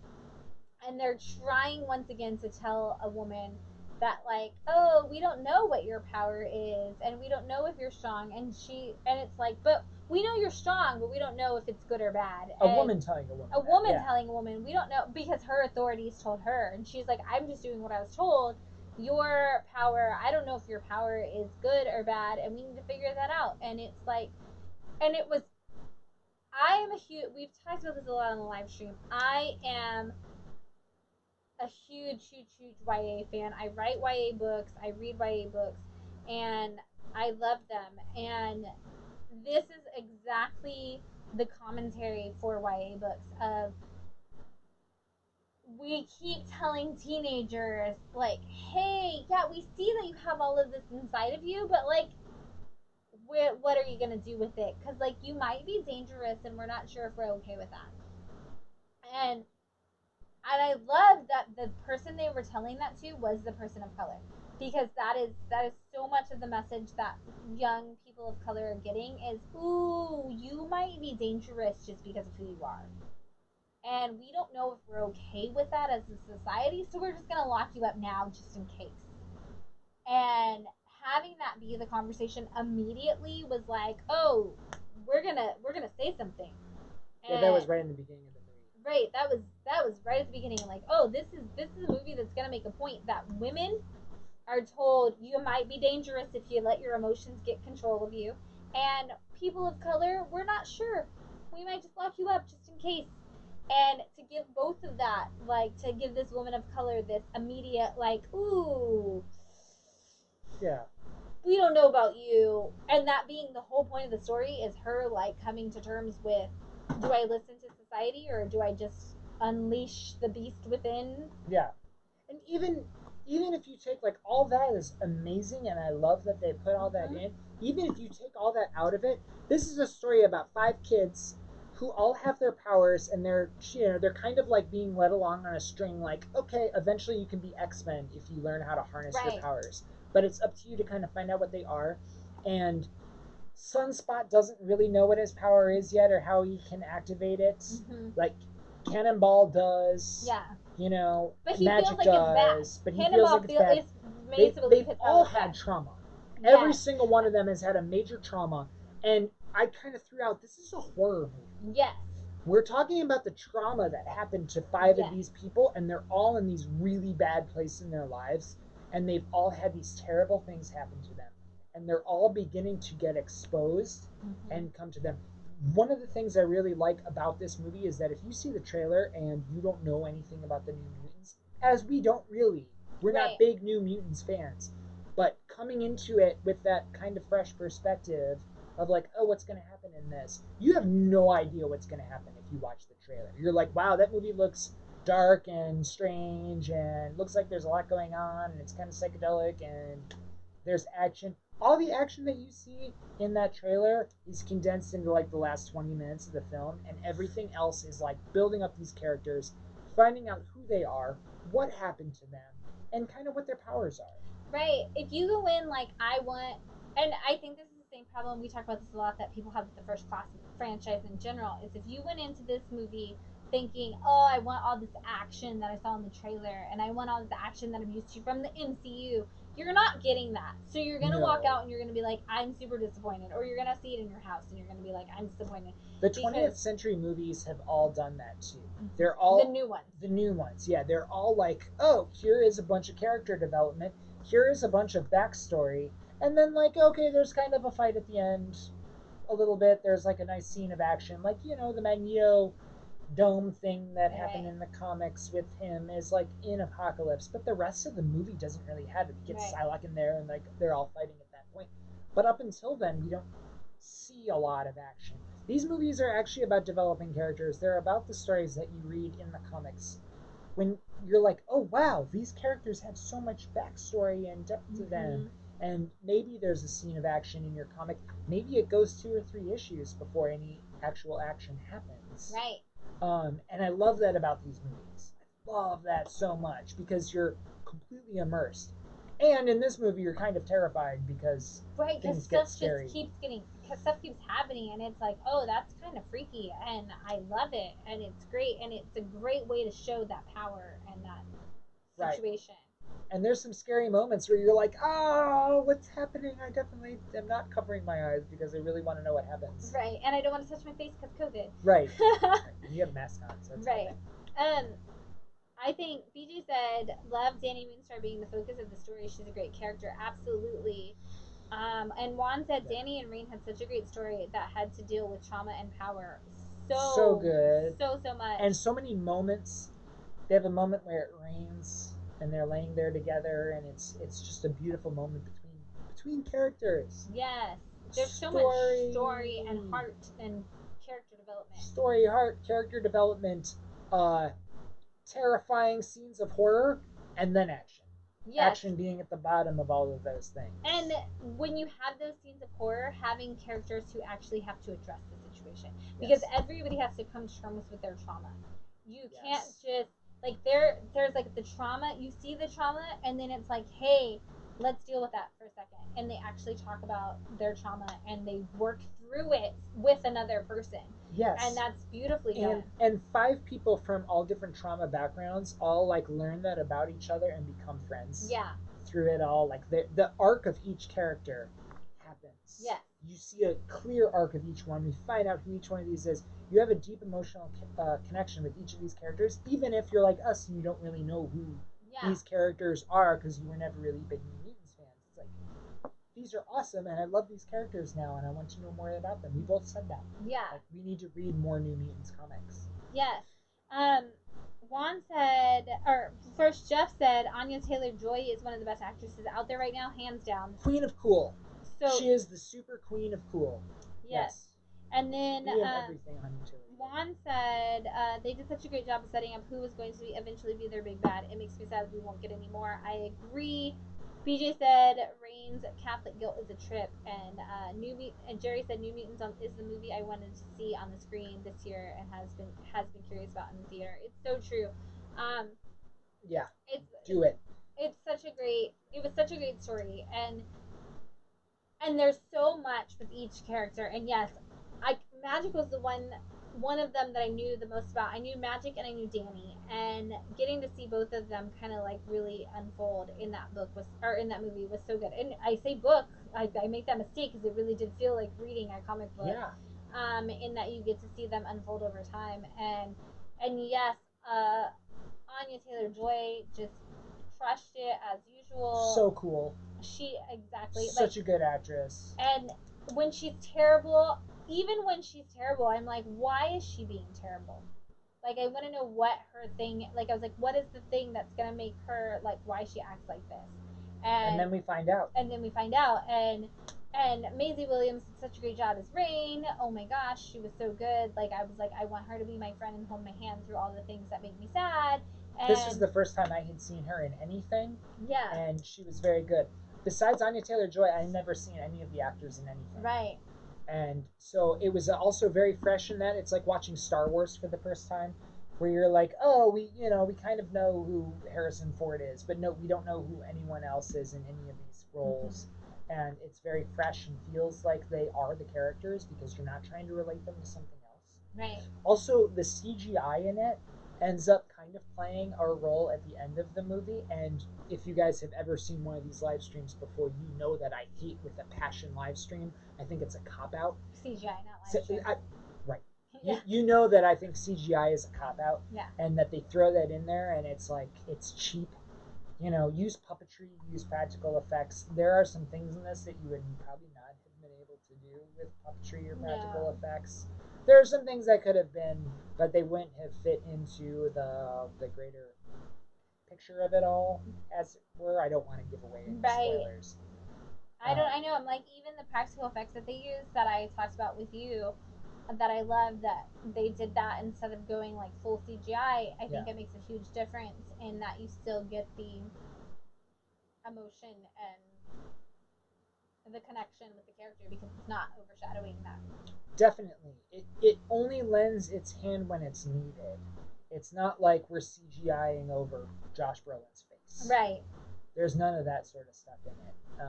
and they're trying once again to tell a woman that like, oh, we don't know what your power is and we don't know if you're strong, and it's like, but we know you're strong, but we don't know if it's good or bad. A woman telling a woman. A woman telling a woman, we don't know, because her authorities told her, and she's like, I'm just doing what I was told. Your power, I don't know if your power is good or bad, and we need to figure that out. And it's like, and it was, I am a huge, we've talked about this a lot on the live stream. I am a huge YA fan. I write YA books, I read YA books, and I love them. And this is exactly the commentary for YA books of, we keep telling teenagers like, hey, yeah, we see that you have all of this inside of you, but like, what are you gonna do with it? Because like, you might be dangerous and we're not sure if we're okay with that. And I love that the person they were telling that to was the person of color, because that is so much of the message that young people of color are getting is, ooh, you might be dangerous just because of who you are. And we don't know if we're okay with that as a society, so we're just gonna lock you up now just in case. And having that be the conversation immediately was like, oh, we're gonna say something. And that was right in the beginning of the movie. Right, that was right at the beginning. Like, oh, this is a movie that's gonna make a point that women are told you might be dangerous if you let your emotions get control of you, and people of color, we're not sure. We might just lock you up just in case. And to give both of that, like to give this woman of color this immediate, like, ooh, yeah, we don't know about you, and that being the whole point of the story is her like coming to terms with, do I listen to society or do I just unleash the beast within? Yeah, and even if you take like all that is amazing, and I love that they put all that in. Even if you take all that out of it, this is a story about 5 kids who all have their powers, and they're kind of like being led along on a string. Like, okay, eventually you can be X-Men if you learn how to harness your powers, but it's up to you to kind of find out what they are. And Sunspot doesn't really know what his power is yet or how he can activate it. Mm-hmm. Like Cannonball does. Yeah. You know, But he feels Magic like it's bad. does, but he feels Cannonball like it's bad. is made to believe They've his all power is had bad. trauma. Every Yes. single one of them has had a major trauma, and I kind of threw out this is a horror movie. Yes. We're talking about the trauma that happened to 5 Yes. of these people, and they're all in these really bad places in their lives, and they've all had these terrible things happen to them, and they're all beginning to get exposed and come to them. One of the things I really like about this movie is that if you see the trailer and you don't know anything about the New Mutants, as we don't really, we're Right. not big New Mutants fans, but coming into it with that kind of fresh perspective of like, oh, what's going to happen in this? You have no idea what's going to happen if you watch the trailer. You're like, wow, that movie looks dark and strange and looks like there's a lot going on and it's kind of psychedelic and there's action. All the action that you see in that trailer is condensed into like the last 20 minutes of the film, and everything else is like building up these characters, finding out who they are, what happened to them, and kind of what their powers are. Right. If you go in like I want, and I think this is the same problem, we talk about this a lot, that people have with the First Class franchise in general, is if you went into this movie thinking, oh, I want all this action that I saw in the trailer, and I want all this action that I'm used to from the MCU, you're not getting that. So you're going to walk out and you're going to be like, I'm super disappointed. Or you're going to see it in your house and you're going to be like, I'm disappointed. The 20th century movies have all done that too. They're all the new ones. The new ones, yeah. They're all like, oh, here is a bunch of character development. Here is a bunch of backstory. And then, like, okay, there's kind of a fight at the end a little bit. There's like a nice scene of action. Like, you know, the Magneto dome thing that happened in the comics with him is like in Apocalypse, but the rest of the movie doesn't really have it. You get Psylocke in there and like they're all fighting at that point. But up until then, we don't see a lot of action. These movies are actually about developing characters. They're about the stories that you read in the comics. When you're like, oh wow, these characters have so much backstory and depth to them. And maybe there's a scene of action in your comic. Maybe it goes 2 or 3 issues before any actual action happens. Right. And I love that about these movies. I love that so much because you're completely immersed. And in this movie, you're kind of terrified because things get scary. Because stuff keeps happening, and it's like, oh, that's kind of freaky, and I love it, and it's great, and it's a great way to show that power and that situation. Right. And there's some scary moments where you're like, oh, what's happening? I definitely am not covering my eyes because I really want to know what happens. Right, and I don't want to touch my face because COVID. Right. You have a mask on, so it's right. I think BJ said, love Danny Moonstar being the focus of the story. She's a great character. Absolutely. And Juan said, Danny and Rain had such a great story that had to deal with trauma and power. So good. So much. And so many moments. They have a moment where it rains and they're laying there together, and it's just a beautiful moment between characters. Yes. There's so much story and heart and character development. Story, heart, character development, terrifying scenes of horror, and then action. Yes. Action being at the bottom of all of those things. And when you have those scenes of horror, having characters who actually have to address the situation. Because everybody has to come to terms with their trauma. You can't just, like, there's like the trauma, you see the trauma, and then it's like, hey, let's deal with that for a second. And they actually talk about their trauma and they work through it with another person. Yes. And that's beautifully done. And 5 people from all different trauma backgrounds all like learn that about each other and become friends. Yeah. Through it all. Like the arc of each character happens. Yeah. You see a clear arc of each one. You find out who each one of these is. You have a deep emotional connection with each of these characters, even if you're like us and you don't really know who these characters are because you were never really big New Mutants fans. It's like, these are awesome and I love these characters now and I want to know more about them. We both said that. Yeah. Like, we need to read more New Mutants comics. Yes. Juan said, or first Jeff said, Anya Taylor-Joy is one of the best actresses out there right now, hands down. Queen of cool. So she is the super queen of cool. Yes. And then everything on Juan said they did such a great job of setting up who was going to eventually be their big bad. It makes me sad we won't get any more. I agree. BJ said Rain's Catholic guilt is a trip, and and Jerry said New Mutants is the movie I wanted to see on the screen this year and has been curious about in the theater. It's so true. Do it. It was such a great story, and and there's so much with each character. And yes, Magic was the one of them that I knew the most about. I knew Magic and I knew Danny, and getting to see both of them kind of like really unfold in that book was, or in that movie, was so good. And I say book, I make that mistake because it really did feel like reading a comic book. Yeah. In that you get to see them unfold over time, and yes, Anya Taylor Joy just crushed it as usual. So cool. She exactly Such a good actress. And when she's terrible, even when she's terrible, I'm like, why is she being terrible? Like, I want to know what her thing. Like, I was like, what is the thing that's gonna make her like why she acts like this? And then we find out. And then we find out, and Maisie Williams did such a great job as Rain. Oh my gosh, she was so good. Like, I was like, I want her to be my friend and hold my hand through all the things that make me sad. And this was the first time I had seen her in anything. Yeah. And she was very good. Besides Anya Taylor-Joy, I had never seen any of the actors in anything. Right. And so it was also very fresh in that. It's like watching Star Wars for the first time, where you're like, oh, we kind of know who Harrison Ford is, but no, we don't know who anyone else is in any of these roles. Mm-hmm. And it's very fresh and feels like they are the characters because you're not trying to relate them to something else. Right. Also, the CGI in it ends up kind of playing a role at the end of the movie. And if you guys have ever seen one of these live streams before, you know that I hate with a passion live stream. I think it's a cop out. CGI, not live stream. Right. Yeah. You know that I think CGI is a cop out. Yeah. And that they throw that in there and it's like, it's cheap. You know, use puppetry, use practical effects. There are some things in this that you would probably not have been able to do with puppetry or practical effects. There are some things that could have been, but they wouldn't have fit into the greater picture of it all, as it were. I don't want to give away any spoilers. I know. I'm like, even the practical effects that they use that I talked about with you, that I love that they did that instead of going like full CGI. I think it makes a huge difference in that you still get the emotion and the connection with the character because it's not overshadowing that. Definitely. It only lends its hand when it's needed. It's not like we're CGIing over Josh Brolin's face. Right. There's none of that sort of stuff in it.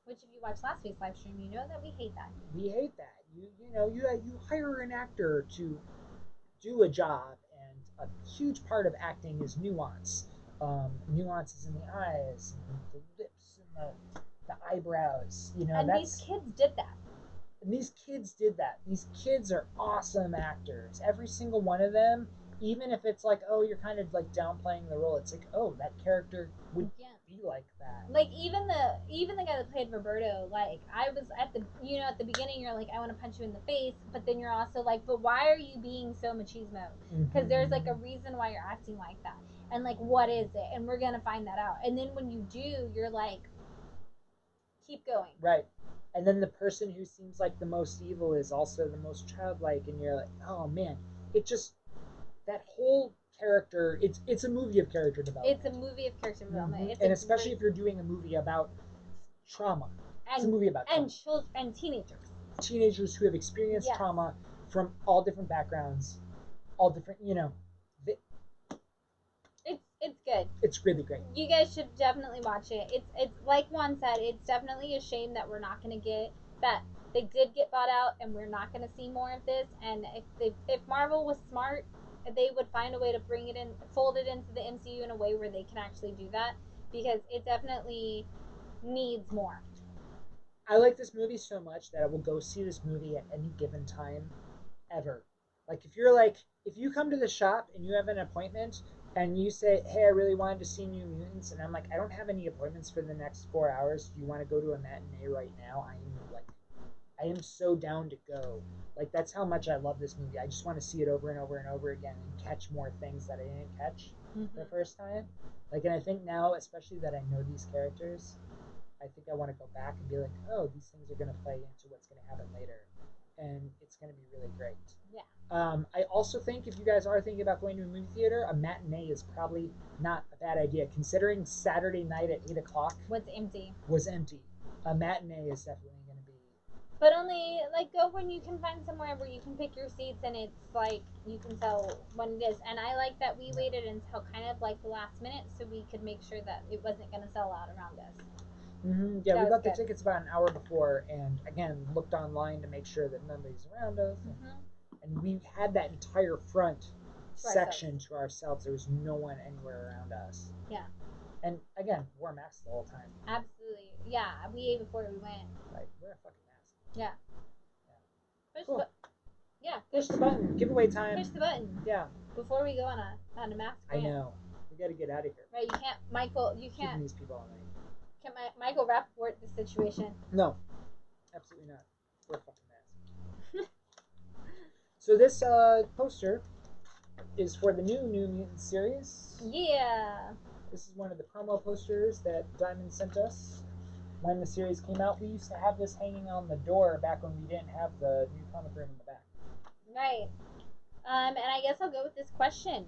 Which, if you watch last week's live stream, you know that we hate that. We hate that. You hire an actor to do a job, and a huge part of acting is nuance. Nuances in the eyes, and the lips, and the eyebrows. And these kids did that. And these kids did that. These kids are awesome actors. Every single one of them. Even if it's like, oh, you're kind of like downplaying the role, it's like, oh, that character would be like that. Like even the guy that played Roberto, like I was at the beginning, you're like, I want to punch you in the face, but then you're also like, but why are you being so machismo? Because there's like a reason why you're acting like that, and like what is it? And we're gonna find that out. And then when you do, you're like, keep going. Right. And then the person who seems like the most evil is also the most childlike, and you're like, oh man, it just. That whole character, it's a movie of character development. It's a movie of character development. Mm-hmm. And especially if you're doing a movie about trauma. It's a movie about trauma. And teenagers. Teenagers who have experienced trauma from all different backgrounds, all different, It's good. It's really great. You guys should definitely watch it. It's like Juan said, it's definitely a shame that we're not going to get that. They did get bought out, and we're not going to see more of this. And if Marvel was smart, they would find a way to bring it in, fold it into the MCU in a way where they can actually do that, because it definitely needs more. I like this movie so much that I will go see this movie at any given time, ever. Like if you come to the shop and you have an appointment and you say, hey, I really wanted to see New Mutants, and I'm like, I don't have any appointments for the next 4 hours. Do you want to go to a matinee right now? I am so down to go. Like, that's how much I love this movie. I just want to see it over and over and over again and catch more things that I didn't catch the first time. Like, and I think now, especially that I know these characters, I think I want to go back and be like, oh, these things are going to play into what's going to happen later. And it's going to be really great. Yeah. I also think if you guys are thinking about going to a movie theater, a matinee is probably not a bad idea, considering Saturday night at 8 o'clock was empty. A matinee is definitely going to be. But only, like, go when you can find somewhere where you can pick your seats and it's, like, you can tell when it is. And I like that we waited until kind of, like, the last minute so we could make sure that it wasn't going to sell out around us. Yeah, That we was got the good. tickets about an hour before, and again looked online to make sure that nobody's around us, and we had that entire front section to ourselves. There was no one anywhere around us. Yeah. And again, wore masks the whole time. Absolutely. Yeah, we ate before we went. Like, wear a fucking mask. Yeah. Cool. Yeah. Push the button. Giveaway time. Push the button. Yeah. Before we go on a mask I know. We got to get out of here. Right. You can't, Michael. You can't. Keeping these people all night. Can Michael Rappaport the situation? No. Absolutely not. Wear a fucking mask. So this poster is for the new Mutants series. Yeah. This is one of the promo posters that Diamond sent us when the series came out. We used to have this hanging on the door back when we didn't have the new comic room in the back. Right. And I guess I'll go with this question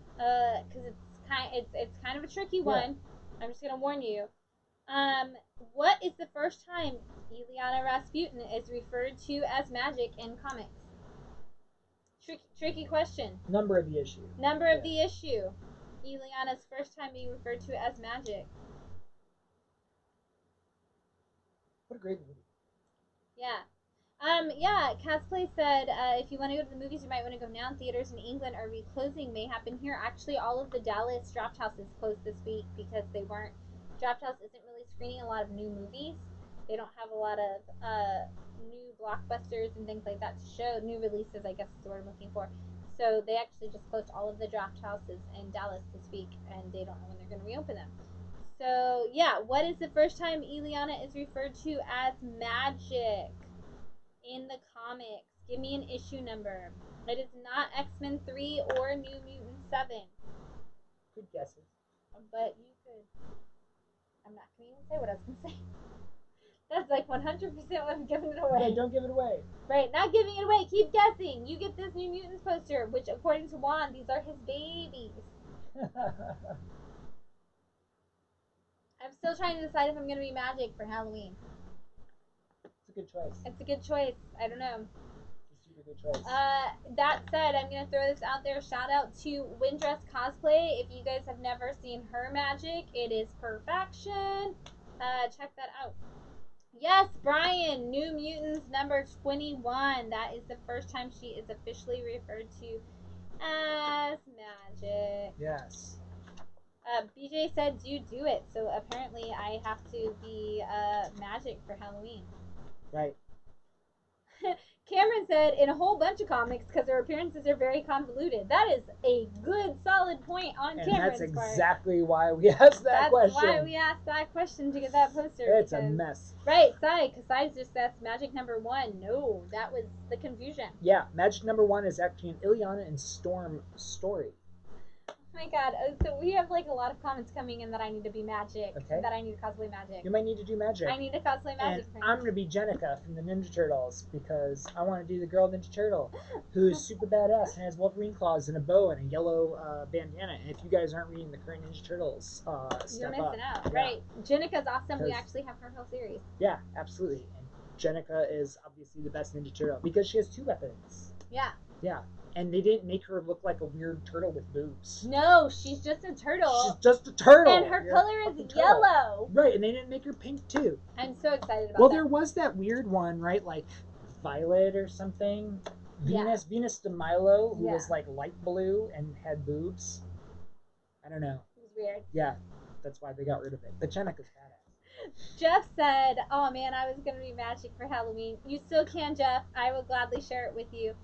because it's kind of a tricky one. I'm just gonna warn you. What is the first time Ileana Rasputin is referred to as magic in comics? Tricky question. Number of the issue. Number of the issue. Ileana's first time being referred to as magic. What a great movie. Yeah. Yeah, Casplay said if you want to go to the movies, you might want to go now. Theaters in England are reclosing, may happen here. Actually, all of the Dallas Draft Houses closed this week because they weren't. Draft House isn't really screening a lot of new movies. They don't have a lot of new blockbusters and things like that to show. New releases, I guess is the word I'm looking for. So they actually just closed all of the Draft Houses in Dallas this week, and they don't know when they're going to reopen them. So, yeah, what is the first time Ileana is referred to as magic in the comics? Give me an issue number. It is not X-Men 3 or New Mutants 7. Good guesses. But you could. I'm not going to even say what I was going to say. That's like 100% what I'm giving it away. Hey, don't give it away. Right, not giving it away. Keep guessing. You get this New Mutants poster, which according to Juan, these are his babies. I'm still trying to decide if I'm going to be magic for Halloween. It's a good choice. It's a good choice. I don't know. It's a super good choice. That said, I'm going to throw this out there. Shout out to Windress Cosplay. If you guys have never seen her magic, it is perfection. Check that out. Yes, Brian, New Mutants number 21. That is the first time she is officially referred to as magic. Yes. BJ said, do it. So apparently I have to be magic for Halloween. Right. Cameron said, in a whole bunch of comics because their appearances are very convoluted. That is a good, solid point on Cameron's part. And that's part. exactly why we asked that question. That's why we asked that question to get that poster. It's a mess. Right, Sai, because Sai just that's magic number 1. No, that was the confusion. Yeah, magic number 1 is actually an Ileana and Storm story. Oh my god, so we have like a lot of comments coming in that I need to be magic. Okay. That I need to cosplay magic. You might need to do magic. I need to cosplay magic. And I'm going to be Jenica from the Ninja Turtles because I want to do the girl Ninja Turtle who's super badass and has Wolverine claws and a bow and a yellow bandana. And if you guys aren't reading the current Ninja Turtles, you're missing out. Yeah. Right. Jenica's awesome. We actually have her whole series. Yeah, absolutely. And Jenica is obviously the best Ninja Turtle because she has 2 weapons. Yeah. Yeah. And they didn't make her look like a weird turtle with boobs. No, she's just a turtle. She's just a turtle. And her color is yellow. Right, and they didn't make her pink too. I'm so excited about that. Well, that. there was that weird one, right? Like Violet or something. Venus de Milo, who was like light blue and had boobs. I don't know. It was weird. Yeah, that's why they got rid of it. But Jenica's badass. Jeff said, oh man, I was going to be magic for Halloween. You still can, Jeff. I will gladly share it with you.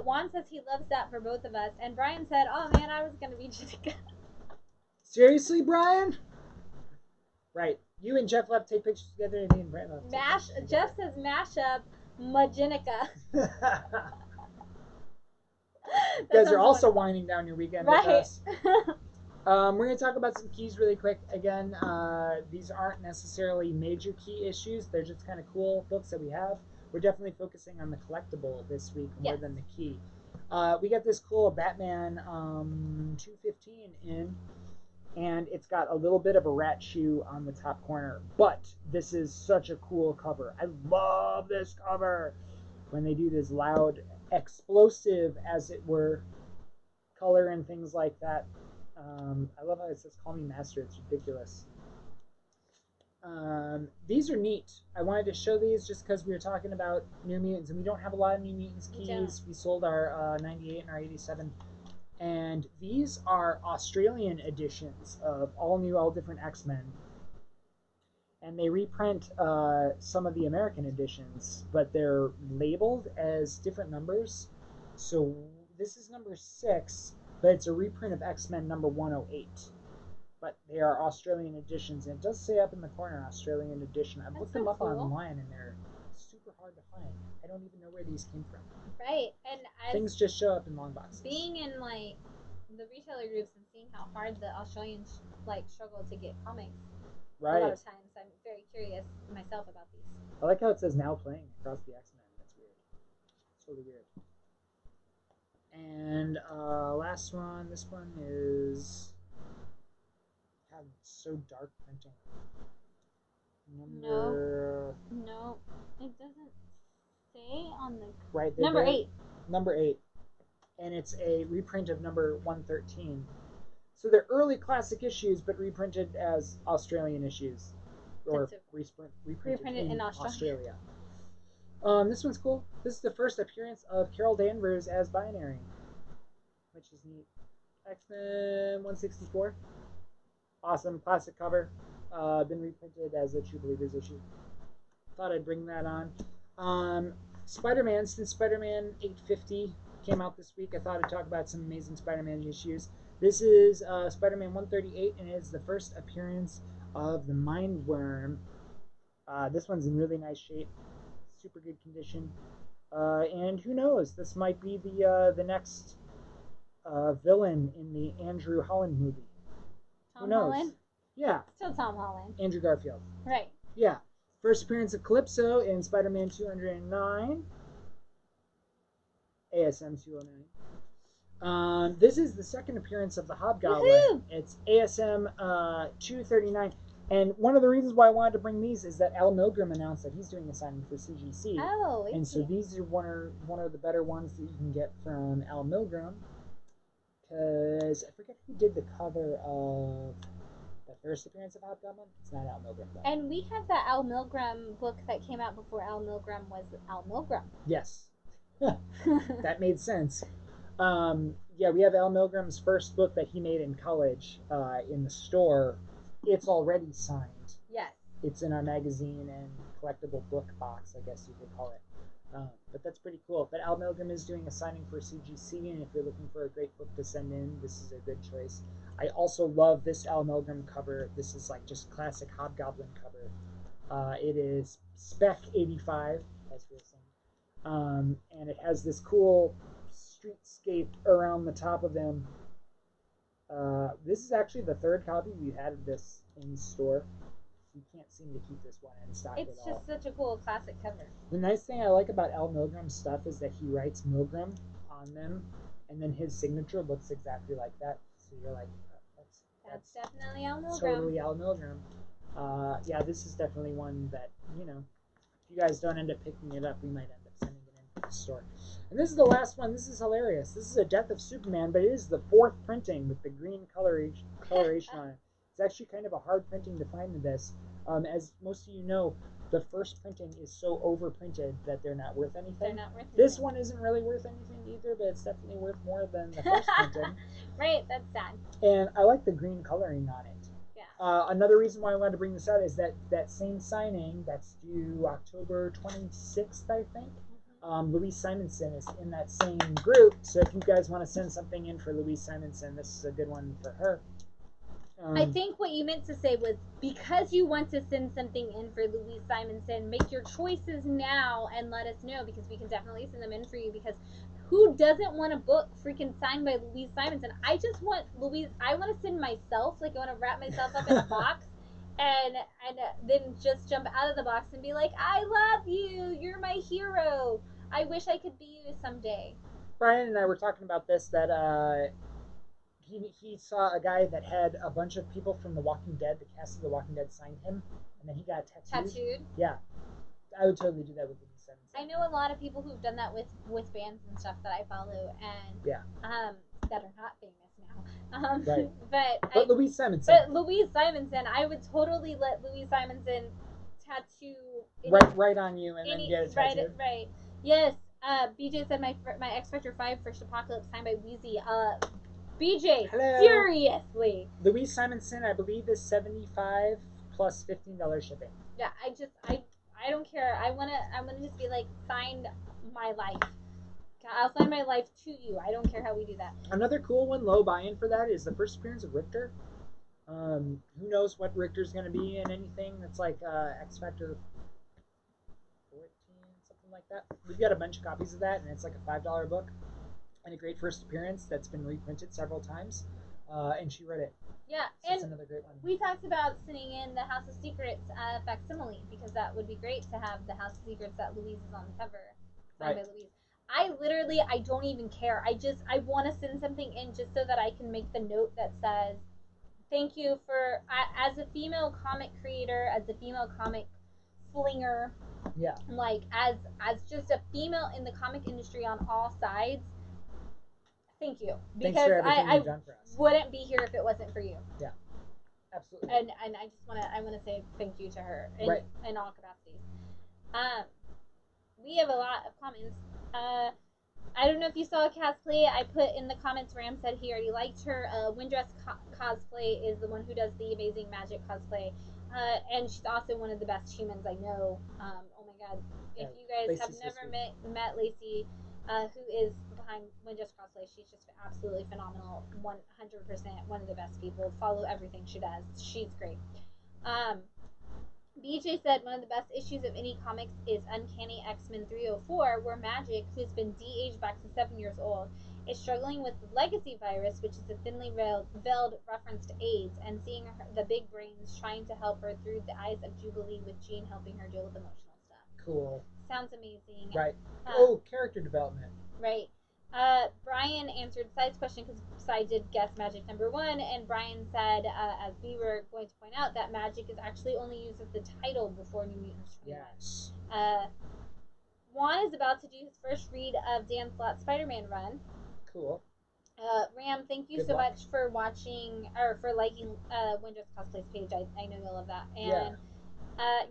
Juan says he loves that for both of us. And Brian said, oh man, I was going to be Jessica. Seriously, Brian? Right. You and Jeff left take pictures together and me and Brian left. Jeff says mash up Majinica. You guys are also winding down your weekend with us. We're going to talk about some keys really quick. Again, these aren't necessarily major key issues. They're just kind of cool books that we have. We're definitely focusing on the collectible this week more than the key. We got this cool Batman 215 in, and it's got a little bit of a rat shoe on the top corner. But this is such a cool cover. I love this cover. When they do this loud, explosive, as it were, color and things like that. I love how it says, call me master. It's ridiculous. These are neat. I wanted to show these just because we were talking about New Mutants, and we don't have a lot of New Mutants keys. We sold our 98 and our 87. And these are Australian editions of all new, all different X-Men. And they reprint some of the American editions, but they're labeled as different numbers. So this is number 6, but it's a reprint of X-Men number 108. But they are Australian editions, and it does say up in the corner Australian edition. I've looked them up online, and they're super hard to find. I don't even know where these came from. Right, and things just show up in long boxes. Being in like the retailer groups and seeing how hard the Australians like struggle to get comics. Right. A lot of times, I'm very curious myself about these. I like how it says now playing across the X-Men. That's weird. It's really weird. And last one. This one is so dark printing. No, it doesn't say on the right. Number 8. Number 8, and it's a reprint of number 113. So they're early classic issues, but reprinted as Australian issues, or reprinted in Australia. This one's cool. This is the first appearance of Carol Danvers as Binary, which is neat. X-Men 164. Awesome classic cover. Been reprinted as a True Believers issue. Thought I'd bring that on. Spider-Man, since Spider-Man 850 came out this week, I thought I'd talk about some amazing Spider-Man issues. This is Spider-Man 138, and it is the first appearance of the Mind Worm. This one's in really nice shape, super good condition, and who knows? This might be the next villain in the Andrew Holland movie. Tom Holland? Who knows? Yeah. Still Tom Holland. Andrew Garfield. Right. Yeah. First appearance of Calypso in Spider-Man 209. ASM 209. This is the second appearance of the Hobgoblin. Woohoo! It's ASM 239. And one of the reasons why I wanted to bring these is that Al Milgrom announced that he's doing a signing for CGC. Oh, and so these are one of the better ones that you can get from Al Milgrom. Because I forget who did the cover of the first appearance of Hobgoblin. It's not Al Milgrom, though. And we had the Al Milgrom book that came out before Al Milgrom was Al Milgrom. Yes. That made sense. Yeah, we have Al Milgrom's first book that he made in college in the store. It's already signed. Yes. It's in our magazine and collectible book box, I guess you could call it. But that's pretty cool. But Al Milgrom is doing a signing for CGC, and if you're looking for a great book to send in, this is a good choice. I also love this Al Milgrom cover. This is like just classic Hobgoblin cover. It is Spec 85, as we were saying. And it has this cool streetscape around the top of him. This is actually the third copy we've had of this in store. We can't seem to keep this one in stock at all. It's just such a cool classic cover. The nice thing I like about Al Milgrom's stuff is that he writes Milgrom on them, and then his signature looks exactly like that. So you're like, that's definitely Al Milgrom. Totally Al Milgrom. Yeah, this is definitely one that, if you guys don't end up picking it up, we might end up sending it in to the store. And this is the last one. This is hilarious. This is a Death of Superman, but it is the 4th printing with the green coloration on it. It's actually kind of a hard printing to find in this. As most of you know, the first printing is so overprinted that they're not worth anything. They're not worth anything. This one isn't really worth anything either, but it's definitely worth more than the first printing. Right, that's sad. And I like the green coloring on it. Yeah. Another reason why I wanted to bring this out is that same signing that's due October 26th, I think. Louise Simonson is in that same group, so if you guys want to send something in for Louise Simonson, this is a good one for her. I think what you meant to say was, because you want to send something in for Louise Simonson, make your choices now and let us know, because we can definitely send them in for you, because who doesn't want a book freaking signed by Louise Simonson? I just want Louise, I want to send myself, like I want to wrap myself up in a box and then just jump out of the box and be like, I love you, you're my hero. I wish I could be you someday. Brian and I were talking about this, that he saw a guy that had a bunch of people from The Walking Dead, the cast of The Walking Dead, signed him, and then he got tattooed. Yeah. I would totally do that with Louise Simonson. I know a lot of people who've done that with bands and stuff that I follow, and that are not famous now. now. Right. But Louise Simonson. But Louise Simonson, I would totally let Louise Simonson tattoo right on you and then get it tattooed. Right. Yes. BJ said my X Factor 5 First Apocalypse signed by Wheezy. BJ, hello. seriously. Louise Simonson, I believe, is $75 plus $15 shipping. Yeah, I don't care. I wanna just be like, signed my life. I'll sign my life to you. I don't care how we do that. Another cool one, low buy-in for that, is the first appearance of Richter. Who knows what Richter's going to be in anything that's like X Factor 14, something like that. We've got a bunch of copies of that, and it's like a $5 book and a great first appearance that's been reprinted several times. And she read it. Yeah, so and it's another great one. We talked about sending in the House of Secrets facsimile, because that would be great to have the House of Secrets that Louise is on the cover, signed by Louise. I don't even care. I want to send something in just so that I can make the note that says, thank you for, as a female comic creator, as a female comic flinger, yeah, like as just a female in the comic industry on all sides, thank you. Because thanks for everything you've done for us. Wouldn't be here if it wasn't for you. Yeah, absolutely. And I just want to say thank you to her in all capacities. We have a lot of comments. I don't know if you saw a cosplay. I put in the comments, Ram said he already liked her. Windress Cosplay is the one who does the Amazing Magic cosplay. And she's also one of the best humans I know. Oh my god. If you guys Lacey's have never met Lacey, who is behind Windress Cosplay, she's just absolutely phenomenal. 100% one of the best people. Follow everything she does. She's great. BJ said one of the best issues of any comics is Uncanny X-Men 304, where Magic, who's been de-aged back to 7 years old, is struggling with the legacy virus, which is a thinly veiled reference to AIDS, and seeing the big brains trying to help her through the eyes of Jubilee, with Jean helping her deal with emotional stuff. Cool. Sounds amazing. Right. Character development. Right. Brian answered Side's question because Side did guess Magic #1, and Brian said, as we were going to point out, that Magic is actually only used as the title before New Mutants 21. Yes. Juan is about to do his first read of Dan Slott's Spider-Man run. Cool. Ram, thank you so much for watching, or for liking Windress Cosplay's page. I know you'll love that. And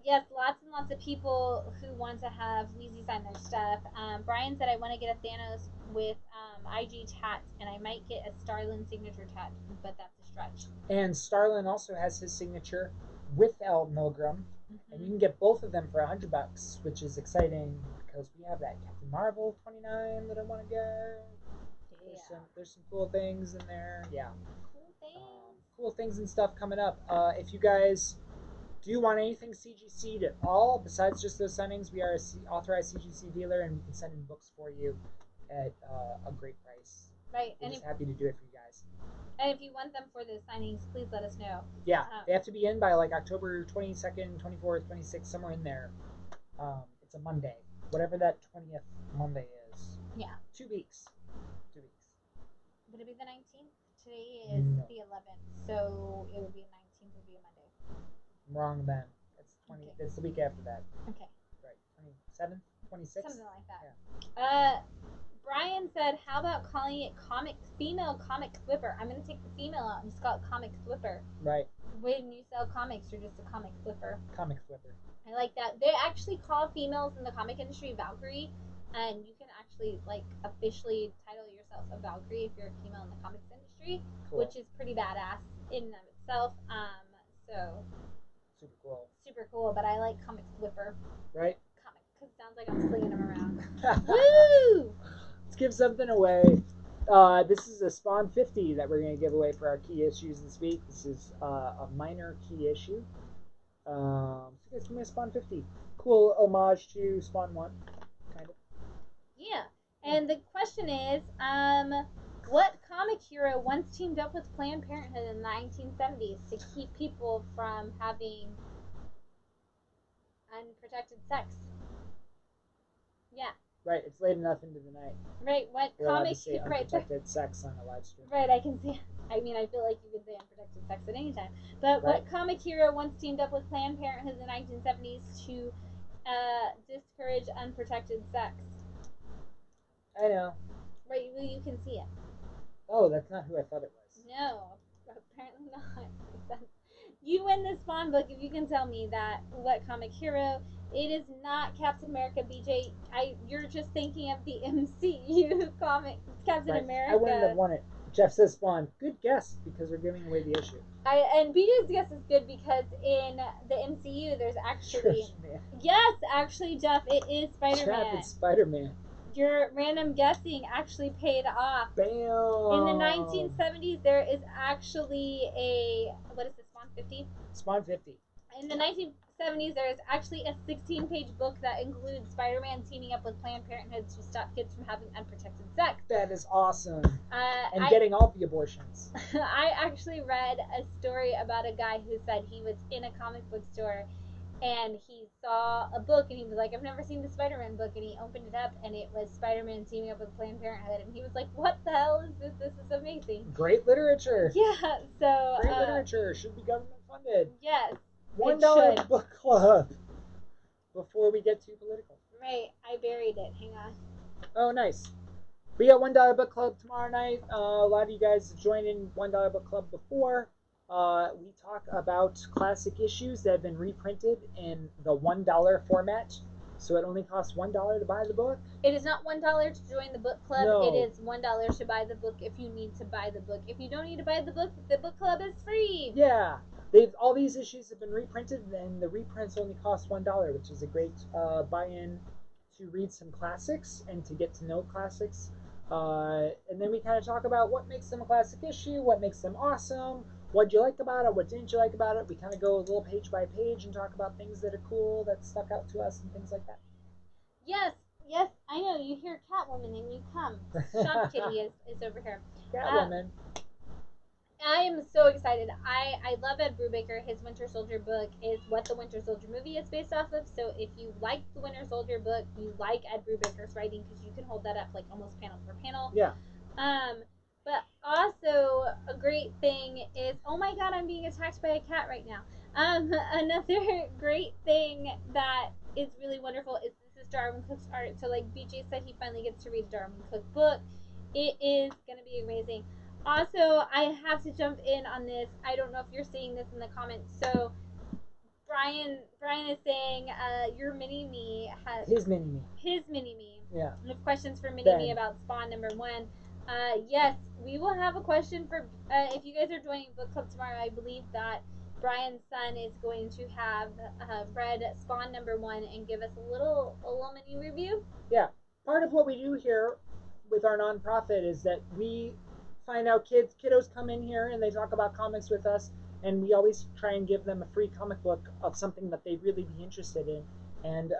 yes, lots and lots of people who want to have Wheezy sign their stuff. Brian said, I want to get a Thanos with IG tat, and I might get a Starlin signature tat, but that's a stretch. And Starlin also has his signature with L. Milgram, and you can get both of them for $100, which is exciting because we have that Captain Marvel 29 that I want to get. There's some cool things in there. Yeah. Cool things and stuff coming up. If you guys do want anything CGC'd at all, besides just those signings, we are an authorized CGC dealer, and we can send in books for you at a great price. Right. We're just happy to do it for you guys. And if you want them for those signings, please let us know. Yeah, they have to be in by like October 22nd, 24th, 26th, somewhere in there. It's a Monday. Whatever that 20th Monday is. Yeah. 2 weeks. 2 weeks. Would it be the 19th? Today is the 11th, so it would be the 19th would be a Monday. I'm wrong then. It's 20. Okay. It's the week after that. Okay. Right. 27th? 26th? Something like that. Yeah. Brian said, how about calling it female comic flipper? I'm going to take the female out and just call it comic flipper. Right. When you sell comics, you're just a comic flipper. Comic flipper. I like that. They actually call females in the comic industry Valkyrie, and you can actually like officially title yourself a Valkyrie if you're a female in the comics industry, which is pretty badass in and of itself. So super cool. But I like comic flipper. Right. Comic, because it sounds like I'm slinging them around. Woo! Let's give something away. This is a Spawn 50 that we're going to give away for our key issues this week. This is a minor key issue. So you guys give me a Spawn 50. Cool homage to Spawn 1, kind of. Yeah. And the question is, what comic hero once teamed up with Planned Parenthood in the 1970s to keep people from having unprotected sex? Yeah. Right, it's late enough into the night. Right, what You're comic say unprotected sex on a live stream. Right, I can see. I mean, I feel like you can say unprotected sex at any time. But what comic hero once teamed up with Planned Parenthood in the 1970s to discourage unprotected sex? I know. Right, well, you can see it. Oh, that's not who I thought it was. No, apparently not. You win this Spawn book if you can tell me that what comic hero. It is not Captain America, BJ. You're just thinking of the MCU comic, Captain Right. America. I wouldn't have won it. Jeff says Spawn. Good guess, because we're giving away the issue. And BJ's guess is good because in the MCU there's actually yes, actually Jeff, it is Spider-Man. Jeff, it's Spider-Man. Your random guessing actually paid off. Bam! In the 1970s, there is actually what is this, Spawn 50? Spawn 50. In the 1970s, there is actually a 16-page book that includes Spider-Man teaming up with Planned Parenthood to stop kids from having unprotected sex. That is awesome. And I, getting all the abortions. I actually read a story about a guy who said he was in a comic book store and he saw a book and he was like, I've never seen the Spider-Man book, and he opened it up and it was Spider-Man teaming up with Planned Parenthood, and he was like, what the hell is this? This is amazing. Great literature. Yeah, so great literature. Should be government funded. Yes. $1 book club. Before we get too political. Right, I buried it. Hang on. Oh, nice. We got $1 book club tomorrow night. A lot of you guys have joined in $1 book club before. We talk about classic issues that have been reprinted in the $1 format. So it only costs $1 to buy the book. It is not $1 to join the book club. No. It is $1 to buy the book if you need to buy the book. If you don't need to buy the book club is free. Yeah. All these issues have been reprinted, and the reprints only cost $1, which is a great buy-in to read some classics and to get to know classics. And then we kind of talk about what makes them a classic issue, what makes them awesome, what you like about it, what didn't you like about it. We kind of go a little page by page and talk about things that are cool, that stuck out to us, and things like that. Yes, I know. You hear Catwoman and you come. Shop Kitty is over here. Catwoman. I am so excited. I love Ed Brubaker. His Winter Soldier book is what the Winter Soldier movie is based off of. So if you like the Winter Soldier book, you like Ed Brubaker's writing, because you can hold that up like almost panel for panel. Yeah. But also a great thing is, oh my God, I'm being attacked by a cat right now. Another great thing that is really wonderful is this is Darwin Cook's art. So like BJ said, he finally gets to read a Darwin Cook book. It is gonna be amazing. Also, I have to jump in on this. I don't know if you're seeing this in the comments. So, Brian is saying, your mini me has his mini me. Yeah. With questions for mini Ben. me about Spawn #1. Yes, we will have a question for. If you guys are joining book club tomorrow, I believe that Brian's son is going to have read Spawn #1 and give us a little mini review. Yeah, part of what we do here with our nonprofit is that we find out kiddos come in here and they talk about comics with us, and we always try and give them a free comic book of something that they'd really be interested in. And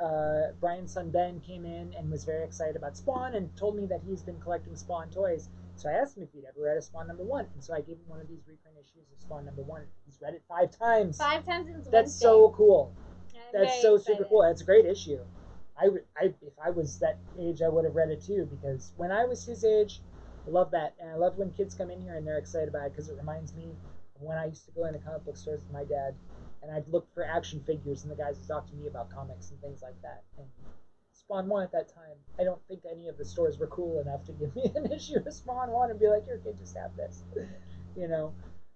Brian's son Ben came in and was very excited about Spawn and told me that he's been collecting Spawn toys. So I asked him if he'd ever read a Spawn #1, and so I gave him one of these reprint issues of Spawn #1. He's read it 5 times. 5 times since That's Wednesday. so cool. That's so super cool. That's a great issue. If I was that age, I would have read it too, because when I was his age, I love that. And I love when kids come in here and they're excited about it, because it reminds me of when I used to go into comic book stores with my dad, and I'd look for action figures, and the guys would talk to me about comics and things like that. And Spawn 1 at that time, I don't think any of the stores were cool enough to give me an issue of Spawn 1 and be like, your kid, just have this. You know?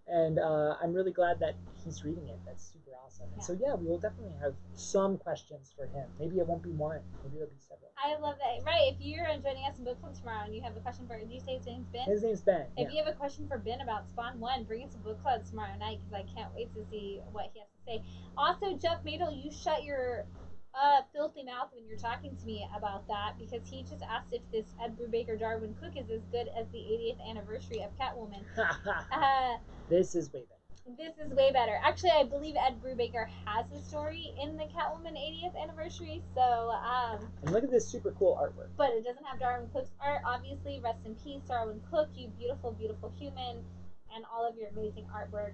And I'm really glad that he's reading it. That's super awesome. And so, yeah, we will definitely have some questions for him. Maybe it won't be one. Maybe it'll be several. I love that. Right, if you're joining us in book club tomorrow and you have a question for, did you say his name's Ben? His name's Ben. If you have a question for Ben about Spawn 1, bring it to book club tomorrow night, because I can't wait to see what he has to say. Also, Jeff Madel, you shut your filthy mouth when you're talking to me about that, because he just asked if this Ed Brubaker Darwin Cook is as good as the 80th anniversary of Catwoman. This is way better. This is way better. Actually, I believe Ed Brubaker has a story in the Catwoman 80th anniversary, so and look at this super cool artwork. But it doesn't have Darwin Cook's art, obviously. Rest in peace, Darwin Cook, you beautiful, beautiful human, and all of your amazing artwork.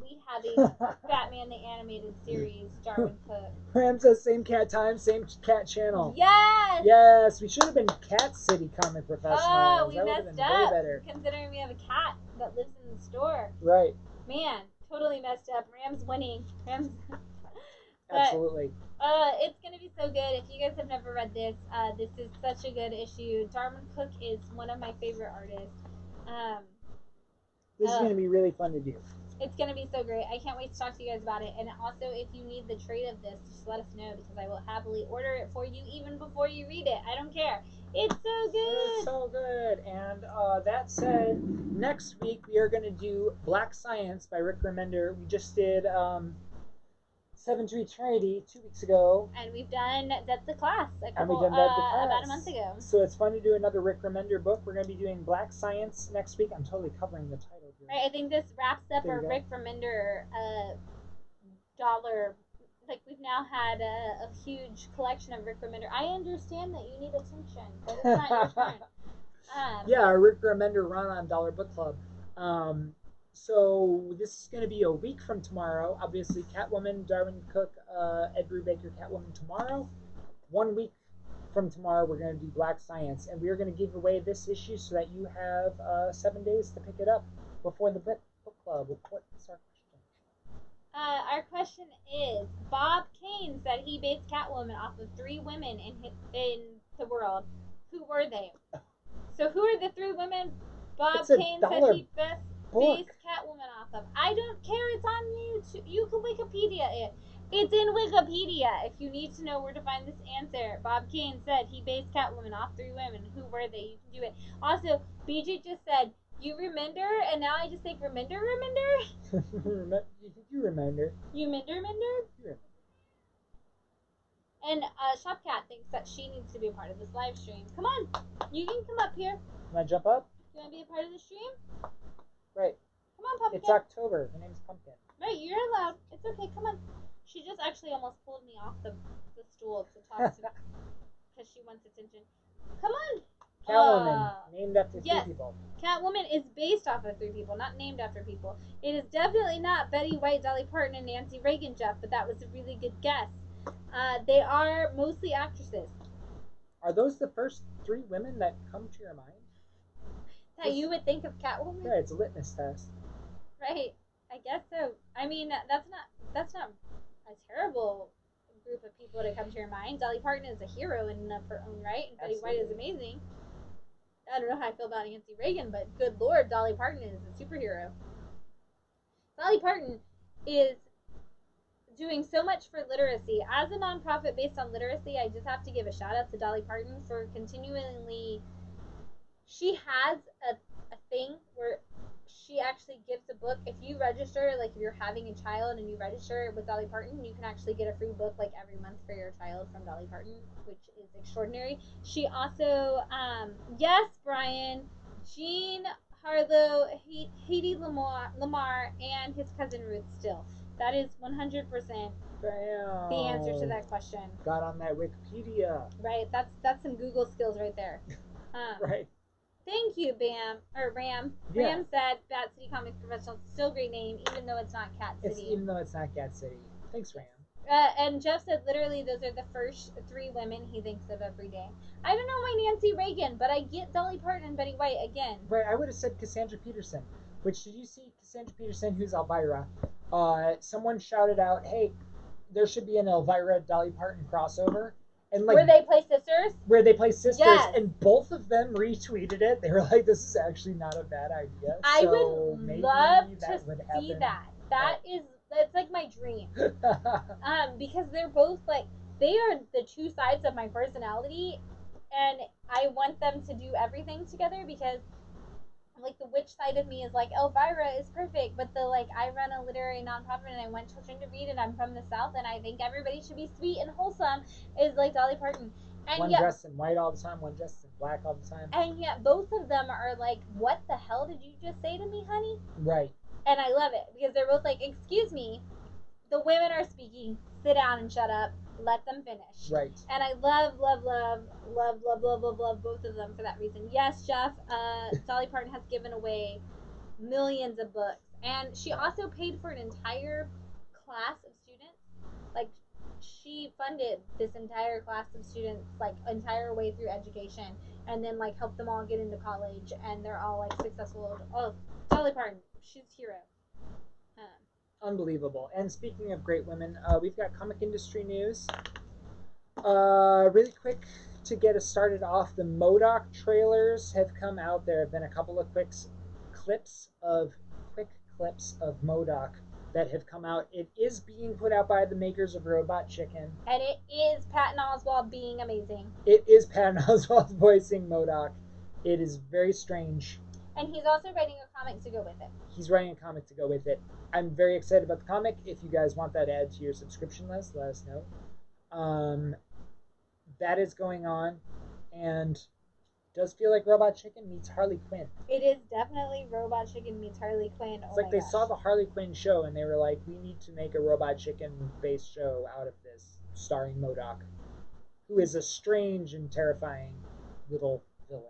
We have a Batman the Animated Series, Darwin Cook. Ram says same cat time, same cat channel. Yes! Yes, we should have been Cat City comic professionals. Oh, we that messed up. up, Way better. considering we have a cat that lives in the store. Right. Man, totally messed up. Ram's winning. Absolutely. It's gonna be so good. If you guys have never read this, this is such a good issue. Darwin Cook is one of my favorite artists. This is going to be really fun to do. It's going to be so great. I can't wait to talk to you guys about it. And also, if you need the trade of this, just let us know because I will happily order it for you even before you read it. I don't care. It's so good. It's so good. And that said, next week we are going to do Black Science by Rick Remender. We just did Seven to Eternity 2 weeks ago. And we've done That's the Class About a month ago. So it's fun to do another Rick Remender book. We're going to be doing Black Science next week. I'm totally covering the title here. Right, I think this wraps up our Rick Remender dollar. Like, we've now had a huge collection of Rick Remender. I understand that you need attention, but it's not your turn. Yeah, our Rick Remender run on Dollar Book Club. So this is going to be a week from tomorrow. Obviously, Catwoman, Darwin Cook, Ed Brubaker, Catwoman tomorrow. 1 week from tomorrow, we're going to do Black Science, and we are going to give away this issue so that you have 7 days to pick it up before the book club. What's our question? Our question is: Bob Kane said he based Catwoman off of 3 women in the world. Who were they? So who are the 3 women Bob Kane said he based Catwoman off of? I don't care. It's on YouTube. You can Wikipedia it. It's in Wikipedia. If you need to know where to find this answer, Bob Kane said he based Catwoman off 3 women. Who were they? You can do it. Also, BJ just said, you remember, and now I just think remember? You remember. You remember? And Shopcat thinks that she needs to be a part of this live stream. Come on, you can come up here. Can I jump up? You want to be a part of the stream? Right. Come on, Pumpkin. It's October. Her name's Pumpkin. Right, you're allowed. It's okay. Come on. She just actually almost pulled me off the stool to talk to me because she wants attention. Come on. Catwoman, named after 3 people. Catwoman is based off of 3 people, not named after people. It is definitely not Betty White, Dolly Parton, and Nancy Reagan, Jeff, but that was a really good guess. They are mostly actresses. Are those the first 3 women that come to your mind? That you would think of Catwoman? Yeah, it's a litmus test. Right. I guess so. I mean, that's not a terrible group of people to come to your mind. Dolly Parton is a hero in her own right, and Betty White is amazing. I don't know how I feel about Nancy Reagan, but good lord, Dolly Parton is a superhero. Dolly Parton is doing so much for literacy. As a nonprofit based on literacy, I just have to give a shout out to Dolly Parton for continually. She has a thing where she actually gives a book. If you register, like if you're having a child and you register with Dolly Parton, you can actually get a free book like every month for your child from Dolly Parton, which is extraordinary. She also, yes, Brian, Jean Harlow, Haiti Lamar, and his cousin Ruth Still. That is 100% the answer to that question. Got on that Wikipedia. Right, that's some Google skills right there. Right. Thank you, Ram. Yeah. Ram said Bat City Comics Professional. Still a great name, even though it's not Cat City. Even though it's not Cat City. Thanks, Ram. And Jeff said literally those are the first 3 women he thinks of every day. I don't know my Nancy Reagan, but I get Dolly Parton and Betty White again. Right, I would have said Cassandra Peterson. Which, did you see Cassandra Peterson, who's Elvira? Someone shouted out, hey, there should be an Elvira Dolly Parton crossover. And like, where they play sisters? Where they play sisters, yes. And both of them retweeted it. They were like, this is actually not a bad idea. I would love to see that. That's like my dream. Because they're both like, they are the 2 sides of my personality, and I want them to do everything together because like the witch side of me is like Elvira is perfect, but the like I run a literary nonprofit and I want children to read and I'm from the South and I think everybody should be sweet and wholesome is like Dolly Parton. And one dressed in white all the time, one dressed in black all the time. And yet both of them are like, what the hell did you just say to me, honey? Right. And I love it because they're both like, excuse me, the women are speaking, sit down and shut up. Let them finish. Right. And I love both of them for that reason. Yes, Jeff, Dolly Parton has given away millions of books. And she also paid for an entire class of students. Like, she funded this entire class of students, like, entire way through education. And then, like, helped them all get into college. And they're all, like, successful. Oh, Dolly Parton, she's a hero. Unbelievable. And speaking of great women, we've got comic industry news. Really quick to get us started off, the MODOK trailers have come out. There have been a couple of quick clips of clips of MODOK that have come out. It is being put out by the makers of Robot Chicken. And it is Patton Oswalt being amazing. It is Patton Oswalt voicing MODOK. It is very strange. And he's also writing a comic to go with it. He's writing a comic to go with it. I'm very excited about the comic. If you guys want that added to your subscription list, let us know. That is going on, and does feel like Robot Chicken meets Harley Quinn. It is definitely Robot Chicken meets Harley Quinn. It's like they saw the Harley Quinn show and they were like, we need to make a Robot Chicken based show out of this, starring MODOK, who is a strange and terrifying little villain.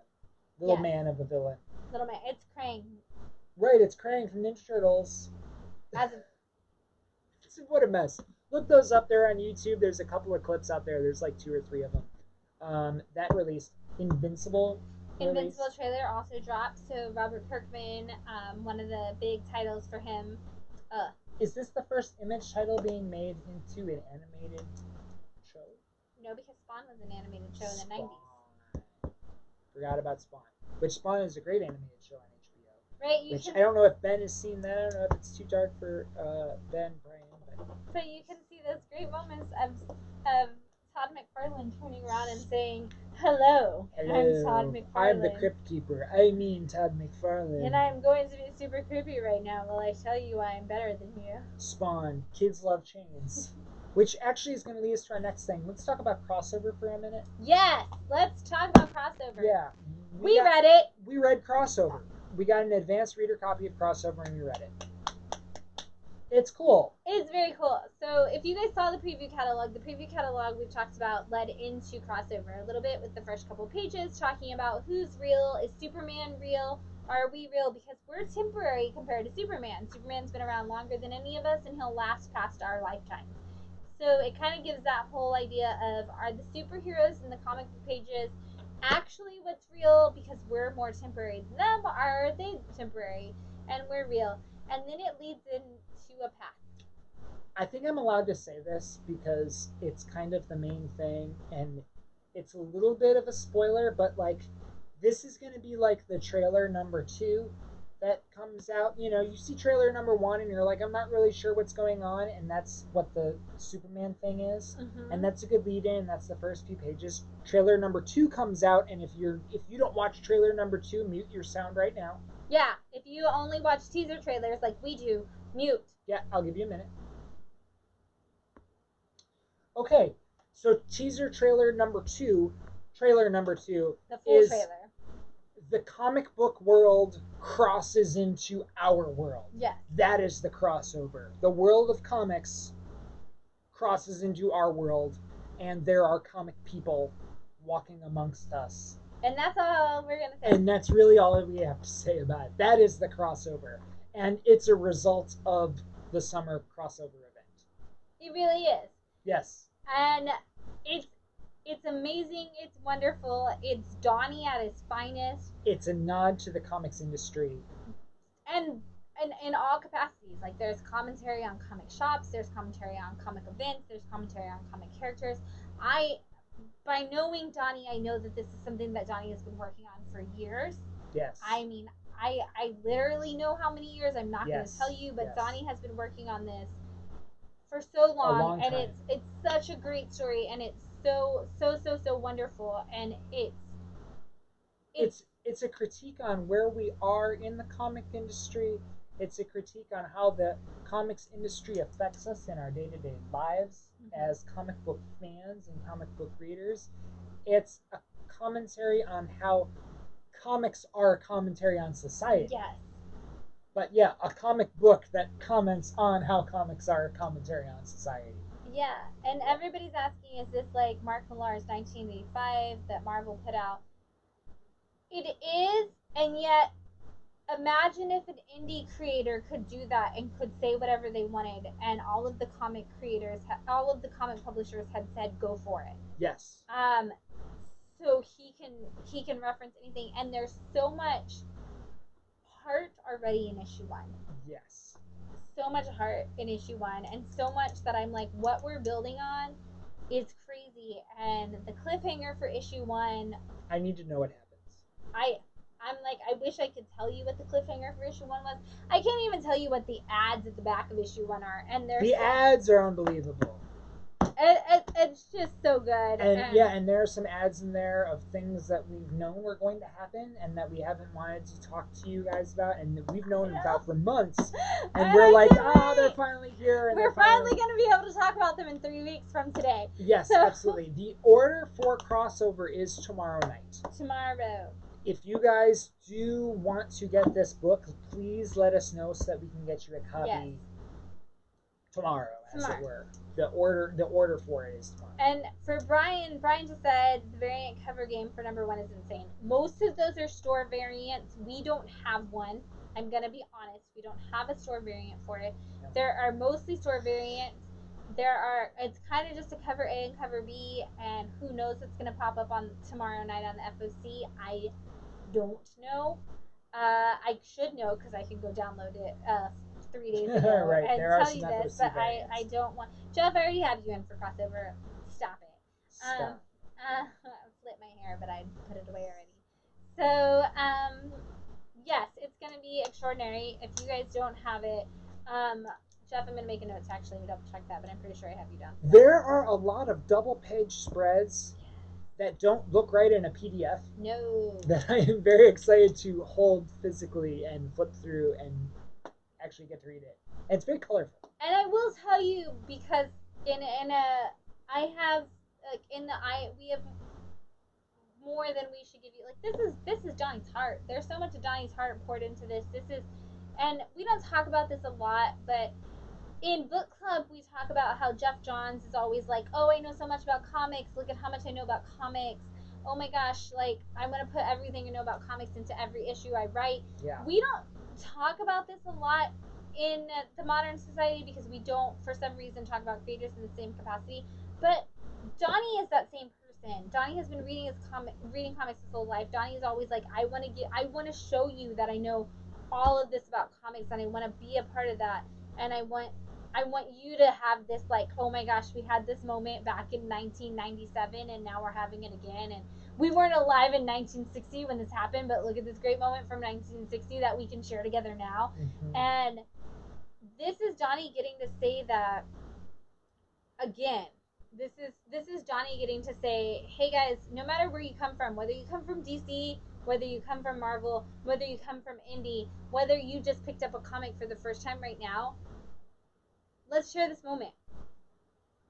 Little man of a villain. Little man. It's Krang. Right, it's Krang from Ninja Turtles. What a mess. Look those up there on YouTube. There's a couple of clips out there. There's like 2 or 3 of them. That released. Invincible trailer also dropped. So Robert Kirkman, one of the big titles for him. Is this the first Image title being made into an animated show? No, because Spawn was an animated show in the 90s. Forgot about Spawn. Which Spawn is a great animated show on HBO. Right. I don't know if Ben has seen that. I don't know if it's too dark for Ben, Brian. But you can see those great moments of Todd McFarlane turning around and saying, Hello, I'm Todd McFarlane. I'm the Crypt Keeper. I mean Todd McFarlane. And I'm going to be super creepy right now while I tell you I am better than you. Spawn. Kids love chains. Which actually is going to lead us to our next thing. Let's talk about crossover for a minute. Yes, let's talk about crossover. Yeah. We read it. We read crossover. We got an advanced reader copy of crossover and we read it. It's cool. It's very cool. So if you guys saw the preview catalog we've talked about led into crossover a little bit with the first couple pages, talking about who's real, is Superman real, are we real, because we're temporary compared to Superman. Superman's been around longer than any of us and he'll last past our lifetimes. So it kind of gives that whole idea of, are the superheroes in the comic book pages actually what's real because we're more temporary than them, or are they temporary and we're real? And then it leads into a path. I think I'm allowed to say this because it's kind of the main thing, and it's a little bit of a spoiler, but like, this is going to be like the trailer number 2 that comes out. You know, you see trailer number 1 and you're like, I'm not really sure what's going on, and that's what the Superman thing is. And that's a good lead in, and that's the first few pages. Trailer number 2 comes out, and if you don't watch trailer number 2, mute your sound right now. Yeah, if you only watch teaser trailers like we do, mute. Yeah, I'll give you a minute. Okay, so teaser trailer number 2, the full is trailer. The comic book world crosses into our world. Yes. That is the crossover. The world of comics crosses into our world, and there are comic people walking amongst us. And that's all we're going to say. And that's really all we have to say about it. That is the crossover. And it's a result of the summer crossover event. It really is. Yes. And it's amazing. It's wonderful. It's Donnie at his finest. It's a nod to the comics industry. And in all capacities. Like, there's commentary on comic shops. There's commentary on comic events. There's commentary on comic characters. By knowing Donnie, I know that this is something that Donnie has been working on for years. Yes. I mean, I literally know how many years. I'm not going to tell you, but yes. Donnie has been working on this for so long, and time. it's such a great story, and it's so wonderful, and it's a critique on where we are in the comic industry. It's a critique on how the comics industry affects us in our day-to-day lives as comic book fans and comic book readers. It's a commentary on how comics are a commentary on society. Yes. But yeah, a comic book that comments on how comics are a commentary on society. Yeah, and everybody's asking, is this like Mark Millar's 1985 that Marvel put out? It is, and yet imagine if an indie creator could do that and could say whatever they wanted, and all of the comic creators, all of the comic publishers had said, go for it. Yes. So he can reference anything, and there's so much heart already in issue 1. Yes. So much heart in issue 1, and so much that I'm like, what we're building on is crazy. And the cliffhanger for issue 1, I need to know what happens. I'm like, I wish I could tell you what the cliffhanger for issue 1 was. I can't even tell you what the ads at the back of issue 1 are, and The ads are unbelievable. It's just so good. And there are some ads in there of things that we've known were going to happen and that we haven't wanted to talk to you guys about, and that we've known about for months. And we're like, they're finally here. And we're finally going to be able to talk about them in 3 weeks from today. Yes, so. Absolutely. The order for crossover is tomorrow night. Tomorrow. If you guys do want to get this book, please let us know so that we can get you a copy tomorrow, as it were. The order for it is tomorrow. And for Brian just said the variant cover game for number 1 is insane. Most of those are store variants. We don't have one. I'm gonna be honest. We don't have a store variant for it. No. There are mostly store variants. It's kind of just a cover A and cover B, and who knows what's gonna pop up on tomorrow night on the FOC. I don't know. I should know because I can go download it 3 days ago right. and tell you this, but I don't want. Jeff, I already have you in for crossover. Stop it. Stop. I flipped my hair, but I put it away already. So, yes, it's going to be extraordinary. If you guys don't have it, Jeff, I'm going to make a note to actually double check that, but I'm pretty sure I have you down. There are a lot of double page spreads that don't look right in a PDF. No. That I am very excited to hold physically and flip through and actually get to read it. And it's very colorful. And I will tell you, because we have more than we should give you. Like, this is Johnny's heart. There's so much of Johnny's heart poured into this. And we don't talk about this a lot, but in book club we talk about how Jeff Johns is always like, oh, I know so much about comics. Look at how much I know about comics. Oh my gosh, like, I'm gonna put everything I know about comics into every issue I write. Yeah. We don't talk about this a lot in the modern society because we don't, for some reason, talk about creators in the same capacity. But Donnie is that same person. Donnie has been reading comics his whole life. Donnie is always like, I want to show you that I know all of this about comics, and I want to be a part of that, and I want you to have this, like, oh my gosh, we had this moment back in 1997 and now we're having it again, and we weren't alive in 1960 when this happened, but look at this great moment from 1960 that we can share together now. Mm-hmm. And this is Johnny getting to say that again. This is Johnny getting to say, hey guys, no matter where you come from, whether you come from DC, whether you come from Marvel, whether you come from Indie, whether you just picked up a comic for the first time right now, let's share this moment.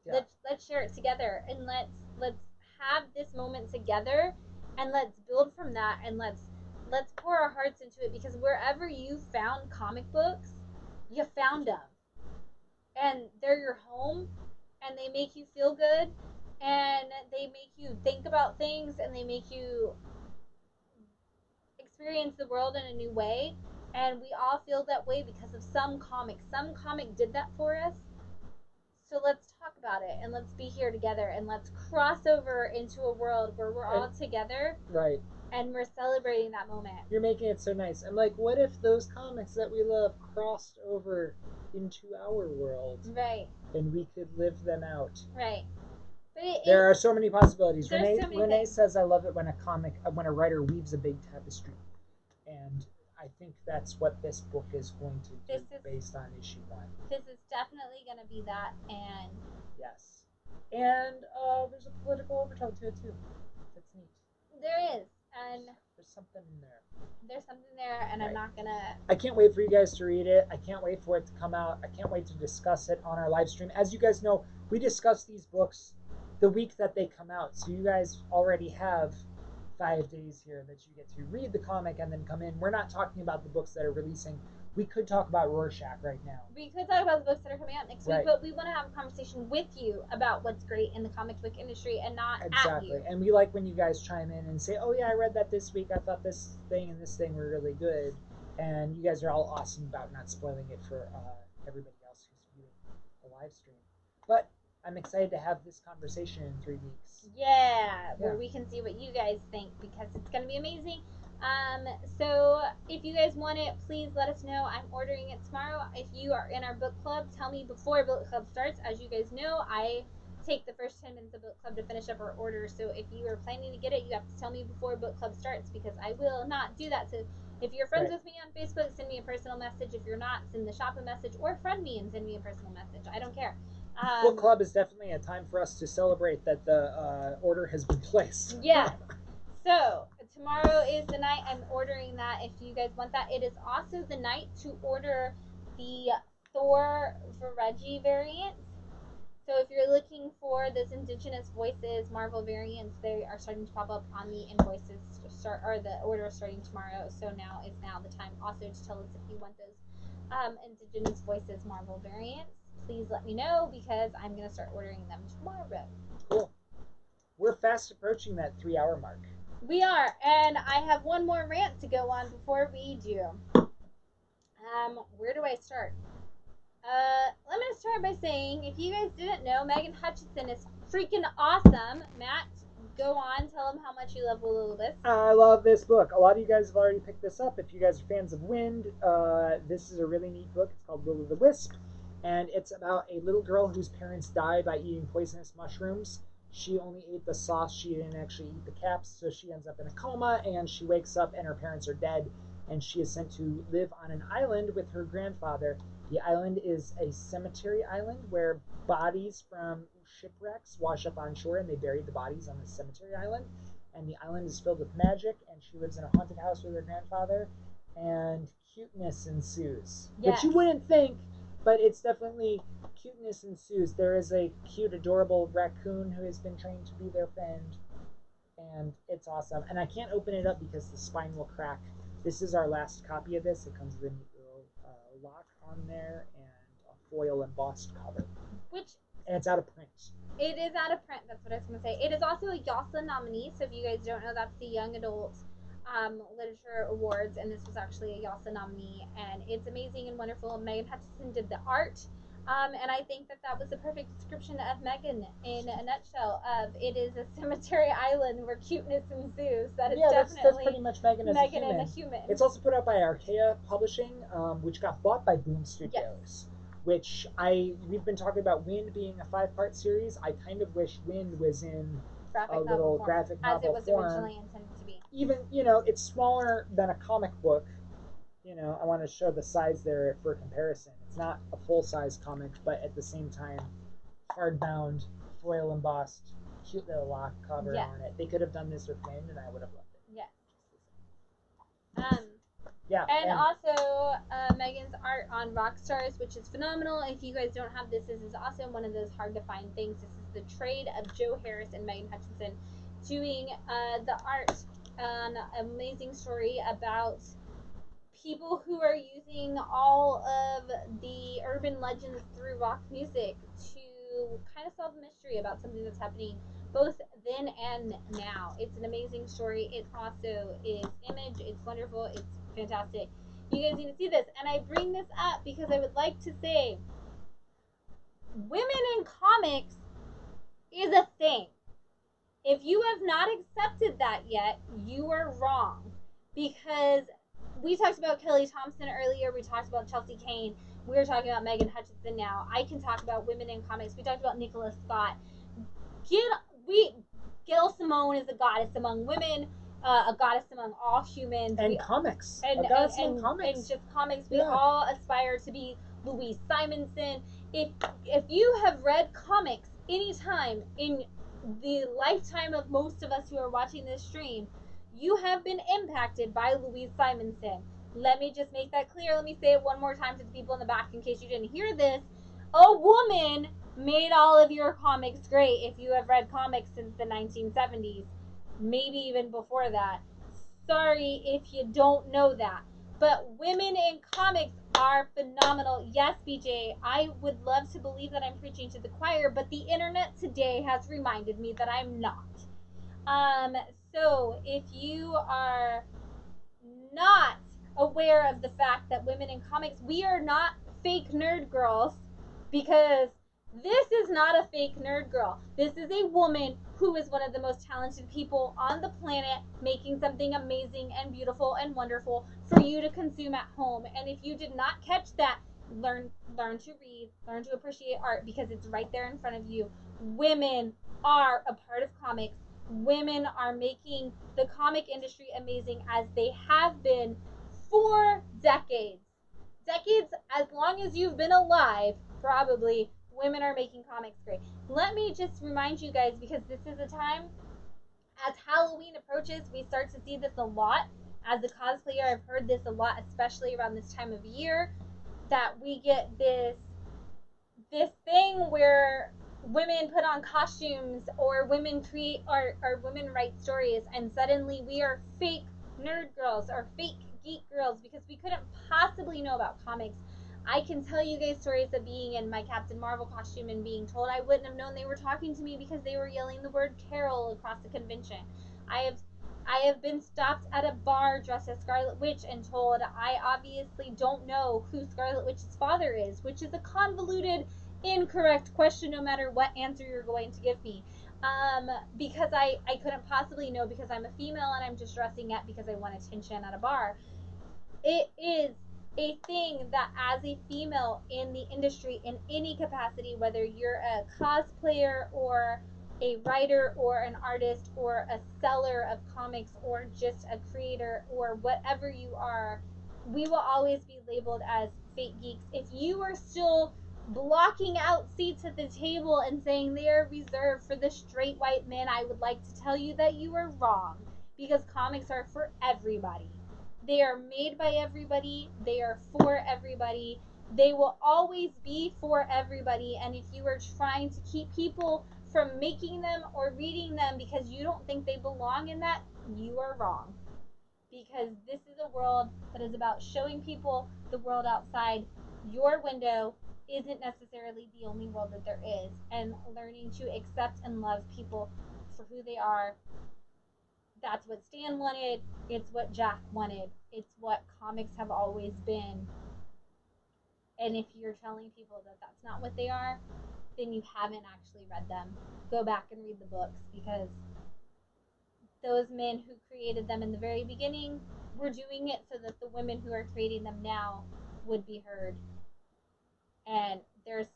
Yeah. Let's share it together, and let's have this moment together, and let's build from that, and let's pour our hearts into it, because wherever you found comic books, you found them, and they're your home, and they make you feel good, and they make you think about things, and they make you experience the world in a new way. And we all feel that way because of some comic. Some comic did that for us. So let's talk about it, and let's be here together, and let's cross over into a world where we're all together. Right. And we're celebrating that moment. You're making it so nice. I'm like, what if those comics that we love crossed over into our world? Right. And we could live them out. Right. But there are so many possibilities. Renee says, I love it when a writer weaves a big tapestry. And I think that's what this book is going to do based on issue 1. This is definitely going to be that, and... Yes. And there's a political overtone to it, too. That's neat. There is, and... There's something in there. There's something there, and right. I'm not going to... I can't wait for you guys to read it. I can't wait for it to come out. I can't wait to discuss it on our live stream. As you guys know, we discuss these books the week that they come out, so you guys already have 5 days here that you get to read the comic and then come in. We're not talking about the books that are releasing. We could talk about Rorschach right now. We could talk about the books that are coming out next week, but we want to have a conversation with you about what's great in the comic book industry and not at you. And we like when you guys chime in and say, oh yeah, I read that this week. I thought this thing and this thing were really good. And you guys are all awesome about not spoiling it for everybody else who's viewing the live stream. But I'm excited to have this conversation in 3 weeks. Yeah, where we can see what you guys think, because it's going to be amazing. So if you guys want it, please let us know. I'm ordering it tomorrow. If you are in our book club, tell me before book club starts. As you guys know, I take the first 10 minutes of book club to finish up our order. So if you are planning to get it, you have to tell me before book club starts, because I will not do that. So if you're friends with me on Facebook, send me a personal message. If you're not, send the shop a message, or friend me and send me a personal message. I don't care. Book club is definitely a time for us to celebrate that the order has been placed. Yeah. So tomorrow is the night I'm ordering that. If you guys want that, it is also the night to order the Thor for Reggie variants. So if you're looking for those Indigenous Voices Marvel variants, they are starting to pop up on the invoices. Or the order is starting tomorrow. So now is the time also to tell us if you want those Indigenous Voices Marvel variants. Please let me know, because I'm going to start ordering them tomorrow. Cool. We're fast approaching that 3-hour mark. We are, and I have one more rant to go on before we do. Where do I start? Let me start by saying, if you guys didn't know, Megan Hutchinson is freaking awesome. Matt, go on, tell them how much you love Will O' the Wisp. I love this book. A lot of you guys have already picked this up. If you guys are fans of Wind, this is a really neat book. It's called Will O' the Wisp, and it's about a little girl whose parents died by eating poisonous mushrooms. She only ate the sauce. She didn't actually eat the caps, so she ends up in a coma, and she wakes up and her parents are dead, and she is sent to live on an island with her grandfather. The island is a cemetery island where bodies from shipwrecks wash up on shore, and they buried the bodies on the cemetery island. And the island is filled with magic, and she lives in a haunted house with her grandfather, and cuteness ensues. Yes. Which you wouldn't think, but it's definitely cuteness ensues. There is a cute, adorable raccoon who has been trained to be their friend, and it's awesome. And I can't open it up because the spine will crack. This is our last copy of this. It comes with a neat little lock on there and a foil embossed cover. And it's out of print. It is out of print. That's what I was going to say. It is also a YASA nominee. So if you guys don't know, that's the Young Adult Literature Awards, and this was actually a YASA nominee, and it's amazing and wonderful. Megan Hutchinson did the art, and I think that was the perfect description of Megan in a nutshell. It is a cemetery island where cuteness ensues. That is that's pretty much Megan as Megan a human. and a human. It's also put out by Archaea Publishing, which got bought by Boom Studios. Yes. Which we've been talking about Wind being a 5-part series. I kind of wish Wind was in graphic a little graphic novel as it was form. originally intended to be. Even, it's smaller than a comic book. I want to show the size there for comparison. It's not a full-size comic, but at the same time, hardbound, foil embossed, cute little lock cover on it. They could have done this with Wind, and I would have loved it. Yeah. And also Megan's art on Rockstars, which is phenomenal. If you guys don't have this is also one of those hard to find things. This is the trade of Joe Harris and Megan Hutchinson doing the art. An amazing story about people who are using all of the urban legends through rock music to kind of solve a mystery about something that's happening both then and now. It's an amazing story. It also is image. It's wonderful. It's fantastic. You guys need to see this. And I bring this up because I would like to say women in comics is a thing. If you have not accepted that yet, you are wrong. Because we talked about Kelly Thompson earlier. We talked about Chelsea Kane. We're talking about Megan Hutchinson now. I can talk about women in comics. We talked about Nicola Scott. Gail Simone is a goddess among women, a goddess among all humans. And comics. And comics. And just comics. We Yeah. all aspire to be Louise Simonson. If you have read comics anytime in the lifetime of most of us who are watching this stream, you have been impacted by Louise Simonson. Let me just make that clear. Let me say it one more time to the people in the back in case you didn't hear this. A woman made all of your comics great if you have read comics since the 1970s, maybe even before that. Sorry if you don't know that. But women in comics are phenomenal. Yes, BJ, I would love to believe that I'm preaching to the choir, but the internet today has reminded me that I'm not. So if you are not aware of the fact that women in comics, we are not fake nerd girls, because this is not a fake nerd girl. This is a woman who is one of the most talented people on the planet, making something amazing and beautiful and wonderful for you to consume at home. And if you did not catch that, learn to read, learn to appreciate art, because it's right there in front of you. women are a part of comics. Women are making the comic industry amazing as they have been for decades. Decades, as long as you've been alive, probably, women are making comics great. Let me just remind you guys, because this is a time, as Halloween approaches, we start to see this a lot. As a cosplayer, I've heard this a lot, especially around this time of year, that we get this thing where women put on costumes or women create or women write stories, and suddenly we are fake nerd girls or fake geek girls because we couldn't possibly know about comics. I can tell you guys stories of being in my Captain Marvel costume and being told I wouldn't have known they were talking to me because they were yelling the word Carol across the convention. I have I have been stopped at a bar dressed as Scarlet Witch and told I obviously don't know who Scarlet Witch's father is, which is a convoluted, incorrect question no matter what answer you're going to give me. Because I couldn't possibly know because I'm a female and I'm just dressing up because I want attention at a bar. It is a thing that as a female in the industry in any capacity, whether you're a cosplayer or a writer or an artist or a seller of comics or just a creator or whatever you are, we will always be labeled as fake geeks. If you are still blocking out seats at the table and saying they are reserved for the straight white men, I would like to tell you that you are wrong, because comics are for everybody. They are made by everybody. They are for everybody. They will always be for everybody. And if you are trying to keep people from making them or reading them because you don't think they belong in that, you are wrong. Because this is a world that is about showing people the world outside your window isn't necessarily the only world that there is, and learning to accept and love people for who they are. That's what Stan wanted. It's what Jack wanted. It's what comics have always been. And if you're telling people that that's not what they are, then you haven't actually read them. Go back and read the books, because those men who created them in the very beginning were doing it so that the women who are creating them now would be heard. And there's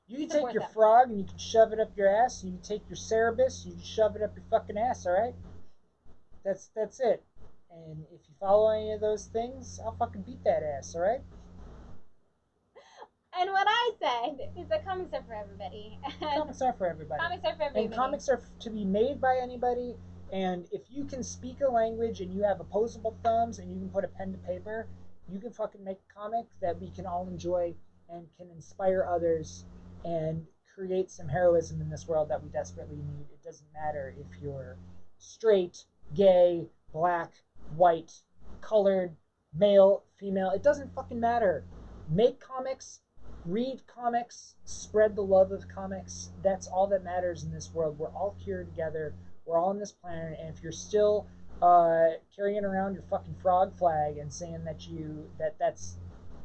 You can take support your them. frog and you can shove it up your ass. You can take your Cerebus, you can shove it up your fucking ass. All right, that's it. And if you follow any of those things, I'll fucking beat that ass. All right. And what I said is that comics are for everybody. Comics are for everybody. Comics are for everybody. And comics are to be made by anybody. And if you can speak a language and you have opposable thumbs and you can put a pen to paper, you can fucking make a comic that we can all enjoy and can inspire others and create some heroism in this world that we desperately need. It doesn't matter if you're straight, gay, black, white, colored, male, female. It doesn't fucking matter. Make comics, read comics, spread the love of comics. That's all that matters in this world. We're all here together. We're all on this planet. And if you're still carrying around your fucking frog flag and saying that's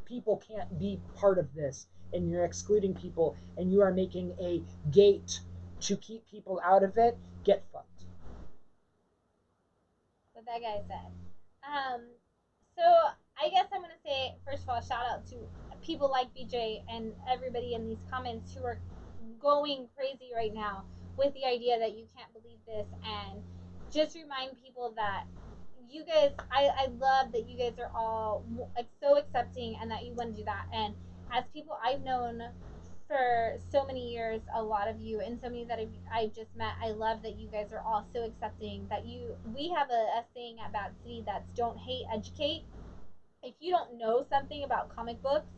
people can't be part of this, and you're excluding people, and you are making a gate to keep people out of it, get fucked. What that guy said. So I guess I'm gonna say, first of all, shout out to people like BJ and everybody in these comments who are going crazy right now with the idea that you can't believe this, and just remind people that you guys, I love that you guys are all like so accepting and that you want to do that. And as people I've known for so many years, a lot of you and so many that I've just met, I love that you guys are all so accepting. That we have a saying at Bad City that's don't hate, educate. If you don't know something about comic books,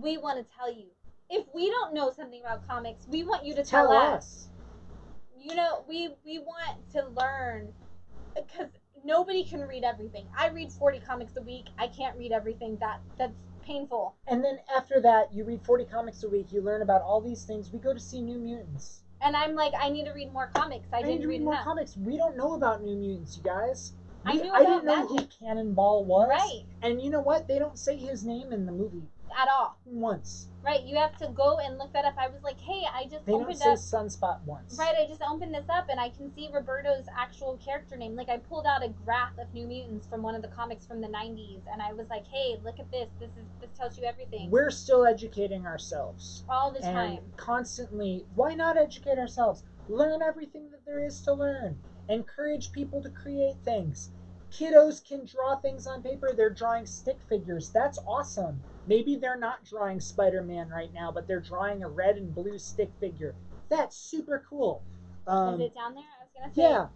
we want to tell you. If we don't know something about comics, we want you to tell us. You know, we want to learn, because nobody can read everything. I read 40 comics a week. I can't read everything. That's painful. And then after that, you read 40 comics a week, you learn about all these things. We go to see New Mutants. And I'm like, I need to read more comics. I didn't read more enough. comics. We don't know about New Mutants, you guys. I didn't know Magic. who Cannonball was. Right. And you know what? They don't say his name in the movie. at all. Once. Right, you have to go and look that up. I was like, hey, I just They don't opened say up. sunspot once. Right, I just opened this up and I can see Roberto's actual character name. Like, I pulled out a graph of New Mutants from one of the comics from the 90s, and I was like, hey, look at this. This tells you everything. We're still educating ourselves. All the time. And constantly, why not educate ourselves? Learn everything that there is to learn. Encourage people to create things. Kiddos can draw things on paper. They're drawing stick figures. That's awesome. Maybe they're not drawing Spider-Man right now, but they're drawing a red and blue stick figure. That's super cool. Is it down there? I was gonna say. Yeah,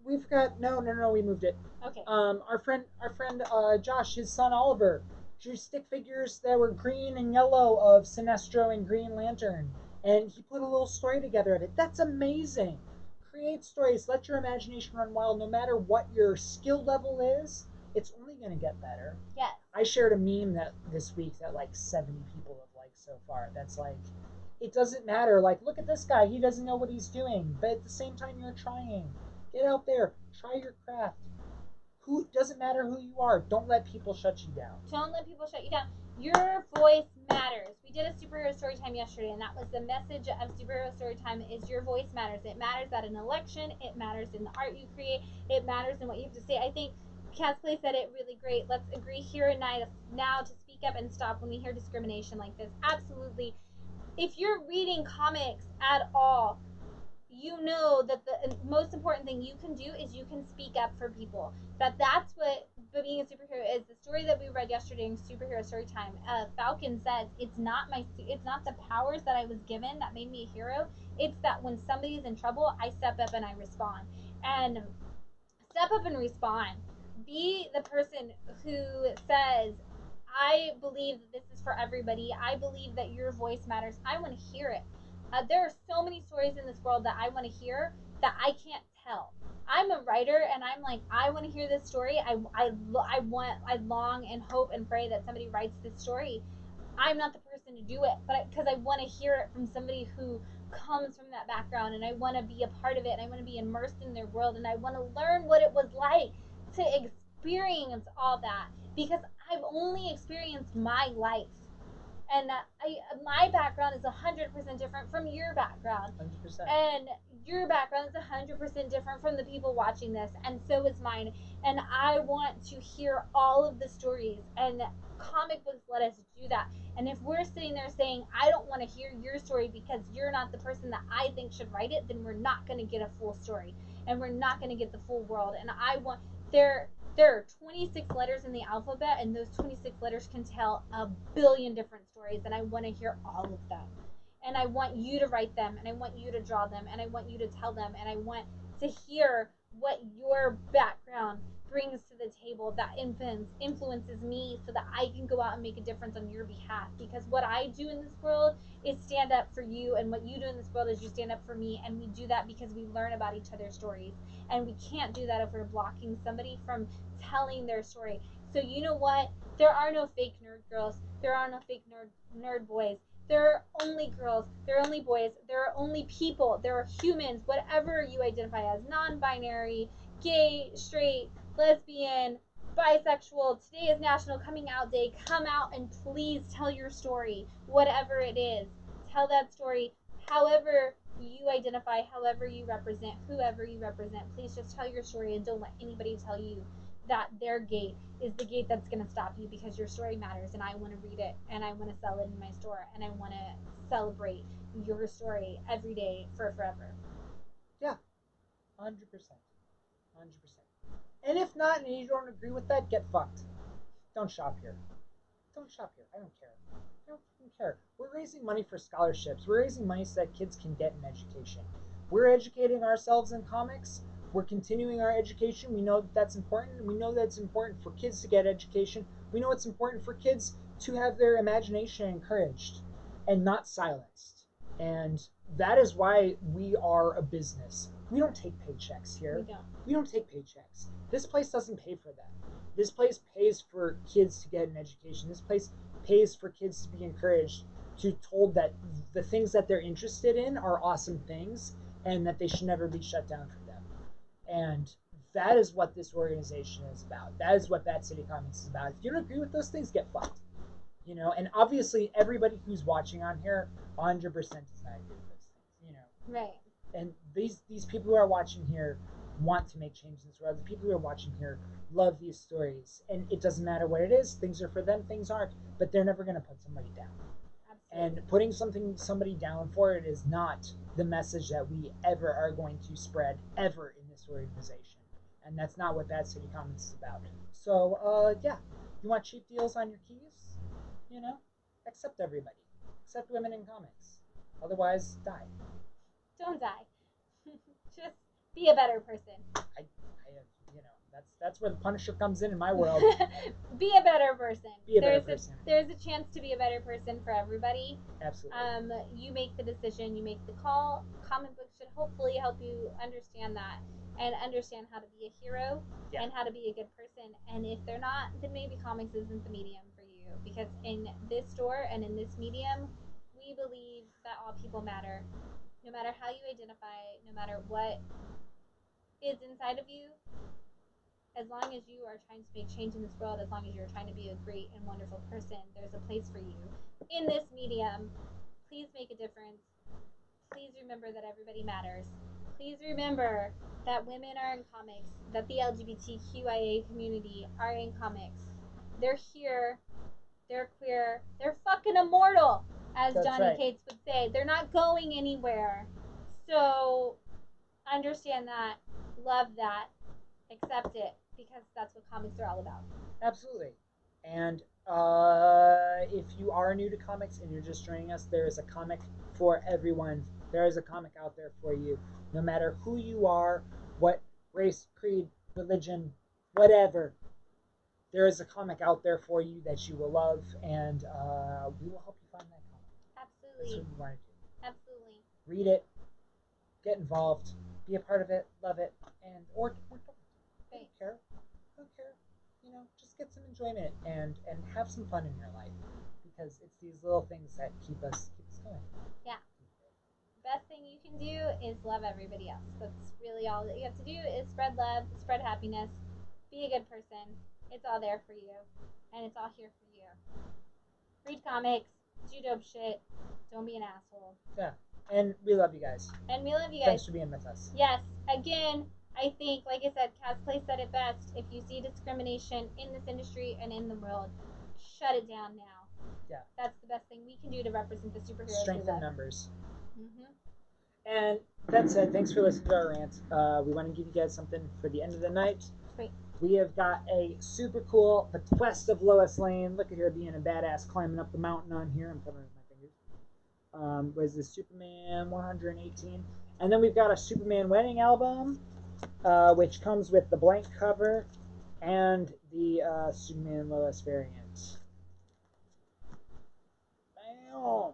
we've got no, we moved it. Okay. Our friend Josh, his son Oliver, drew stick figures that were green and yellow of Sinestro and Green Lantern, and he put a little story together of it. That's amazing. Create stories. Let your imagination run wild. No matter what your skill level is, it's only going to get better. Yes. I shared a meme that this week that like 70 people have liked so far. That's like, it doesn't matter. Like, look at this guy. He doesn't know what he's doing, but at the same time, you're trying. Get out there. Try your craft. Who doesn't matter who you are. Don't let people shut you down. Don't let people shut you down. Your voice matters. We did a superhero story time yesterday, and that was the message of superhero story time: is your voice matters. It matters at an election. It matters in the art you create. It matters in what you have to say. I think Cat's Play said it really great. Let's agree here and now to speak up and stop when we hear discrimination like this. Absolutely. If you're reading comics at all, you know that the most important thing you can do is you can speak up for people. That's what being a superhero is. The story that we read yesterday in Superhero Storytime, Falcon says it's not the powers that I was given that made me a hero. It's that when somebody's in trouble, I step up and I respond. And step up and respond. Be the person who says, I believe that this is for everybody. I believe that your voice matters. I want to hear it. There are so many stories in this world that I want to hear that I can't tell. I'm a writer, and I'm like, I want to hear this story. I long and hope and pray that somebody writes this story. I'm not the person to do it, but because I want to hear it from somebody who comes from that background, and I want to be a part of it, and I want to be immersed in their world, and I want to learn what it was like to experience all that, because I've only experienced my life. And my background is 100% different from your background. 100%. And your background is 100% different from the people watching this, and so is mine. And I want to hear all of the stories, and comic books let us do that. And if we're sitting there saying, I don't want to hear your story because you're not the person that I think should write it, then we're not going to get a full story, and we're not going to get the full world. And there are 26 letters in the alphabet, and those 26 letters can tell a billion different stories, and I want to hear all of them. And I want you to write them, and I want you to draw them, and I want you to tell them, and I want to hear what your background brings to the table that influences me, so that I can go out and make a difference on your behalf. Because what I do in this world is stand up for you, and what you do in this world is you stand up for me, and we do that because we learn about each other's stories. And we can't do that if we're blocking somebody from telling their story. So you know what? There are no fake nerd girls. There are no fake nerd boys. There are only girls. There are only boys. There are only people. There are humans, whatever you identify as: non-binary, gay, straight, lesbian, bisexual. Today is National Coming Out Day. Come out and please tell your story, whatever it is. Tell that story however you identify, however you represent, whoever you represent. Please just tell your story, and don't let anybody tell you that their gate is the gate that's going to stop you, because your story matters, and I want to read it, and I want to sell it in my store, and I want to celebrate your story every day for forever. Yeah, 100%. 100%. And if not, and you don't agree with that, get fucked. Don't shop here. Don't shop here. I don't care. I don't care. We're raising money for scholarships. We're raising money so that kids can get an education. We're educating ourselves in comics. We're continuing our education. We know that that's important. We know that it's important for kids to get education. We know it's important for kids to have their imagination encouraged and not silenced. And that is why we are a business. We don't take paychecks here. We don't take paychecks. This place doesn't pay for that. This place pays for kids to get an education. This place pays for kids to be encouraged, to told that the things that they're interested in are awesome things, and that they should never be shut down for them. And that is what this organization is about. That is what Bat City Comics is about. If you don't agree with those things, get fucked. You know, and obviously everybody who's watching on here 100% does not agree with those things, you know. Right. And these people who are watching here want to make change in this world. The people who are watching here love these stories, and it doesn't matter what it is. Things are for them, things aren't. But they're never going to put somebody down. Absolutely. And putting somebody down for it is not the message that we ever are going to spread ever in this organization. And that's not what Bad City Comics is about. So yeah, you want cheap deals on your keys? You know, accept everybody. Accept women in comics. Otherwise, die. Don't die. Just be a better person. You know, that's where the Punisher comes in my world. Be a better person. Be a better person. There's a chance to be a better person for everybody. Absolutely. You make the decision. You make the call. Comic books should hopefully help you understand that and understand how to be a hero and how to be a good person. And if they're not, then maybe comics isn't the medium for you. Because in this store and in this medium, we believe that all people matter. No matter how you identify, no matter what is inside of you, as long as you are trying to make change in this world, as long as you're trying to be a great and wonderful person, there's a place for you in this medium. Please make a difference. Please remember that everybody matters. Please remember that women are in comics, that the LGBTQIA community are in comics. They're here. They're queer. They're fucking immortal, as That's Johnny right. Cates would say. They're not going anywhere. So understand that, love that, accept it, because that's what comics are all about. Absolutely. And if you are new to comics and you're just joining us, there is a comic for everyone. There is a comic out there for you. No matter who you are, what race, creed, religion, whatever, there is a comic out there for you that you will love, and we will help you find that comic. Absolutely. That's what we want to do. Absolutely. Read it, get involved, be a part of it, love it, and or don't. I don't care. I don't care. You know, just get some enjoyment and have some fun in your life, because it's these little things that keep us going. Yeah. Best thing you can do is love everybody else. That's really all that you have to do is spread love, spread happiness, be a good person. It's all there for you, and it's all here for you. Read comics, do dope shit, don't be an asshole. Yeah, and we love you guys. And we love you guys. Thanks for being with us. Yes, again, I think, like I said, Cosplay said it best. If you see discrimination in this industry and in the world, shut it down now. Yeah. That's the best thing we can do to represent the superheroes. Strengthen numbers. Mm-hmm. And that said, thanks for listening to our rant. We want to give you guys something for the end of the night. Great. We have got a super cool The Quest of Lois Lane. Look at her being a badass climbing up the mountain on here. I'm covering my fingers. Was this Superman 118? And then we've got a Superman wedding album, which comes with the blank cover and the Superman Lois variant. Bam.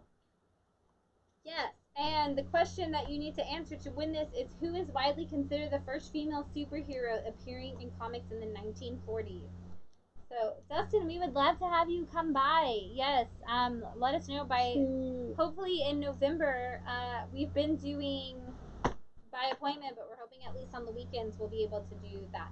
Yes, and the question that you need to answer to win this is who is widely considered the first female superhero appearing in comics in the 1940s? So, Dustin, we would love to have you come by. Yes, let us know by hopefully in November. We've been doing by appointment, but we're hoping at least on the weekends we'll be able to do that.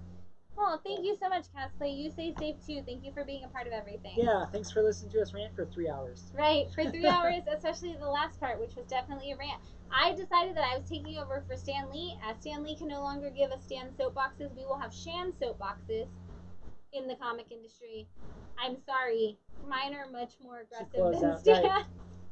Well, thank you so much, Cosplay. You stay safe too. Thank you for being a part of everything. Yeah, thanks for listening to us rant for 3 hours. Right, for 3 hours, especially the last part, which was definitely a rant. I decided that I was taking over for Stan Lee. As Stan Lee can no longer give us Stan soapboxes, we will have Shan soapboxes in the comic industry. I'm sorry, mine are much more aggressive than Stan.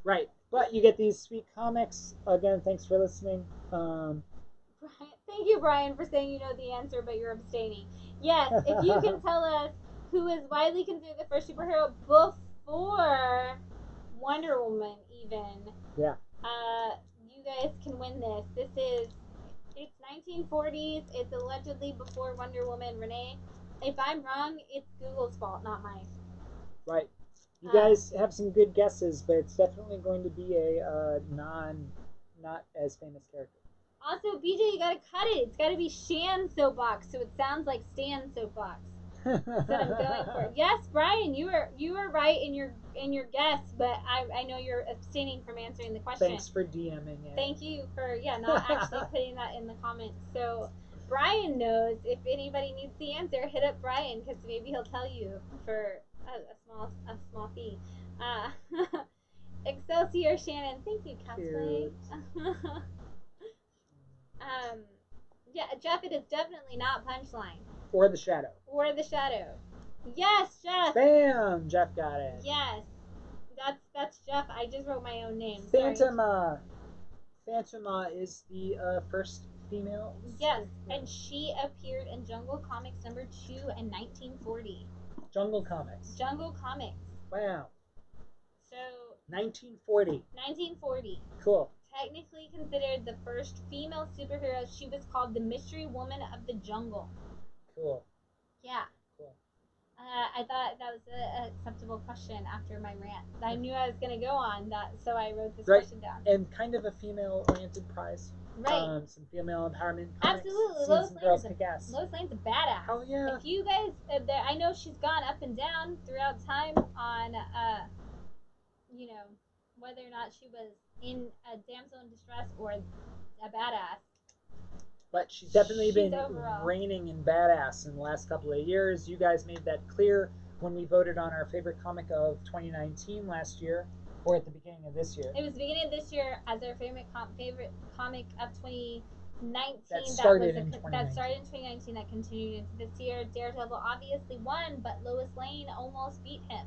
Right, but you get these sweet comics. Again, thanks for listening. Thank you, Brian, for saying you know the answer, but you're abstaining. Yes, if you can tell us who is widely considered the first superhero before Wonder Woman, even. Yeah. You guys can win this. It's 1940s. It's allegedly before Wonder Woman. Renee, if I'm wrong, it's Google's fault, not mine. Right. You guys have some good guesses, but it's definitely going to be a not as famous character. Also, BJ, you gotta cut it. It's gotta be Shan soapbox, so it sounds like Stan soapbox. That's what I'm going for. Yes, Brian, you were right in your guess, but I know you're abstaining from answering the question. Thanks for DMing it. Thank you for not actually putting that in the comments. So Brian knows. If anybody needs the answer, hit up Brian because maybe he'll tell you for a small fee. Uh, Excelsior Shannon, thank you, cosplay. Cute. um, yeah, Jeff, it is definitely not Punchline Or the shadow. or the Shadow. Yes, Jeff. Bam! Jeff got it. Yes, that's Jeff. I just wrote my own name. Phantoma. Phantoma is the first female. Yes, and she appeared in Jungle Comics #2 in 1940. Jungle Comics. Jungle Comics. Wow. So 1940. 1940. Cool. Technically considered the first female superhero. She was called the Mystery Woman of the Jungle. Cool. Yeah. Cool. I thought that was an acceptable question after my rant. I knew I was going to go on that, so I wrote this question down. And kind of a female-oriented prize. Right. Some female empowerment comics. Absolutely. Lois Lane's a badass. Hell yeah. If you guys, I know she's gone up and down throughout time on, you know, whether or not she was in a damsel in distress or a badass. But she's definitely been overall reigning in badass in the last couple of years. You guys made that clear when we voted on our favorite comic of 2019 last year, or at the beginning of this year. It was the beginning of this year as our favorite comic of 2019. That started in 2019. That continued into this year. Daredevil obviously won, but Lois Lane almost beat him.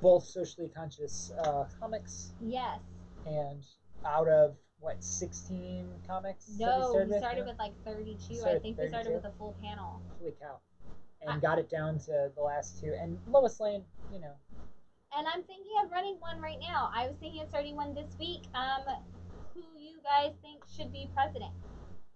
Both socially conscious comics. Yes. And out of what, 16 comics? No, we started with like 32. I think we started with a full panel. Holy cow. And got it down to the last two. And Lois Lane, you know. And I'm thinking of running one right now. I was thinking of starting one this week. Who you guys think should be president?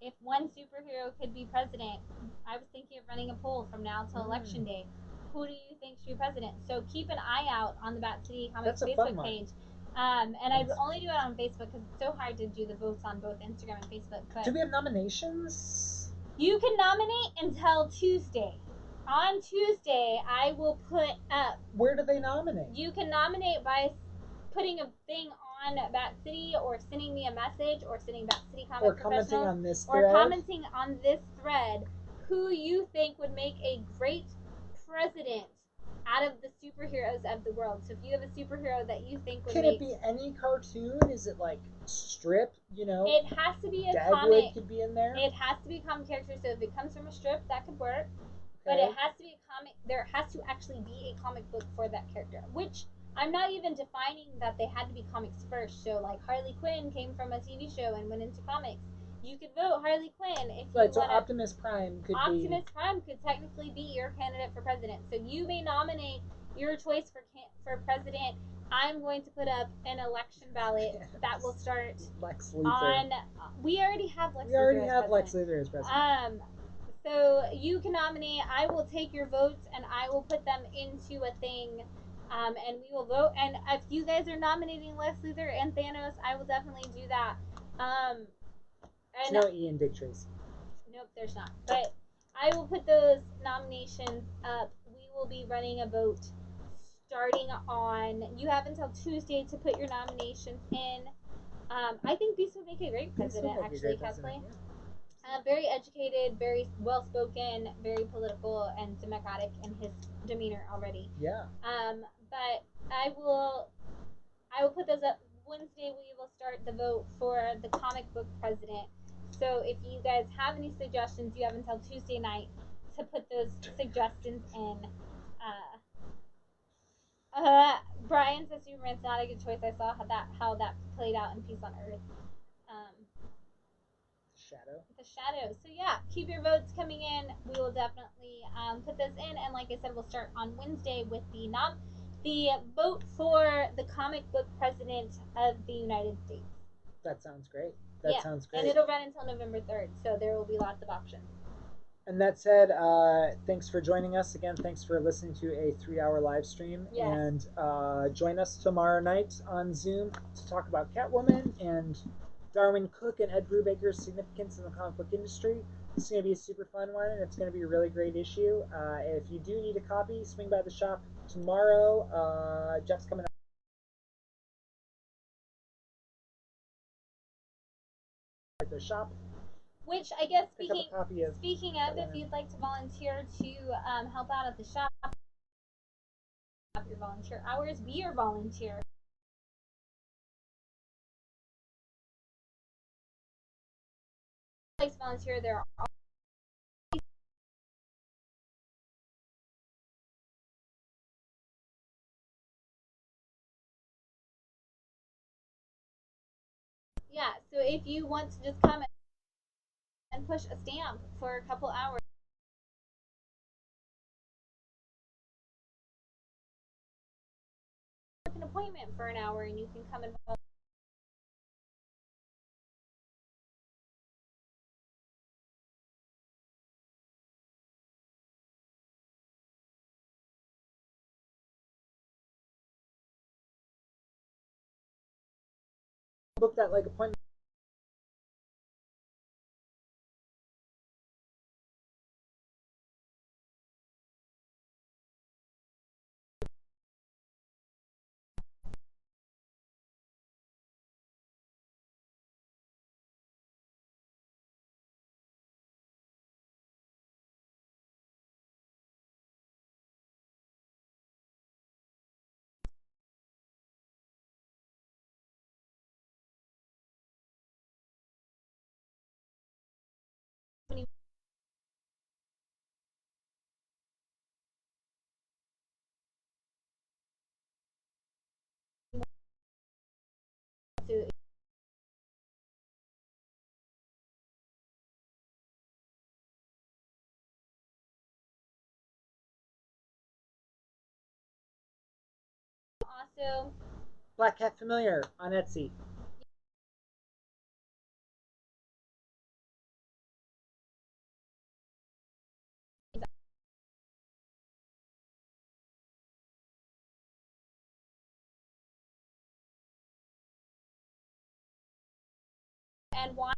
If one superhero could be president, I was thinking of running a poll from now till election day. Who do you think should be president? So keep an eye out on the Bat City Comics Facebook page. And I'd only do it on Facebook because it's so hard to do the votes on both Instagram and Facebook. But do we have nominations? You can nominate until Tuesday. On Tuesday, I will put up. Where do they nominate? You can nominate by putting a thing on Bat City, or sending me a message, or sending Bat City Comics or commenting on this thread. Or commenting on this thread who you think would make a great president out of the superheroes of the world. So if you have a superhero that you think would Can it be any cartoon? Is it like strip, you know? It has to be a Dagwood comic. Could be in there. It has to be a comic character, so if it comes from a strip, that could work. But it has to be a comic. There has to actually be a comic book for that character, which I'm not even defining that they had to be comics first. So like Harley Quinn came from a TV show and went into comics. You could vote Harley Quinn if you want. So Optimus Prime could be. Optimus Prime could technically be your candidate for president. So you may nominate your choice for president. I'm going to put up an election ballot that will start Lex Luthor. On. We already have Lex. We already have Lex Luthor as president. So you can nominate. I will take your votes and I will put them into a thing, and we will vote. And if you guys are nominating Lex Luthor and Thanos, I will definitely do that. There's no Ian Dick Tracy. Nope, there's not. But I will put those nominations up. We will be running a vote starting on. You have until Tuesday to put your nominations in. I think Beast would make a great president, actually, cosplay. Very educated, very well spoken, very political, and democratic in his demeanor already. Yeah. But I will put those up. Wednesday we will start the vote for the comic book president. So if you guys have any suggestions, you have until Tuesday night to put those suggestions in. Brian says Superman's not a good choice. I saw how that played out in Peace on Earth. The Shadow. So yeah, keep your votes coming in. We will definitely put those in, and like I said, we'll start on Wednesday with the vote for the comic book president of the United States. That sounds great. That sounds great. And it'll run until November 3rd, so there will be lots of options. And that said, thanks for joining us again. Thanks for listening to a 3-hour live stream. Yes. And join us tomorrow night on Zoom to talk about Catwoman and Darwin Cook and Ed Brubaker's significance in the comic book industry. It's going to be a super fun one, and it's going to be a really great issue. If you do need a copy, swing by the shop tomorrow. Jeff's coming up at the shop. Which I guess speaking of, if you'd like to volunteer to help out at the shop, your volunteer hours, be your volunteer. Likes volunteer, there are yeah. So if you want to just come and push a stamp for a couple hours, book an appointment for an hour, and you can come and Book that like appointment. to also Black Cat Familiar on Etsy. and why